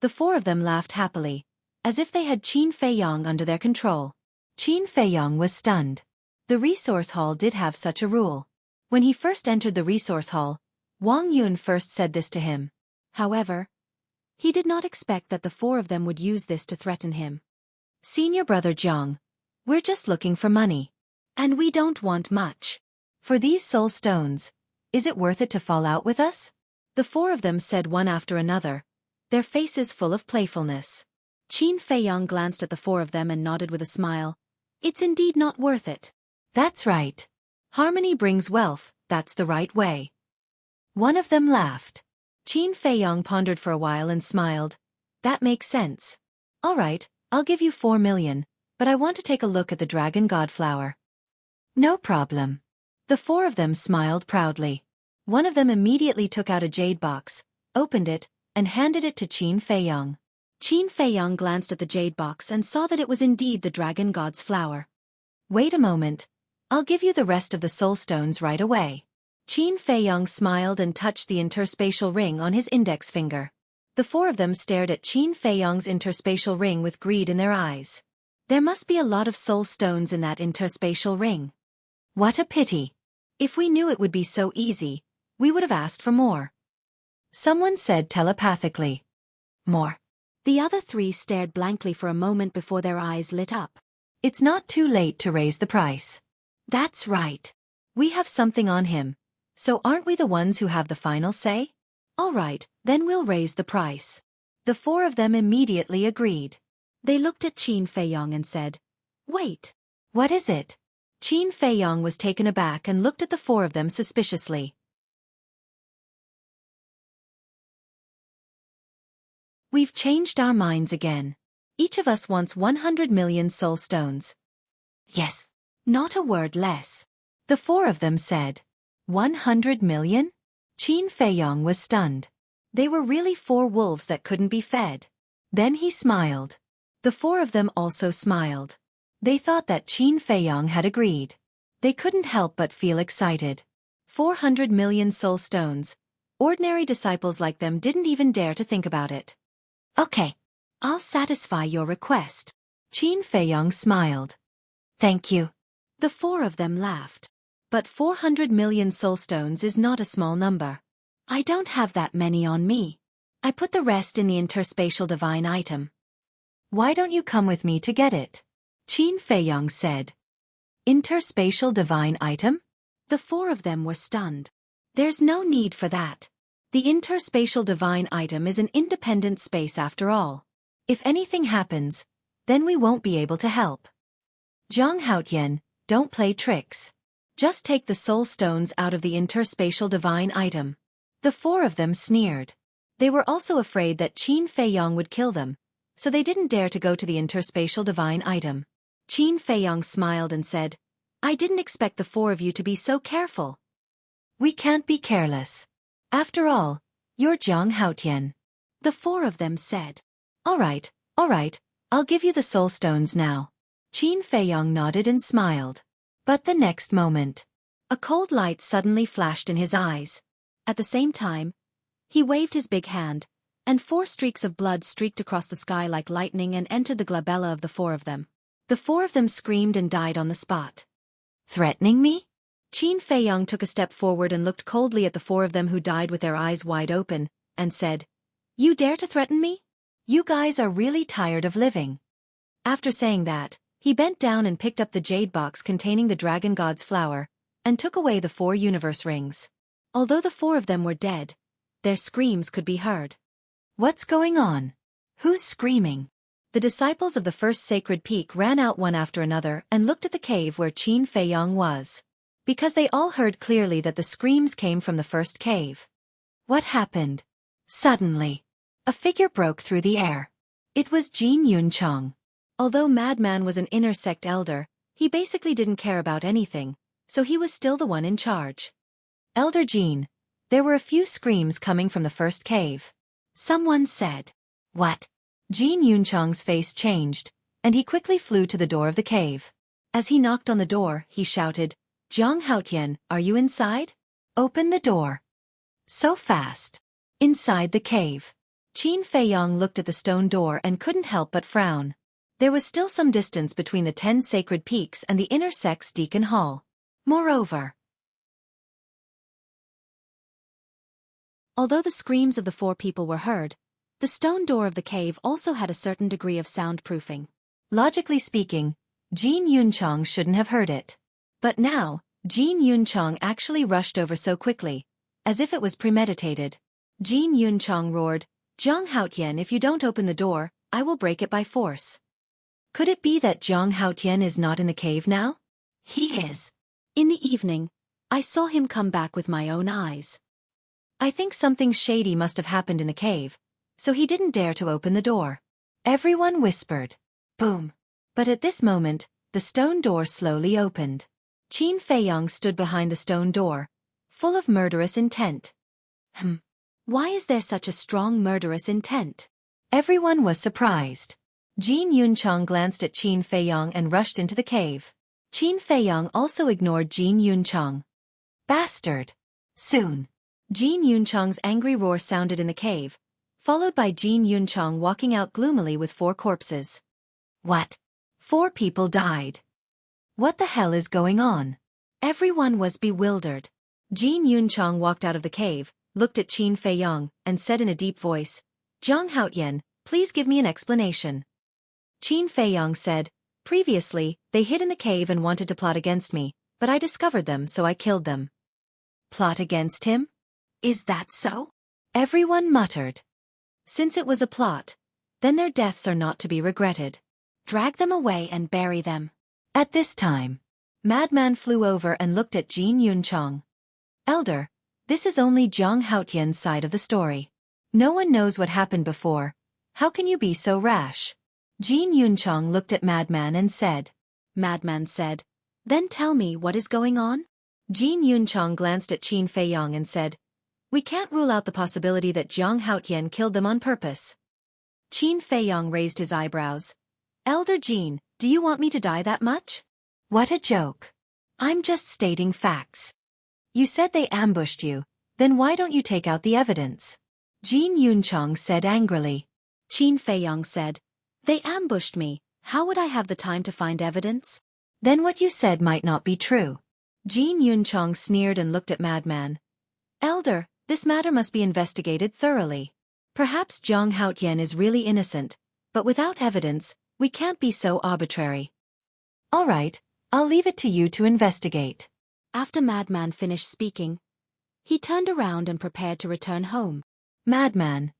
The four of them laughed happily, as if they had Qin Feiyong under their control. Qin Feiyong was stunned. The resource hall did have such a rule. When he first entered the resource hall, Wang Yun first said this to him. However, he did not expect that the four of them would use this to threaten him. Senior brother Jiang, we're just looking for money. And we don't want much. For these soul stones, is it worth it to fall out with us? The four of them said one after another, their faces full of playfulness. Qin Feiyong glanced at the four of them and nodded with a smile. It's indeed not worth it. That's right. Harmony brings wealth, that's the right way. One of them laughed. Qin Feiyong pondered for a while and smiled. That makes sense. All right, I'll give you 4 million, but I want to take a look at the Dragon God flower. No problem. The four of them smiled proudly. One of them immediately took out a jade box, opened it, and handed it to Qin Feiyong. Qin Feiyong glanced at the jade box and saw that it was indeed the Dragon God's flower. Wait a moment. I'll give you the rest of the soul stones right away. Qin Feiyong smiled and touched the interspatial ring on his index finger. The four of them stared at Qin Feiyong's interspatial ring with greed in their eyes. There must be a lot of soul stones in that interspatial ring. What a pity. If we knew it would be so easy, we would have asked for more. Someone said telepathically. More. The other three stared blankly for a moment before their eyes lit up. It's not too late to raise the price. That's right. We have something on him. So aren't we the ones who have the final say? All right, then we'll raise the price. The four of them immediately agreed. They looked at Qin Feiyong and said, wait. What is it? Qin Feiyong was taken aback and looked at the four of them suspiciously. We've changed our minds again. Each of us wants 100 million soul stones. Yes. Not a word less. The four of them said. 100 million? Qin Feiyong was stunned. They were really 4 wolves that couldn't be fed. Then he smiled. The four of them also smiled. They thought that Qin Feiyong had agreed. They couldn't help but feel excited. 400 million soul stones. Ordinary disciples like them didn't even dare to think about it. Okay. I'll satisfy your request. Qin Feiyong smiled. Thank you. The four of them laughed. But 400 million soul stones is not a small number. I don't have that many on me. I put the rest in the interspatial divine item. Why don't you come with me to get it? Qin Feiyong said. Interspatial divine item? The four of them were stunned. There's no need for that. The interspatial divine item is an independent space after all. If anything happens, then we won't be able to help. Zhang Haotian, don't play tricks. Just take the soul stones out of the interspatial divine item. The four of them sneered. They were also afraid that Qin Feiyong would kill them, so they didn't dare to go to the interspatial divine item. Qin Feiyong smiled and said, I didn't expect the four of you to be so careful. We can't be careless. After all, you're Zhang Haotian. The four of them said. All right, I'll give you the soul stones now. Qin Feiyong nodded and smiled. But the next moment, a cold light suddenly flashed in his eyes. At the same time, he waved his big hand, and 4 streaks of blood streaked across the sky like lightning and entered the glabella of the four of them. The four of them screamed and died on the spot. Threatening me? Qin Feiyang took a step forward and looked coldly at the four of them who died with their eyes wide open, and said, "You dare to threaten me? You guys are really tired of living." After saying that, he bent down and picked up the jade box containing the dragon god's flower, and took away the 4 universe rings. Although the 4 of them were dead, their screams could be heard. What's going on? Who's screaming? The disciples of the first sacred peak ran out one after another and looked at the cave where Qin Feiyang was, because they all heard clearly that the screams came from the first cave. What happened? Suddenly, a figure broke through the air. It was Jin Yunchang. Although Madman was an inner sect elder, he basically didn't care about anything, so he was still the one in charge. Elder Jin, there were a few screams coming from the first cave. Someone said. What? Jin Yunchang's face changed, and he quickly flew to the door of the cave. As he knocked on the door, he shouted, "Zhang Haotian, are you inside? Open the door." So fast. Inside the cave. Qin Feiyang looked at the stone door and couldn't help but frown. There was still some distance between the 10 sacred peaks and the inner sect's Deacon Hall. Moreover, although the screams of the 4 people were heard, the stone door of the cave also had a certain degree of soundproofing. Logically speaking, Jin Yunchang shouldn't have heard it. But now, Jin Yunchang actually rushed over so quickly, as if it was premeditated. Jin Yunchang roared, "Zhang Haotian, if you don't open the door, I will break it by force." Could it be that Zhang Haotian is not in the cave now? He is. In the evening, I saw him come back with my own eyes. I think something shady must have happened in the cave, so he didn't dare to open the door. Everyone whispered. Boom. But at this moment, the stone door slowly opened. Qin Feiyang stood behind the stone door, full of murderous intent. Why is there such a strong murderous intent? Everyone was surprised. Jin Yunchang glanced at Qin Feiyang and rushed into the cave. Qin Feiyang also ignored Jin Yunchang. Bastard! Soon. Jin Yunchang's angry roar sounded in the cave, followed by Jin Yunchang walking out gloomily with 4 corpses. What? 4 people died. What the hell is going on? Everyone was bewildered. Jin Yunchang walked out of the cave, looked at Qin Feiyang, and said in a deep voice, "Zhang Haotian, please give me an explanation." Qin Feiyang said, "Previously, they hid in the cave and wanted to plot against me, but I discovered them so I killed them." Plot against him? Is that so? Everyone muttered. Since it was a plot, then their deaths are not to be regretted. Drag them away and bury them. At this time, Madman flew over and looked at Jin Yunchang. "Elder, this is only Zhang Haotian's side of the story. No one knows what happened before. How can you be so rash?" Jin Yunchang looked at Madman and said. Madman said, "Then tell me what is going on?" Jin Yunchang glanced at Qin Feiyang and said, "We can't rule out the possibility that Zhang Haotian killed them on purpose." Qin Feiyang raised his eyebrows. "Elder Jin, do you want me to die that much?" What a joke. "I'm just stating facts." "You said they ambushed you, then why don't you take out the evidence?" Jin Yunchang said angrily. Qin Feiyang said, "They ambushed me, how would I have the time to find evidence?" Then what you said might not be true. Jin Yunchang sneered and looked at Madman. "Elder, this matter must be investigated thoroughly. Perhaps Zhang Haotian is really innocent, but without evidence, we can't be so arbitrary." "All right, I'll leave it to you to investigate." After Madman finished speaking, he turned around and prepared to return home. "Madman,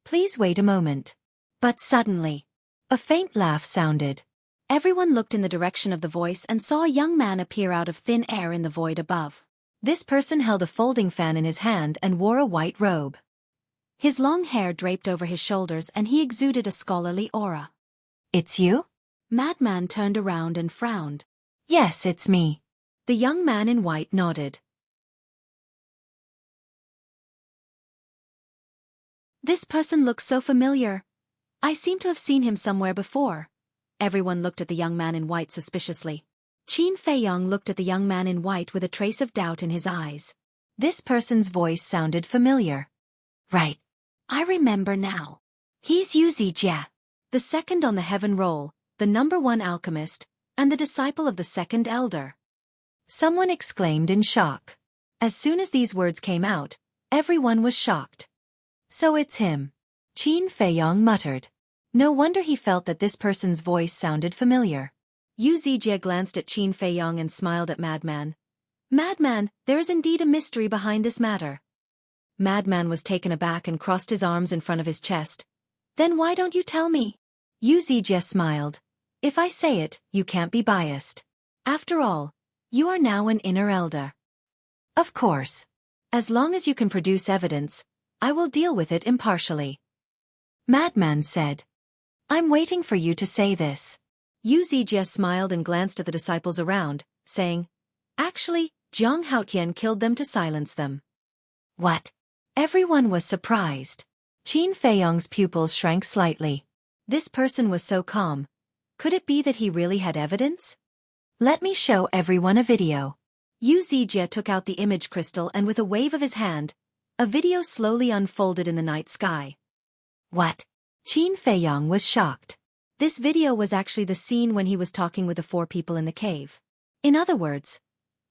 please wait a moment." But suddenly, a faint laugh sounded. Everyone looked in the direction of the voice and saw a young man appear out of thin air in the void above. This person held a folding fan in his hand and wore a white robe. His long hair draped over his shoulders and he exuded a scholarly aura. "It's you?" Madman turned around and frowned. "Yes, it's me." The young man in white nodded. "This person looks so familiar. I seem to have seen him somewhere before." Everyone looked at the young man in white suspiciously. Qin Feiyang looked at the young man in white with a trace of doubt in his eyes. This person's voice sounded familiar. "Right. I remember now. He's Yuzi Jia, the second on the heaven roll, the #1 alchemist, and the disciple of the second elder. Someone exclaimed in shock. As soon as these words came out, everyone was shocked. So it's him. Qin Feiyong muttered. No wonder he felt that this person's voice sounded familiar. Yu Zijie glanced at Qin Feiyong and smiled at Madman. Madman, there is indeed a mystery behind this matter. Madman was taken aback and crossed his arms in front of his chest. Then why don't you tell me? Yu Zijie smiled. If I say it, you can't be biased. After all, you are now an inner elder. Of course. As long as you can produce evidence, I will deal with it impartially. Madman said. I'm waiting for you to say this. Yu Zijie smiled and glanced at the disciples around, saying, Actually, Jiang Haotian killed them to silence them. What? Everyone was surprised. Qin Feiyong's pupils shrank slightly. This person was so calm. Could it be that he really had evidence? Let me show everyone a video. Yu Zijie took out the image crystal and with a wave of his hand, a video slowly unfolded in the night sky. What? Qin Feiyong was shocked. This video was actually the scene when he was talking with the 4 people in the cave. In other words,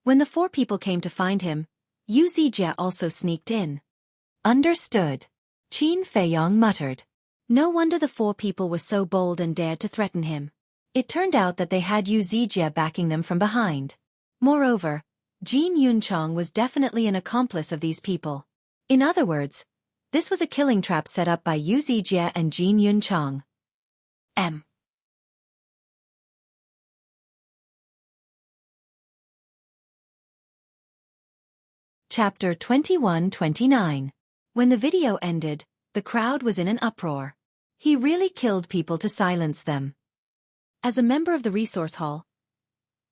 when the 4 people came to find him, Yu Zijie also sneaked in. Understood. Qin Feiyong muttered. No wonder the 4 people were so bold and dared to threaten him. It turned out that they had Yu Zijie backing them from behind. Moreover, Jin Yunchang was definitely an accomplice of these people. In other words, this was a killing trap set up by Yu Zijie and Jin Yunchang. Chapter 21-29. When the video ended, the crowd was in an uproar. He really killed people to silence them. As a member of the resource hall,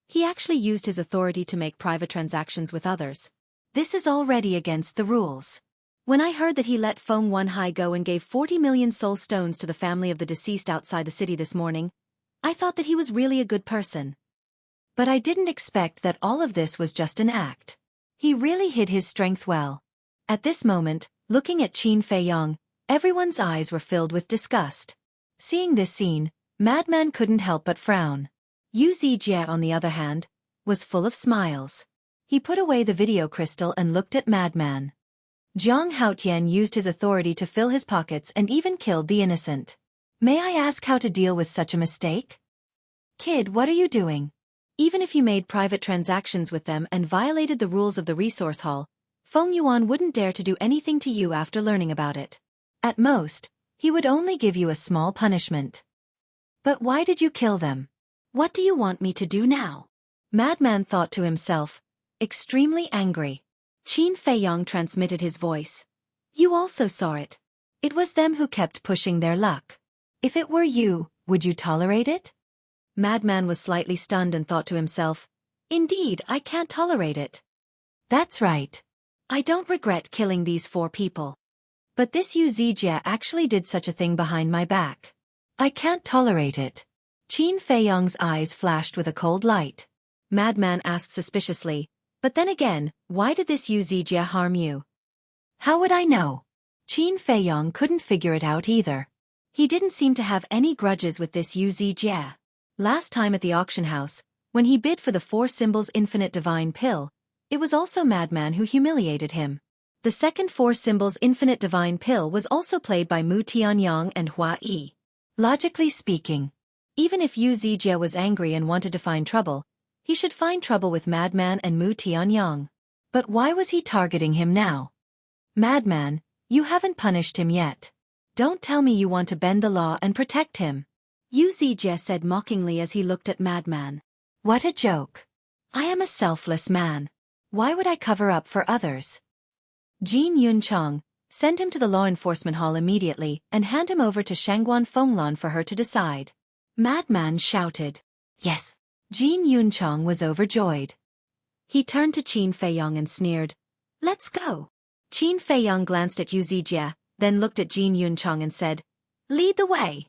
he actually used his authority to make private transactions with others. This is already against the rules. When I heard that he let Feng Wanhai go and gave 40 million soul stones to the family of the deceased outside the city this morning, I thought that he was really a good person. But I didn't expect that all of this was just an act. He really hid his strength well. At this moment, looking at Qin Feiyong, everyone's eyes were filled with disgust. Seeing this scene, Madman couldn't help but frown. Yu Zijie, on the other hand, was full of smiles. He put away the video crystal and looked at Madman. Jiang Haotian used his authority to fill his pockets and even killed the innocent. May I ask how to deal with such a mistake? Kid, what are you doing? Even if you made private transactions with them and violated the rules of the resource hall, Feng Yuan wouldn't dare to do anything to you after learning about it. At most, he would only give you a small punishment. But why did you kill them? What do you want me to do now? Madman thought to himself, extremely angry. Qin Feiyong transmitted his voice. You also saw it. It was them who kept pushing their luck. If it were you, would you tolerate it? Madman was slightly stunned and thought to himself, Indeed, I can't tolerate it. That's right. I don't regret killing these 4 people. But this Yu Zijie actually did such a thing behind my back. I can't tolerate it. Qin Feiyong's eyes flashed with a cold light. Madman asked suspiciously, but then again, why did this Yu Zijie harm you? How would I know? Qin Feiyong couldn't figure it out either. He didn't seem to have any grudges with this Yu Zijie. Last time at the auction house, when he bid for the 4 symbols infinite divine pill, it was also Madman who humiliated him. The second 4 symbols infinite divine pill was also played by Mu Tianyang and Hua Yi. Logically speaking, even if Yu Zijie was angry and wanted to find trouble, he should find trouble with Madman and Mu Tianyang. But why was he targeting him now? Madman, you haven't punished him yet. Don't tell me you want to bend the law and protect him. Yu Zijie said mockingly as he looked at Madman. What a joke. I am a selfless man. Why would I cover up for others? Jin Yunchang, send him to the law enforcement hall immediately and hand him over to Shangguan Fenglan for her to decide. Madman shouted. Yes. Jin Yunchang was overjoyed. He turned to Qin Feiyong and sneered. Let's go. Qin Feiyong glanced at Yu Zijie, then looked at Jin Yunchang and said, Lead the way.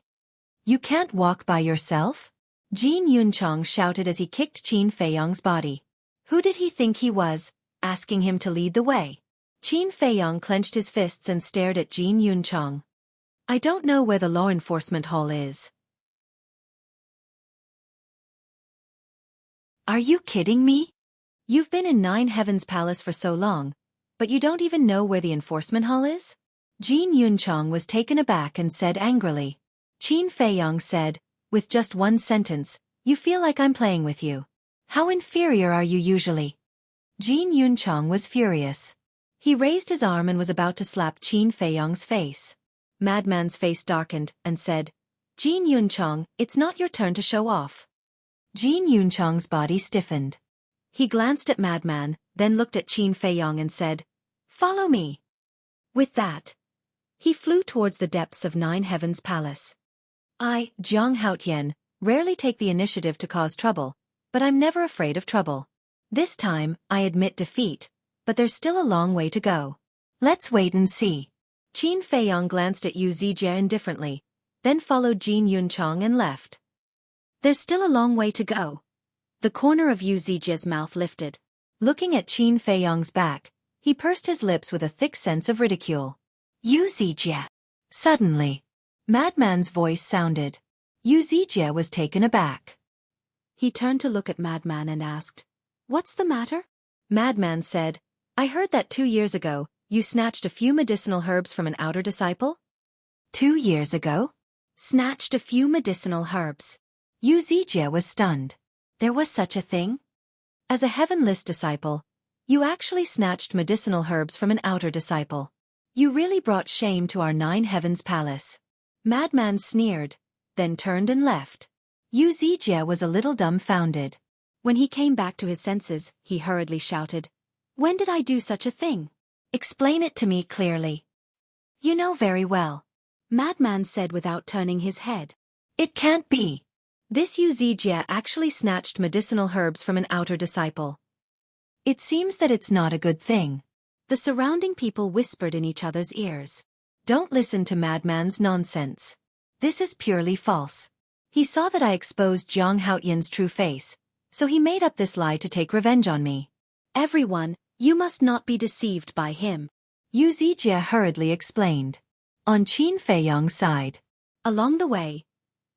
You can't walk by yourself? Jin Yunchang shouted as he kicked Qin Feiyong's body. Who did he think he was, asking him to lead the way? Qin Feiyong clenched his fists and stared at Jin Yunchang. I don't know where the law enforcement hall is. Are you kidding me? You've been in Nine Heavens Palace for so long, but you don't even know where the enforcement hall is? Jin Yunchong was taken aback and said angrily. Qin Feiyong said, with just one sentence, "You feel like I'm playing with you. How inferior are you usually?" Jin Yunchong was furious. He raised his arm and was about to slap Qin Feiyong's face. Madman's face darkened and said, "Jin Yunchong, it's not your turn to show off." Jin Yunchong's body stiffened. He glanced at Madman, then looked at Qin Feiyong and said, "Follow me." With that, he flew towards the depths of Nine Heavens Palace. I, Jiang Haotian, rarely take the initiative to cause trouble, but I'm never afraid of trouble. This time, I admit defeat, but there's still a long way to go. Let's wait and see. Qin Feiyong glanced at Yu Zijie indifferently, then followed Jin Yunchong and left. There's still a long way to go. The corner of Yu Zijie's mouth lifted. Looking at Qin Feiyong's back, he pursed his lips with a thick sense of ridicule. Yu Zijie. Suddenly, Madman's voice sounded. Yu Zijie was taken aback. He turned to look at Madman and asked, "What's the matter?" Madman said, "I heard that 2 years ago, you snatched a few medicinal herbs from an outer disciple?" 2 years ago? Snatched a few medicinal herbs. Yu Zijie was stunned. There was such a thing? As a heavenless disciple, you actually snatched medicinal herbs from an outer disciple. You really brought shame to our Nine Heavens Palace. Madman sneered, then turned and left. Yu Zijie was a little dumbfounded. When he came back to his senses, he hurriedly shouted, "When did I do such a thing? Explain it to me clearly." "You know very well," Madman said without turning his head. "It can't be. This Yu Zijie actually snatched medicinal herbs from an outer disciple. It seems that it's not a good thing." The surrounding people whispered in each other's ears. "Don't listen to Madman's nonsense. This is purely false. He saw that I exposed Jiang Haotian's true face, so he made up this lie to take revenge on me. Everyone, you must not be deceived by him," Yu Zijie hurriedly explained. On Qin Feiyong's side. Along the way,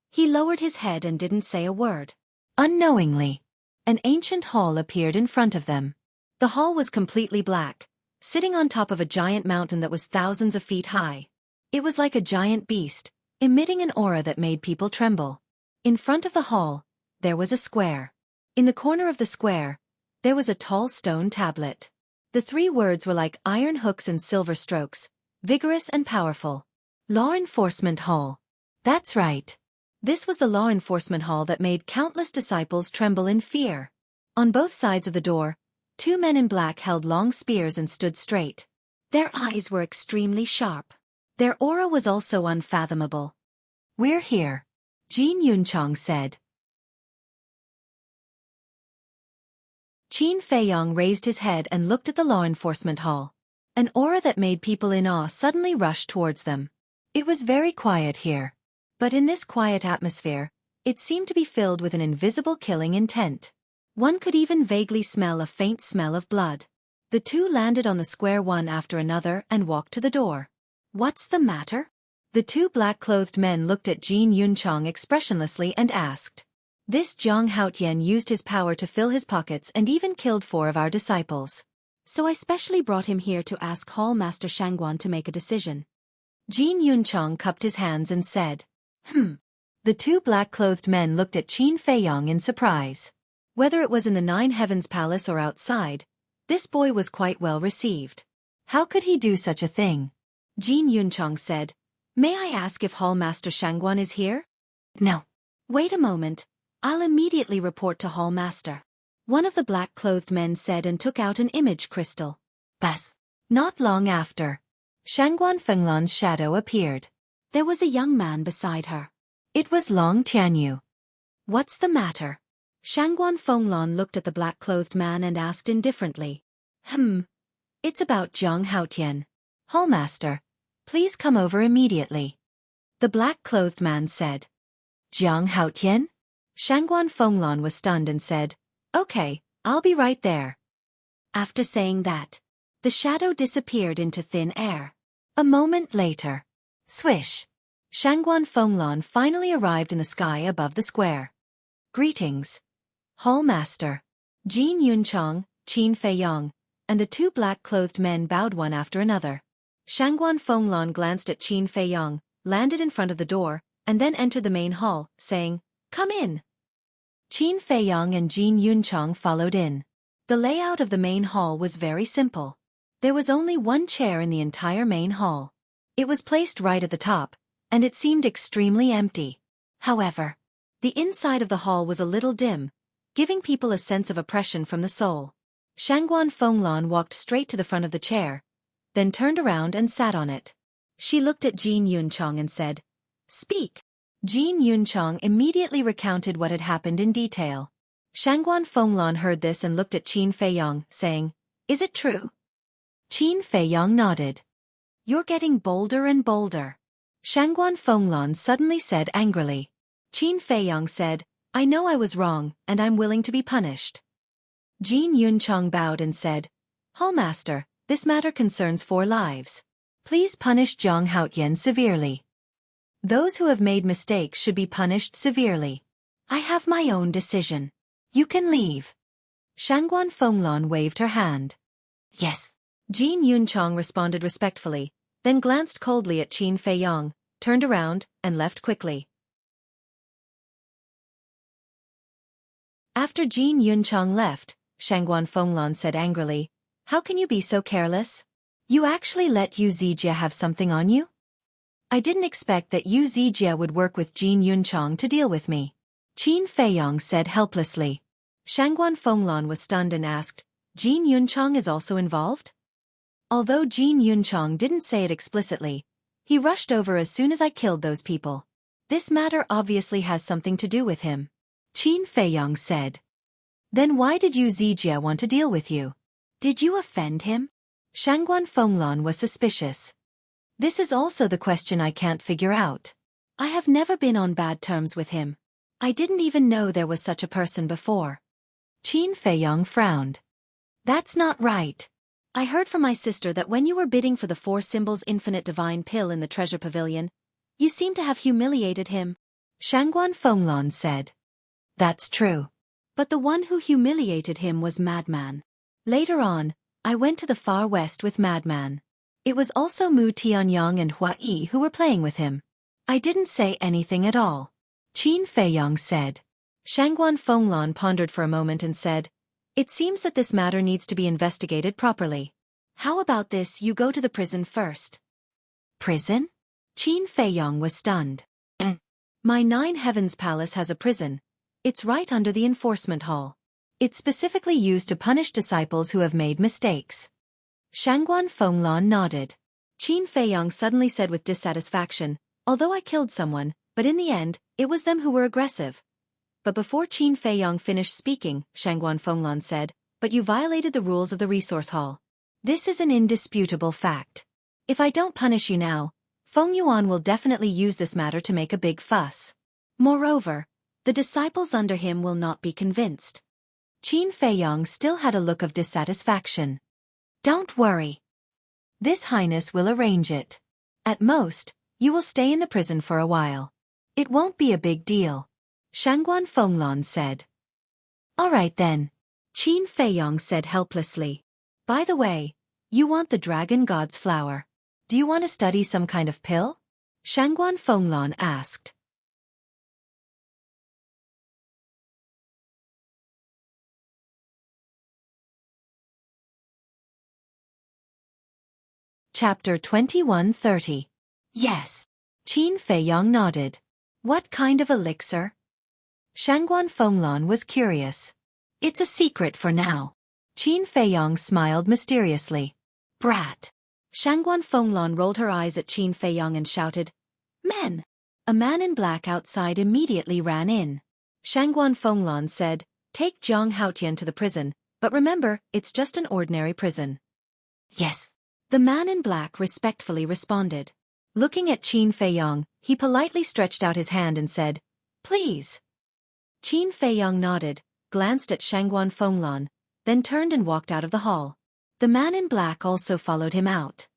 he lowered his head and didn't say a word. Unknowingly, an ancient hall appeared in front of them. The hall was completely black, sitting on top of a giant mountain that was thousands of feet high. It was like a giant beast, emitting an aura that made people tremble. In front of the hall, there was a square. In the corner of the square, there was a tall stone tablet. The 3 words were like iron hooks and silver strokes, vigorous and powerful. Law Enforcement Hall. That's right. This was the law enforcement hall that made countless disciples tremble in fear. On both sides of the door, 2 men in black held long spears and stood straight. Their eyes were extremely sharp. Their aura was also unfathomable. "We're here," Jin Yunchong said. Qin Feiyong raised his head and looked at the law enforcement hall. An aura that made people in awe suddenly rushed towards them. It was very quiet here. But in this quiet atmosphere, it seemed to be filled with an invisible killing intent. One could even vaguely smell a faint smell of blood. The 2 landed on the square one after another and walked to the door. "What's the matter?" The 2 black-clothed men looked at Jin Yunchong expressionlessly and asked. "This Jiang Haotian used his power to fill his pockets and even killed 4 of our disciples. So I specially brought him here to ask Hall Master Shangguan to make a decision." Jin Yunchong cupped his hands and said, The 2 black-clothed men looked at Qin Feiyong in surprise. Whether it was in the Nine Heavens Palace or outside, this boy was quite well received. How could he do such a thing? Jin Yunchong said, "May I ask if Hall Master Shangguan is here?" "No." "Wait a moment. I'll immediately report to Hall Master," one of the black-clothed men said and took out an image crystal. Bas. Not long after, Shangguan Fenglan's shadow appeared. There was a young man beside her. It was Long Tianyu. "What's the matter?" Shangguan Fenglan looked at the black-clothed man and asked indifferently. It's about Jiang Haotian. Hallmaster, please come over immediately," the black-clothed man said. "Jiang Haotian?" Shangguan Fenglan was stunned and said, "Okay, I'll be right there." After saying that, the shadow disappeared into thin air. A moment later, swish! Shangguan Fenglan finally arrived in the sky above the square. "Greetings, Hall Master." Jin Yunchong, Qin Feiyong, and the two black-clothed men bowed one after another. Shangguan Fenglan glanced at Qin Feiyong, landed in front of the door, and then entered the main hall, saying, "Come in." Qin Feiyong and Jin Yunchang followed in. The layout of the main hall was very simple. There was only one chair in the entire main hall. It was placed right at the top, and it seemed extremely empty. However, the inside of the hall was a little dim, giving people a sense of oppression from the soul. Shangguan Fenglan walked straight to the front of the chair, then turned around and sat on it. She looked at Jin Yunchang and said, "Speak." Jin Yunchang immediately recounted what had happened in detail. Shangguan Fenglan heard this and looked at Qin Feiyong, saying, "Is it true?" Qin Feiyong nodded. "You're getting bolder and bolder." Shangguan Fenglan suddenly said angrily. Qin Feiyong said, "I know I was wrong, and I'm willing to be punished." Jin Yunchang bowed and said, "Hallmaster, this matter concerns 4 lives. Please punish Zhang Haotian severely. Those who have made mistakes should be punished severely. I have my own decision. You can leave." Shangguan Fenglan waved her hand. "Yes." Jin Yunchang responded respectfully, then glanced coldly at Qin Feiyong, turned around, and left quickly. After Jin Yunchang left, Shangguan Fenglan said angrily, "How can you be so careless? You actually let Yu Zijie have something on you? I didn't expect that Yu Zijie would work with Jin Yunchang to deal with me." Qin Feiyong said helplessly. Shangguan Fenglan was stunned and asked, "Jin Yunchang is also involved?" Although Jin Yunchang didn't say it explicitly, he rushed over as soon as I killed those people. This matter obviously has something to do with him. Qin Feiyong said. "Then why did Yu Zijie want to deal with you? Did you offend him?" Shangguan Fenglan was suspicious. "This is also the question I can't figure out. I have never been on bad terms with him. I didn't even know there was such a person before." Qin Feiyong frowned. "That's not right. I heard from my sister that when you were bidding for the 4 symbols infinite divine pill in the treasure pavilion, you seem to have humiliated him." Shangguan Fenglan said. "That's true. But the one who humiliated him was Madman. Later on, I went to the far west with Madman. It was also Mu Tianyang and Xueqi who were playing with him. I didn't say anything at all." Qin Feiyong said. Shangguan Fenglan pondered for a moment and said, "It seems that this matter needs to be investigated properly. How about this, you go to the prison first?" "Prison?" Qin Feiyong was stunned. "My 9 Heavens Palace has a prison. It's right under the enforcement hall. It's specifically used to punish disciples who have made mistakes." Shangguan Fenglan nodded. Qin Feiyong suddenly said with dissatisfaction, "Although I killed someone, but in the end, it was them who were aggressive." But before Qin Feiyong finished speaking, Shangguan Fenglan said, "But you violated the rules of the resource hall. This is an indisputable fact. If I don't punish you now, Feng Yuan will definitely use this matter to make a big fuss. Moreover, the disciples under him will not be convinced." Qin Feiyong still had a look of dissatisfaction. "Don't worry. This Highness will arrange it. At most, you will stay in the prison for a while. It won't be a big deal." Shangguan Fenglan said. "All right then." Qin Feiyong said helplessly. "By the way, you want the Dragon God's flower. Do you want to study some kind of pill?" Shangguan Fenglan asked. Chapter 2130. Yes. Qin Feiyong nodded. "What kind of elixir?" Shangguan Fenglan was curious. "It's a secret for now." Qin Feiyong smiled mysteriously. "Brat." Shangguan Fenglan rolled her eyes at Qin Feiyong and shouted, "Men!" A man in black outside immediately ran in. Shangguan Fenglan said, "Take Zhang Haotian to the prison, but remember, it's just an ordinary prison." "Yes." The man in black respectfully responded. Looking at Qin Feiyong, he politely stretched out his hand and said, "Please." Qin Feiyong nodded, glanced at Shangguan Fenglan, then turned and walked out of the hall. The man in black also followed him out.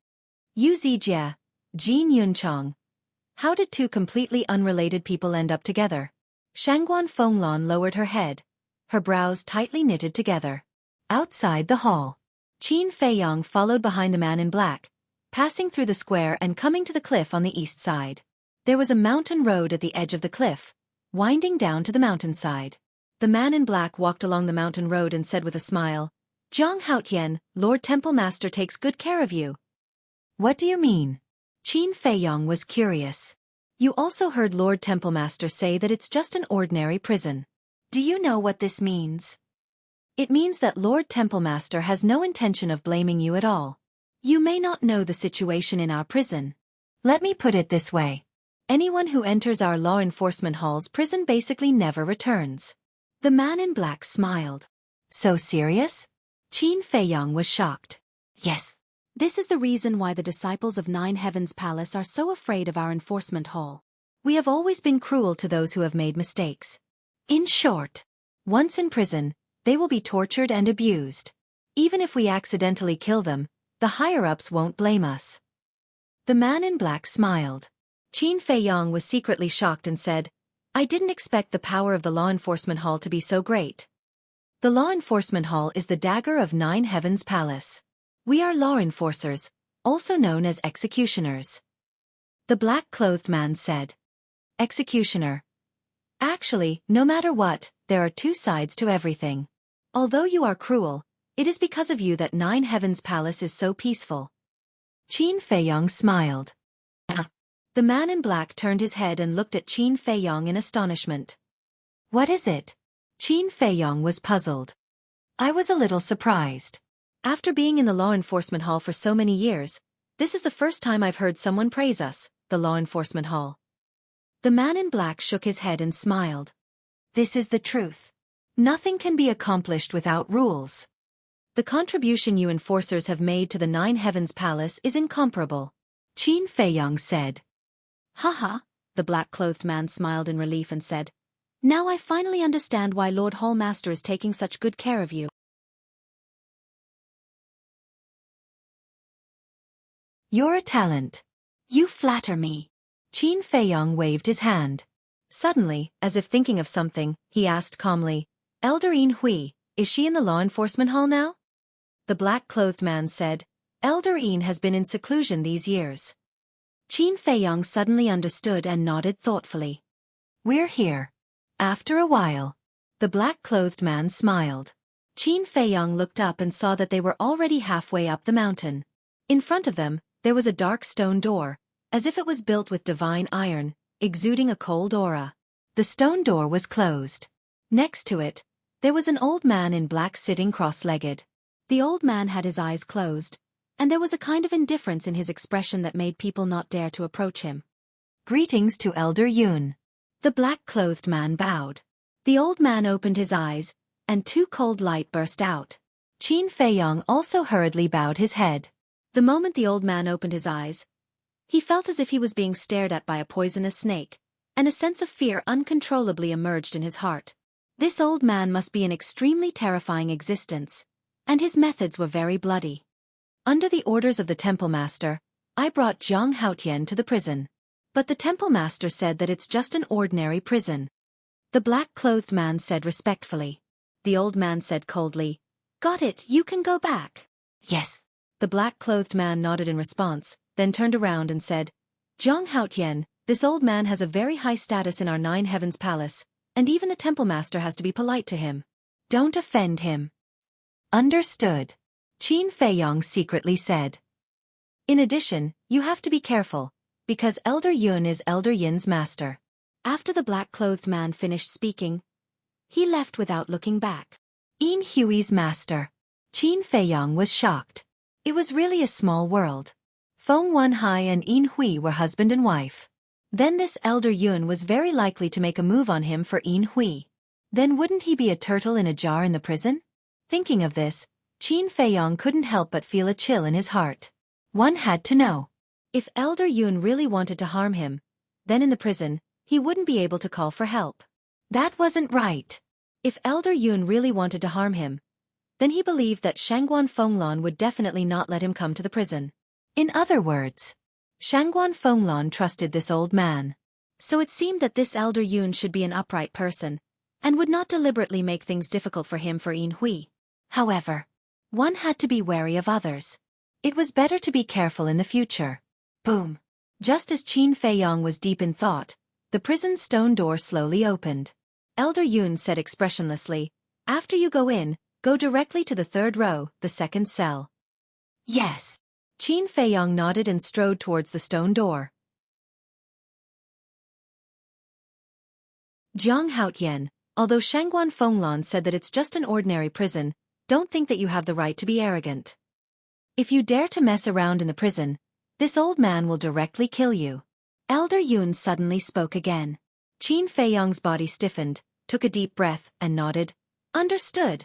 Yu Zijie, Jin Yunchang. How did 2 completely unrelated people end up together? Shangguan Fenglan lowered her head, her brows tightly knitted together. Outside the hall, Qin Feiyong followed behind the man in black, passing through the square and coming to the cliff on the east side. There was a mountain road at the edge of the cliff, winding down to the mountainside. The man in black walked along the mountain road and said with a smile, "Zhang Haotian, Lord Temple Master takes good care of you." "What do you mean?" Qin Feiyong was curious. "You also heard Lord Temple Master say that it's just an ordinary prison. Do you know what this means?" "It means that Lord Temple Master has no intention of blaming you at all. You may not know the situation in our prison. Let me put it this way. Anyone who enters our law enforcement hall's prison basically never returns." The man in black smiled. "So serious?" Qin Feiyong was shocked. "Yes. This is the reason why the disciples of Nine Heavens Palace are so afraid of our enforcement hall. We have always been cruel to those who have made mistakes. In short, once in prison, they will be tortured and abused. Even if we accidentally kill them, the higher-ups won't blame us." The man in black smiled. Qin Feiyong was secretly shocked and said, "I didn't expect the power of the law enforcement hall to be so great." The law enforcement hall is the dagger of Nine Heavens Palace. We are law enforcers, also known as executioners. The black-clothed man said. "Executioner. Actually, no matter what, there are two sides to everything. Although you are cruel, it is because of you that Nine Heavens Palace is so peaceful." Qin Feiyong smiled. The man in black turned his head and looked at Qin Feiyong in astonishment. "What is it?" Qin Feiyong was puzzled. "I was a little surprised. After being in the law enforcement hall for so many years, this is the first time I've heard someone praise us, the law enforcement hall." The man in black shook his head and smiled. "This is the truth. Nothing can be accomplished without rules. The contribution you enforcers have made to the Nine Heavens Palace is incomparable," Qin Feiyong said. "Haha," the black-clothed man smiled in relief and said, "Now I finally understand why Lord Hallmaster is taking such good care of you. You're a talent. You flatter me." Qin Feiyong waved his hand. Suddenly, as if thinking of something, he asked calmly, "Elder Yin Hui, is she in the law enforcement hall now?" The black-clothed man said, "Elder Yin has been in seclusion these years." Qin Feiyong suddenly understood and nodded thoughtfully. "We're here." After a while, the black-clothed man smiled. Qin Feiyong looked up and saw that they were already halfway up the mountain. In front of them, there was a dark stone door, as if it was built with divine iron, exuding a cold aura. The stone door was closed. Next to it, there was an old man in black sitting cross-legged. The old man had his eyes closed, and there was a kind of indifference in his expression that made people not dare to approach him. "Greetings to Elder Yun." The black-clothed man bowed. The old man opened his eyes, and two cold light burst out. Qin Feiyong also hurriedly bowed his head. The moment the old man opened his eyes, he felt as if he was being stared at by a poisonous snake, and a sense of fear uncontrollably emerged in his heart. This old man must be an extremely terrifying existence, and his methods were very bloody. "Under the orders of the Temple Master, I brought Zhang Haotian to the prison. But the Temple Master said that it's just an ordinary prison." The black-clothed man said respectfully. The old man said coldly, "Got it, you can go back." "Yes." The black-clothed man nodded in response, then turned around and said, "Zhang Haotian, this old man has a very high status in our Nine Heavens Palace, and even the Temple Master has to be polite to him. Don't offend him." "Understood," Qin Feiyong secretly said. "In addition, you have to be careful, because Elder Yun is Elder Yin's master." After the black-clothed man finished speaking, he left without looking back. Yin Hui's master. Qin Feiyong was shocked. It was really a small world. Feng Wenhai and Yin Hui were husband and wife. Then this Elder Yun was very likely to make a move on him for Yin Hui. Then wouldn't he be a turtle in a jar in the prison? Thinking of this, Qin Feiyong couldn't help but feel a chill in his heart. One had to know. If Elder Yun really wanted to harm him, then in the prison, he wouldn't be able to call for help. That wasn't right. If Elder Yun really wanted to harm him, then he believed that Shangguan Fenglan would definitely not let him come to the prison. In other words, Shangguan Fenglan trusted this old man. So it seemed that this Elder Yun should be an upright person, and would not deliberately make things difficult for him for Yin Hui. However, one had to be wary of others. It was better to be careful in the future. Boom! Just as Qin Feiyong was deep in thought, the prison's stone door slowly opened. Elder Yun said expressionlessly, "After you go in, go directly to the third row, the second cell." "Yes." Qin Feiyong nodded and strode towards the stone door. Jiang Haotian, although Shangguan Fenglan said that it's just an ordinary prison, don't think that you have the right to be arrogant. If you dare to mess around in the prison, this old man will directly kill you. Elder Yun suddenly spoke again. Qin Feiyong's body stiffened, took a deep breath, and nodded. Understood.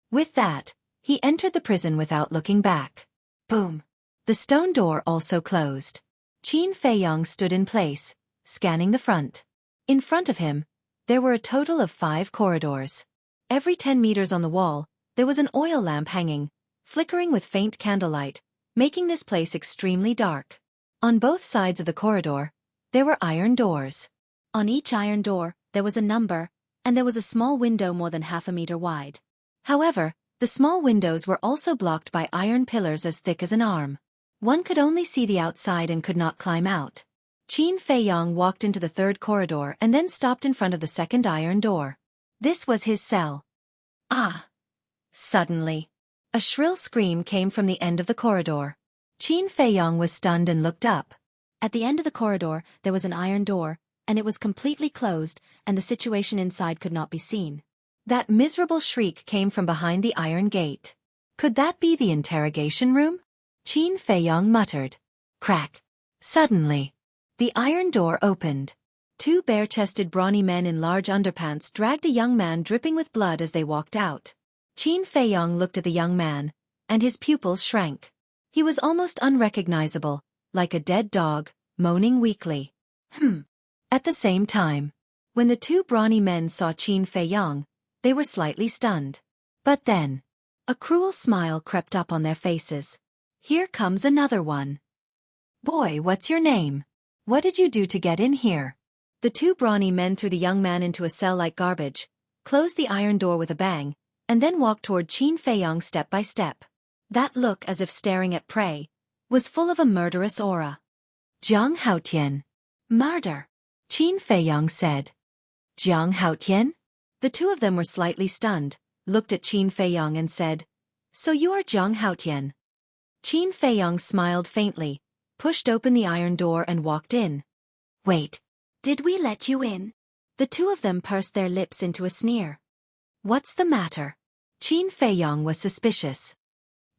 With that, he entered the prison without looking back. Boom! The stone door also closed. Qin Feiyong stood in place, scanning the front. In front of him, there were a total of 5 corridors. Every 10 meters on the wall, there was an oil lamp hanging, flickering with faint candlelight, making this place extremely dark. On both sides of the corridor, there were iron doors. On each iron door, there was a number, and there was a small window more than half a meter wide. However, the small windows were also blocked by iron pillars as thick as an arm. One could only see the outside and could not climb out. Qin Feiyong walked into the third corridor and then stopped in front of the second iron door. This was his cell. Ah! Suddenly, a shrill scream came from the end of the corridor. Qin Feiyong was stunned and looked up. At the end of the corridor, there was an iron door, and it was completely closed, and the situation inside could not be seen. That miserable shriek came from behind the iron gate. Could that be the interrogation room? Qin Feiyong muttered. Crack! Suddenly, the iron door opened. 2 bare-chested brawny men in large underpants dragged a young man dripping with blood as they walked out. Qin Feiyong looked at the young man, and his pupils shrank. He was almost unrecognizable, like a dead dog, moaning weakly. At the same time, when the 2 brawny men saw Qin Feiyong, they were slightly stunned. But then, a cruel smile crept up on their faces. Here comes another one. Boy, what's your name? What did you do to get in here? The 2 brawny men threw the young man into a cell like garbage, closed the iron door with a bang, and then walked toward Qin Feiyong step by step. That look, as if staring at prey, was full of a murderous aura. Jiang Haotian. Murder, Qin Feiyong said. Jiang Haotian? The 2 of them were slightly stunned, looked at Qin Feiyong and said, "So you are Jiang Haotian." Qin Feiyong smiled faintly, pushed open the iron door and walked in. Wait, did we let you in? The 2 of them pursed their lips into a sneer. What's the matter? Qin Feiyong was suspicious.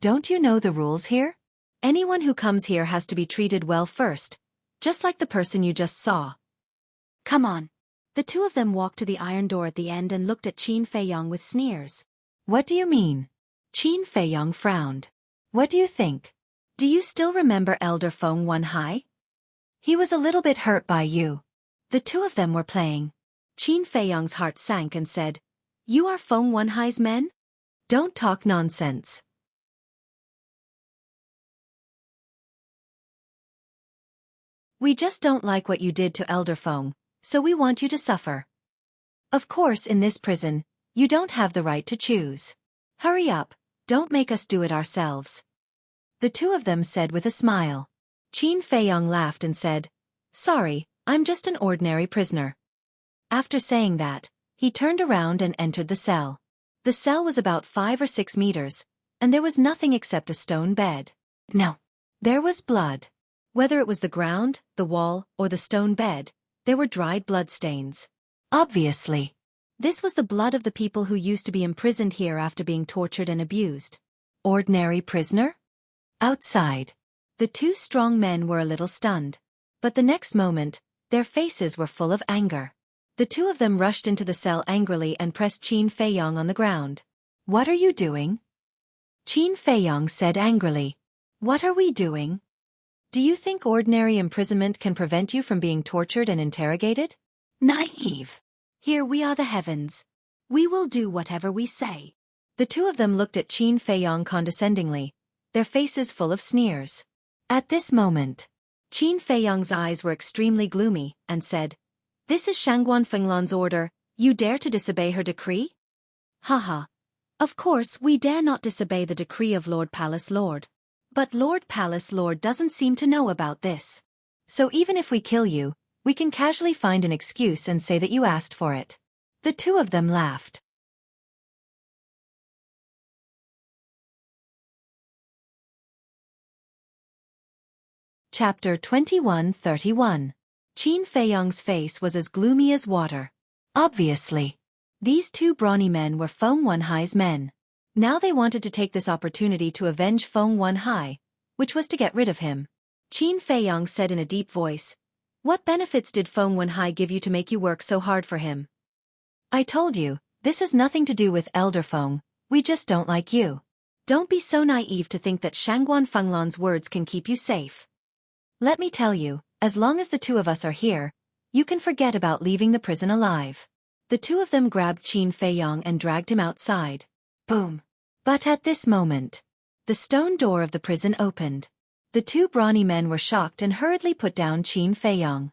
Don't you know the rules here? Anyone who comes here has to be treated well first, just like the person you just saw. Come on. The 2 of them walked to the iron door at the end and looked at Qin Feiyong with sneers. What do you mean? Qin Feiyong frowned. What do you think? Do you still remember Elder Feng Wenhai? He was a little bit hurt by you. The 2 of them were playing. Qin Feiyong's heart sank and said, You are Feng Wenhai's men? Don't talk nonsense. We just don't like what you did to Elder Feng, so we want you to suffer. Of course, in this prison, you don't have the right to choose. Hurry up, don't make us do it ourselves. The 2 of them said with a smile. Qin Feiyong laughed and said, Sorry, I'm just an ordinary prisoner. After saying that, he turned around and entered the cell. The cell was about 5 or 6 meters, and there was nothing except a stone bed. No, there was blood. Whether it was the ground, the wall, or the stone bed, there were dried bloodstains. Obviously, this was the blood of the people who used to be imprisoned here after being tortured and abused. Ordinary prisoner? Outside, the 2 strong men were a little stunned. But the next moment, their faces were full of anger. The 2 of them rushed into the cell angrily and pressed Qin Feiyong on the ground. What are you doing? Qin Feiyong said angrily. What are we doing? Do you think ordinary imprisonment can prevent you from being tortured and interrogated? Naive. Here we are the heavens. We will do whatever we say. The 2 of them looked at Qin Feiyong condescendingly, their faces full of sneers. At this moment, Qin Feiyong's eyes were extremely gloomy, and said, This is Shangguan Fenglan's order, you dare to disobey her decree? Haha. Of course, we dare not disobey the decree of Lord Palace Lord. But Lord Palace Lord doesn't seem to know about this. So even if we kill you, we can casually find an excuse and say that you asked for it. The two of them laughed. Chapter 21:31. Qin Feiyong's face was as gloomy as water. Obviously. These two brawny men were Feng Wenhai's men. Now they wanted to take this opportunity to avenge Feng Wenhai, which was to get rid of him. Qin Feiyong said in a deep voice, "What benefits did Feng Wenhai give you to make you work so hard for him?" "I told you, this has nothing to do with Elder Feng, we just don't like you. Don't be so naive to think that Shangguan Fenglan's words can keep you safe. Let me tell you, as long as the two of us are here, you can forget about leaving the prison alive." The two of them grabbed Qin Feiyong and dragged him outside. Boom. But at this moment, the stone door of the prison opened. The two brawny men were shocked and hurriedly put down Qin Feiyong.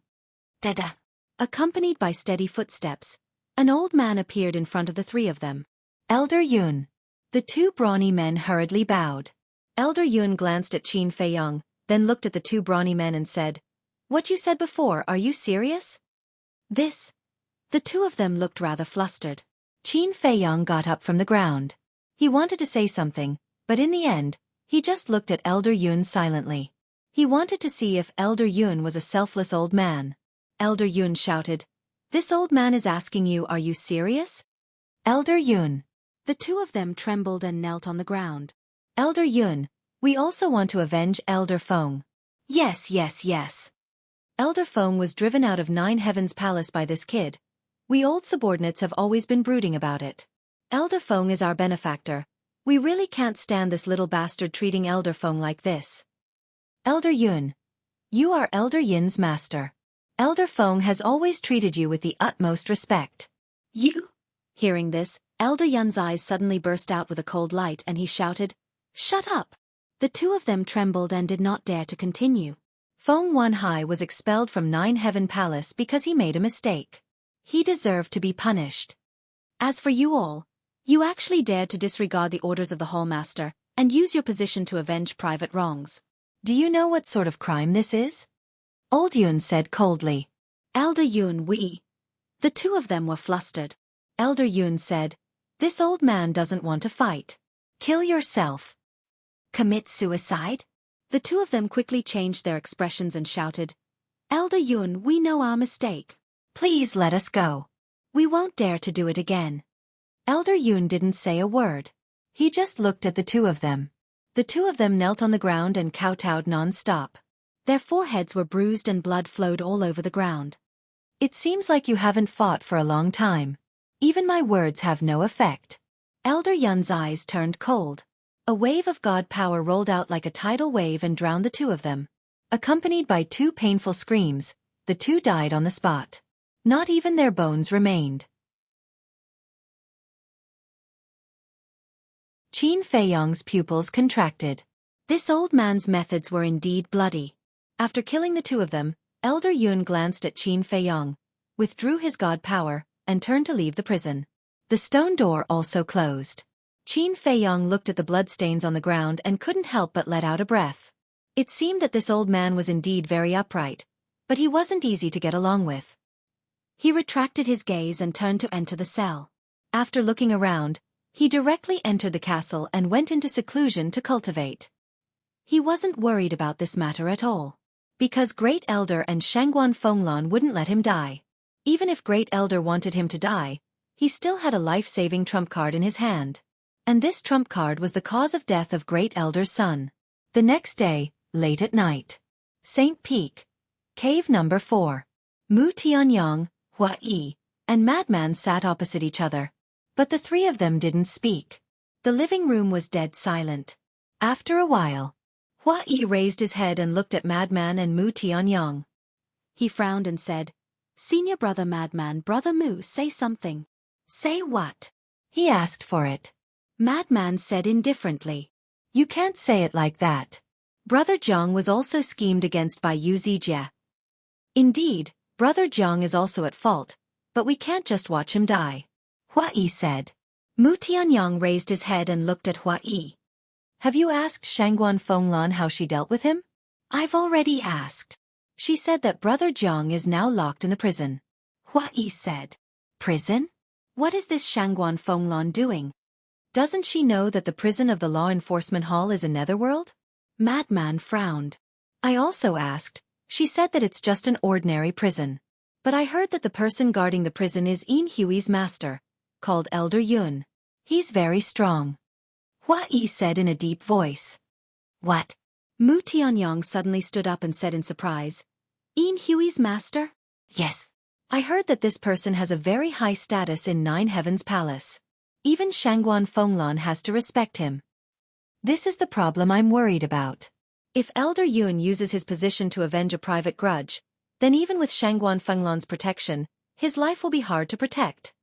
Dada. Accompanied by steady footsteps, an old man appeared in front of the three of them. Elder Yun. The two brawny men hurriedly bowed. Elder Yun glanced at Qin Feiyong, then looked at the two brawny men and said, "What you said before, are you serious?" "This." The two of them looked rather flustered. Qin Feiyong got up from the ground. He wanted to say something, but in the end, he just looked at Elder Yun silently. He wanted to see if Elder Yun was a selfless old man. Elder Yun shouted, "This old man is asking you, are you serious?" Elder Yun. The two of them trembled and knelt on the ground. Elder Yun, we also want to avenge Elder Feng. Yes, yes, yes. Elder Feng was driven out of Nine Heavens Palace by this kid. We old subordinates have always been brooding about it. Elder Feng is our benefactor. We really can't stand this little bastard treating Elder Feng like this. Elder Yun. You are Elder Yin's master. Elder Feng has always treated you with the utmost respect. You? Hearing this, Elder Yun's eyes suddenly burst out with a cold light and he shouted, "Shut up!" The two of them trembled and did not dare to continue. Feng Wenhai was expelled from Nine Heaven Palace because he made a mistake. He deserved to be punished. As for you all, you actually dared to disregard the orders of the Hallmaster and use your position to avenge private wrongs. Do you know what sort of crime this is? Old Yun said coldly. Elder Yun, we. The two of them were flustered. Elder Yun said, "This old man doesn't want to fight. Kill yourself. Commit suicide?" The two of them quickly changed their expressions and shouted, "Elder Yun, we know our mistake. Please let us go. We won't dare to do it again." Elder Yun didn't say a word. He just looked at the two of them. The two of them knelt on the ground and kowtowed non-stop. Their foreheads were bruised and blood flowed all over the ground. It seems like you haven't fought for a long time. Even my words have no effect. Elder Yun's eyes turned cold. A wave of god power rolled out like a tidal wave and drowned the two of them. Accompanied by two painful screams, the two died on the spot. Not even their bones remained. Qin Feiyong's pupils contracted. This old man's methods were indeed bloody. After killing the two of them, Elder Yun glanced at Qin Feiyong, withdrew his god power, and turned to leave the prison. The stone door also closed. Qin Feiyong looked at the bloodstains on the ground and couldn't help but let out a breath. It seemed that this old man was indeed very upright, but he wasn't easy to get along with. He retracted his gaze and turned to enter the cell. After looking around, he directly entered the castle and went into seclusion to cultivate. He wasn't worried about this matter at all. Because Great Elder and Shangguan Fenglan wouldn't let him die. Even if Great Elder wanted him to die, he still had a life-saving trump card in his hand. And this trump card was the cause of death of Great Elder's son. The next day, late at night. St. Peak. Cave number 4. Mu Tianyang, Xueqi, and Madman sat opposite each other. But the three of them didn't speak. The living room was dead silent. After a while, Xueqi raised his head and looked at Madman and Mu Tianyang. He frowned and said, "Senior brother Madman, brother Mu, say something." "Say what?" He asked for it. Madman said indifferently, "You can't say it like that. Brother Jiang was also schemed against by Yu Zijie. Indeed, Brother Jiang is also at fault, but we can't just watch him die." Xueqi said. Mu Tianyang raised his head and looked at Huai. Have you asked Shangguan Fenglan how she dealt with him? I've already asked. She said that Brother Jiang is now locked in the prison. Huai said. Prison? What is this Shangguan Fenglan doing? Doesn't she know that the prison of the law enforcement hall is a netherworld? Madman frowned. I also asked. She said that it's just an ordinary prison. But I heard that the person guarding the prison is Yin Hui's master, called Elder Yun. He's very strong. Huai said in a deep voice. What? Mu Tianyang suddenly stood up and said in surprise. Yin Hui's master? Yes. I heard that this person has a very high status in Nine Heavens Palace. Even Shangguan Fenglan has to respect him. This is the problem I'm worried about. If Elder Yun uses his position to avenge a private grudge, then even with Shangguan Fenglan's protection, his life will be hard to protect.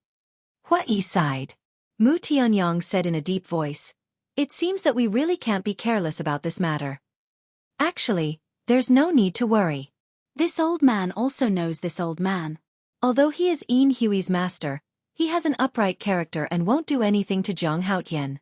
Huai sighed. Mu Tianyang said in a deep voice. It seems that we really can't be careless about this matter. Actually, there's no need to worry. This old man also knows this old man. Although he is Yin Hui's master, he has an upright character and won't do anything to Zhang Haotian.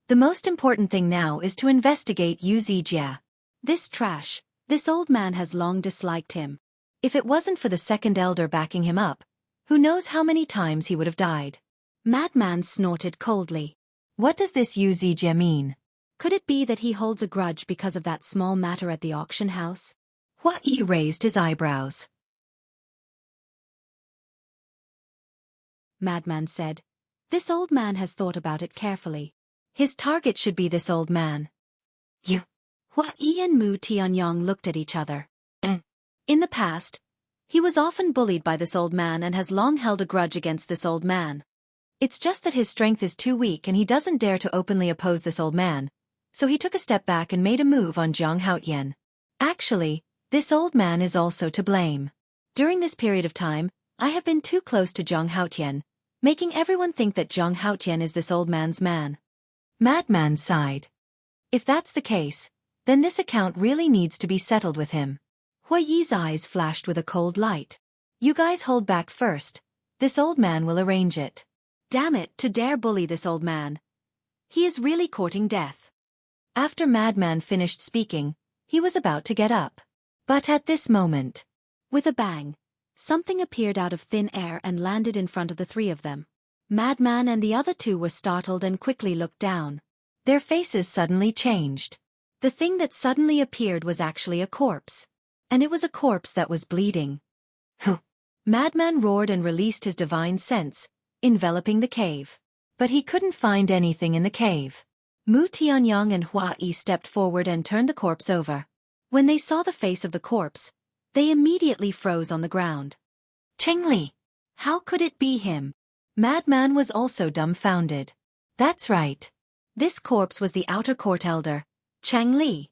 The most important thing now is to investigate Yu Zijia. This trash, this old man has long disliked him. If it wasn't for the second elder backing him up, who knows how many times he would have died. Madman snorted coldly. What does this Yu Zijia mean? Could it be that he holds a grudge because of that small matter at the auction house? Huai raised his eyebrows. Madman said. This old man has thought about it carefully. His target should be this old man. You. Huai and Mu Tianyang looked at each other. In the past, he was often bullied by this old man and has long held a grudge against this old man. It's just that his strength is too weak and he doesn't dare to openly oppose this old man, so he took a step back and made a move on Zhang Haotian. Actually, this old man is also to blame. During this period of time, I have been too close to Zhang Haotian, making everyone think that Zhang Haotian is this old man's man. Madman sighed. If that's the case, then this account really needs to be settled with him. Huai's eyes flashed with a cold light. You guys hold back first. This old man will arrange it. Damn it, to dare bully this old man. He is really courting death. After Madman finished speaking, he was about to get up. But at this moment, with a bang, something appeared out of thin air and landed in front of the three of them. Madman and the other two were startled and quickly looked down. Their faces suddenly changed. The thing that suddenly appeared was actually a corpse. And it was a corpse that was bleeding. Who? Madman roared and released his divine sense, enveloping the cave. But he couldn't find anything in the cave. Mu Tianyang and Huai stepped forward and turned the corpse over. When they saw the face of the corpse, they immediately froze on the ground. Chengli! How could it be him? Madman was also dumbfounded. That's right. This corpse was the outer court elder, Chengli.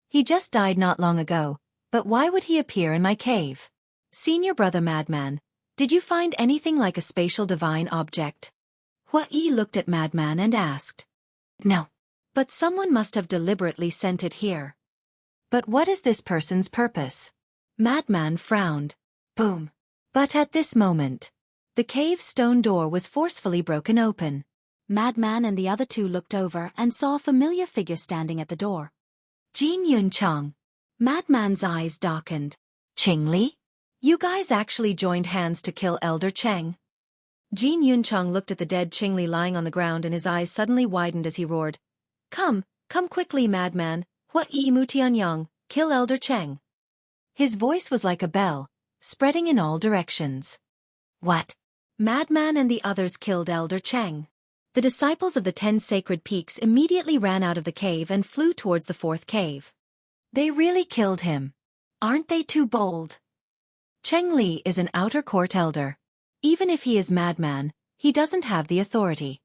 He just died not long ago, but why would he appear in my cave? Senior brother Madman, did you find anything like a spatial divine object? Huai looked at Madman and asked. No. But someone must have deliberately sent it here. But what is this person's purpose? Madman frowned. Boom. But at this moment, the cave stone door was forcefully broken open. Madman and the other two looked over and saw a familiar figure standing at the door. Jin Yunchang. Madman's eyes darkened. Qingli? You guys actually joined hands to kill Elder Cheng? Jin Yunchang looked at the dead Qingli lying on the ground and his eyes suddenly widened as he roared. Come quickly, Madman, Huai Mu Tianyang, kill Elder Cheng. His voice was like a bell, spreading in all directions. What? Madman and the others killed Elder Cheng. The disciples of the 10 sacred peaks immediately ran out of the cave and flew towards the 4th cave. They really killed him. Aren't they too bold? Cheng Li is an outer court elder. Even if he is Madman, he doesn't have the authority.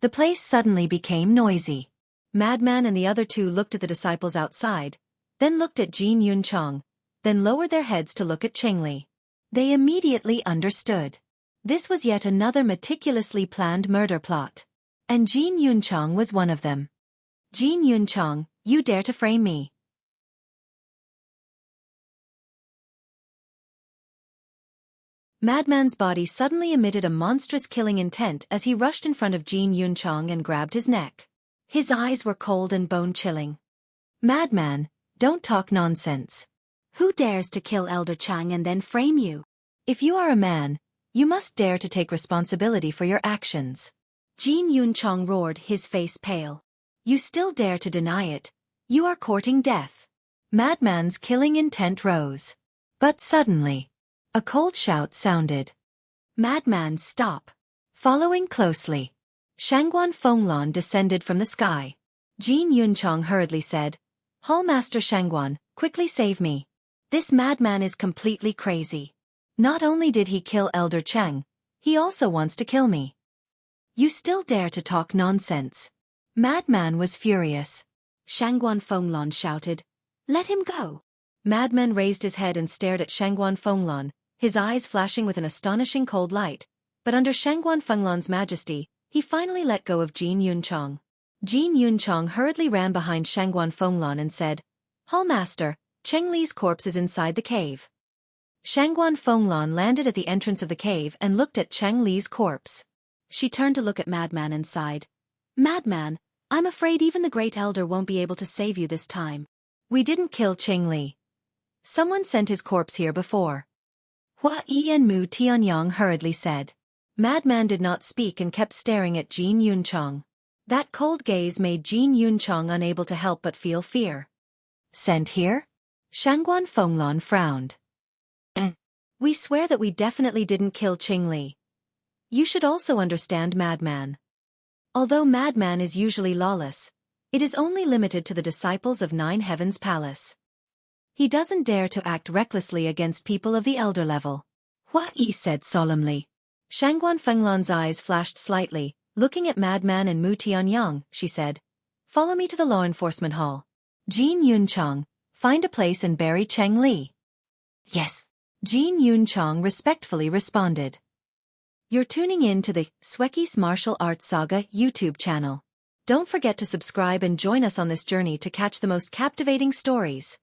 The place suddenly became noisy. Madman and the other two looked at the disciples outside, then looked at Jin Yunchang, then lowered their heads to look at Cheng Li. They immediately understood. This was yet another meticulously planned murder plot. And Jin Yunchang was one of them. Jin Yunchang, you dare to frame me? Madman's body suddenly emitted a monstrous killing intent as he rushed in front of Jin Yunchang and grabbed his neck. His eyes were cold and bone-chilling. "Madman, don't talk nonsense. Who dares to kill Elder Chang and then frame you? If you are a man, you must dare to take responsibility for your actions." Jin Yunchang roared, his face pale. "You still dare to deny it? You are courting death." Madman's killing intent rose. But suddenly, a cold shout sounded. "Madman, stop!" Following closely, Shangguan Fenglan descended from the sky. Jin Yunchang hurriedly said, "Hall Master Shangguan, quickly save me. This madman is completely crazy. Not only did he kill Elder Chang, he also wants to kill me." "You still dare to talk nonsense?" Madman was furious. Shangguan Fenglan shouted, "Let him go." Madman raised his head and stared at Shangguan Fenglan, his eyes flashing with an astonishing cold light, but under Shangguan Fenglan's majesty, he finally let go of Jin Yunchang. Jin Yunchang hurriedly ran behind Shangguan Fenglan and said, "Hall Master, Cheng Li's corpse is inside the cave." Shangguan Fenglan landed at the entrance of the cave and looked at Cheng Li's corpse. She turned to look at Madman and sighed. "Madman, I'm afraid even the Great Elder won't be able to save you this time. We didn't kill Cheng Li. Someone sent his corpse here before." Hua Yi and Mu Tianyang hurriedly said. Madman did not speak and kept staring at Jin Yunchang. That cold gaze made Jin Yunchang unable to help but feel fear. "Sent here?" Shangguan Fenglan frowned. "We swear that we definitely didn't kill Cheng Li. You should also understand, Madman. Although Madman is usually lawless, it is only limited to the disciples of Nine Heavens Palace. He doesn't dare to act recklessly against people of the elder level," Hua Yi said solemnly. Shangguan Fenglan's eyes flashed slightly. Looking at Madman and Mu Tianyang, she said, "Follow me to the law enforcement hall. Jin Yunchang, find a place and bury Cheng Li." "Yes." Jin Yunchang respectfully responded. You're tuning in to the Xueqi's Martial Arts Saga YouTube channel. Don't forget to subscribe and join us on this journey to catch the most captivating stories.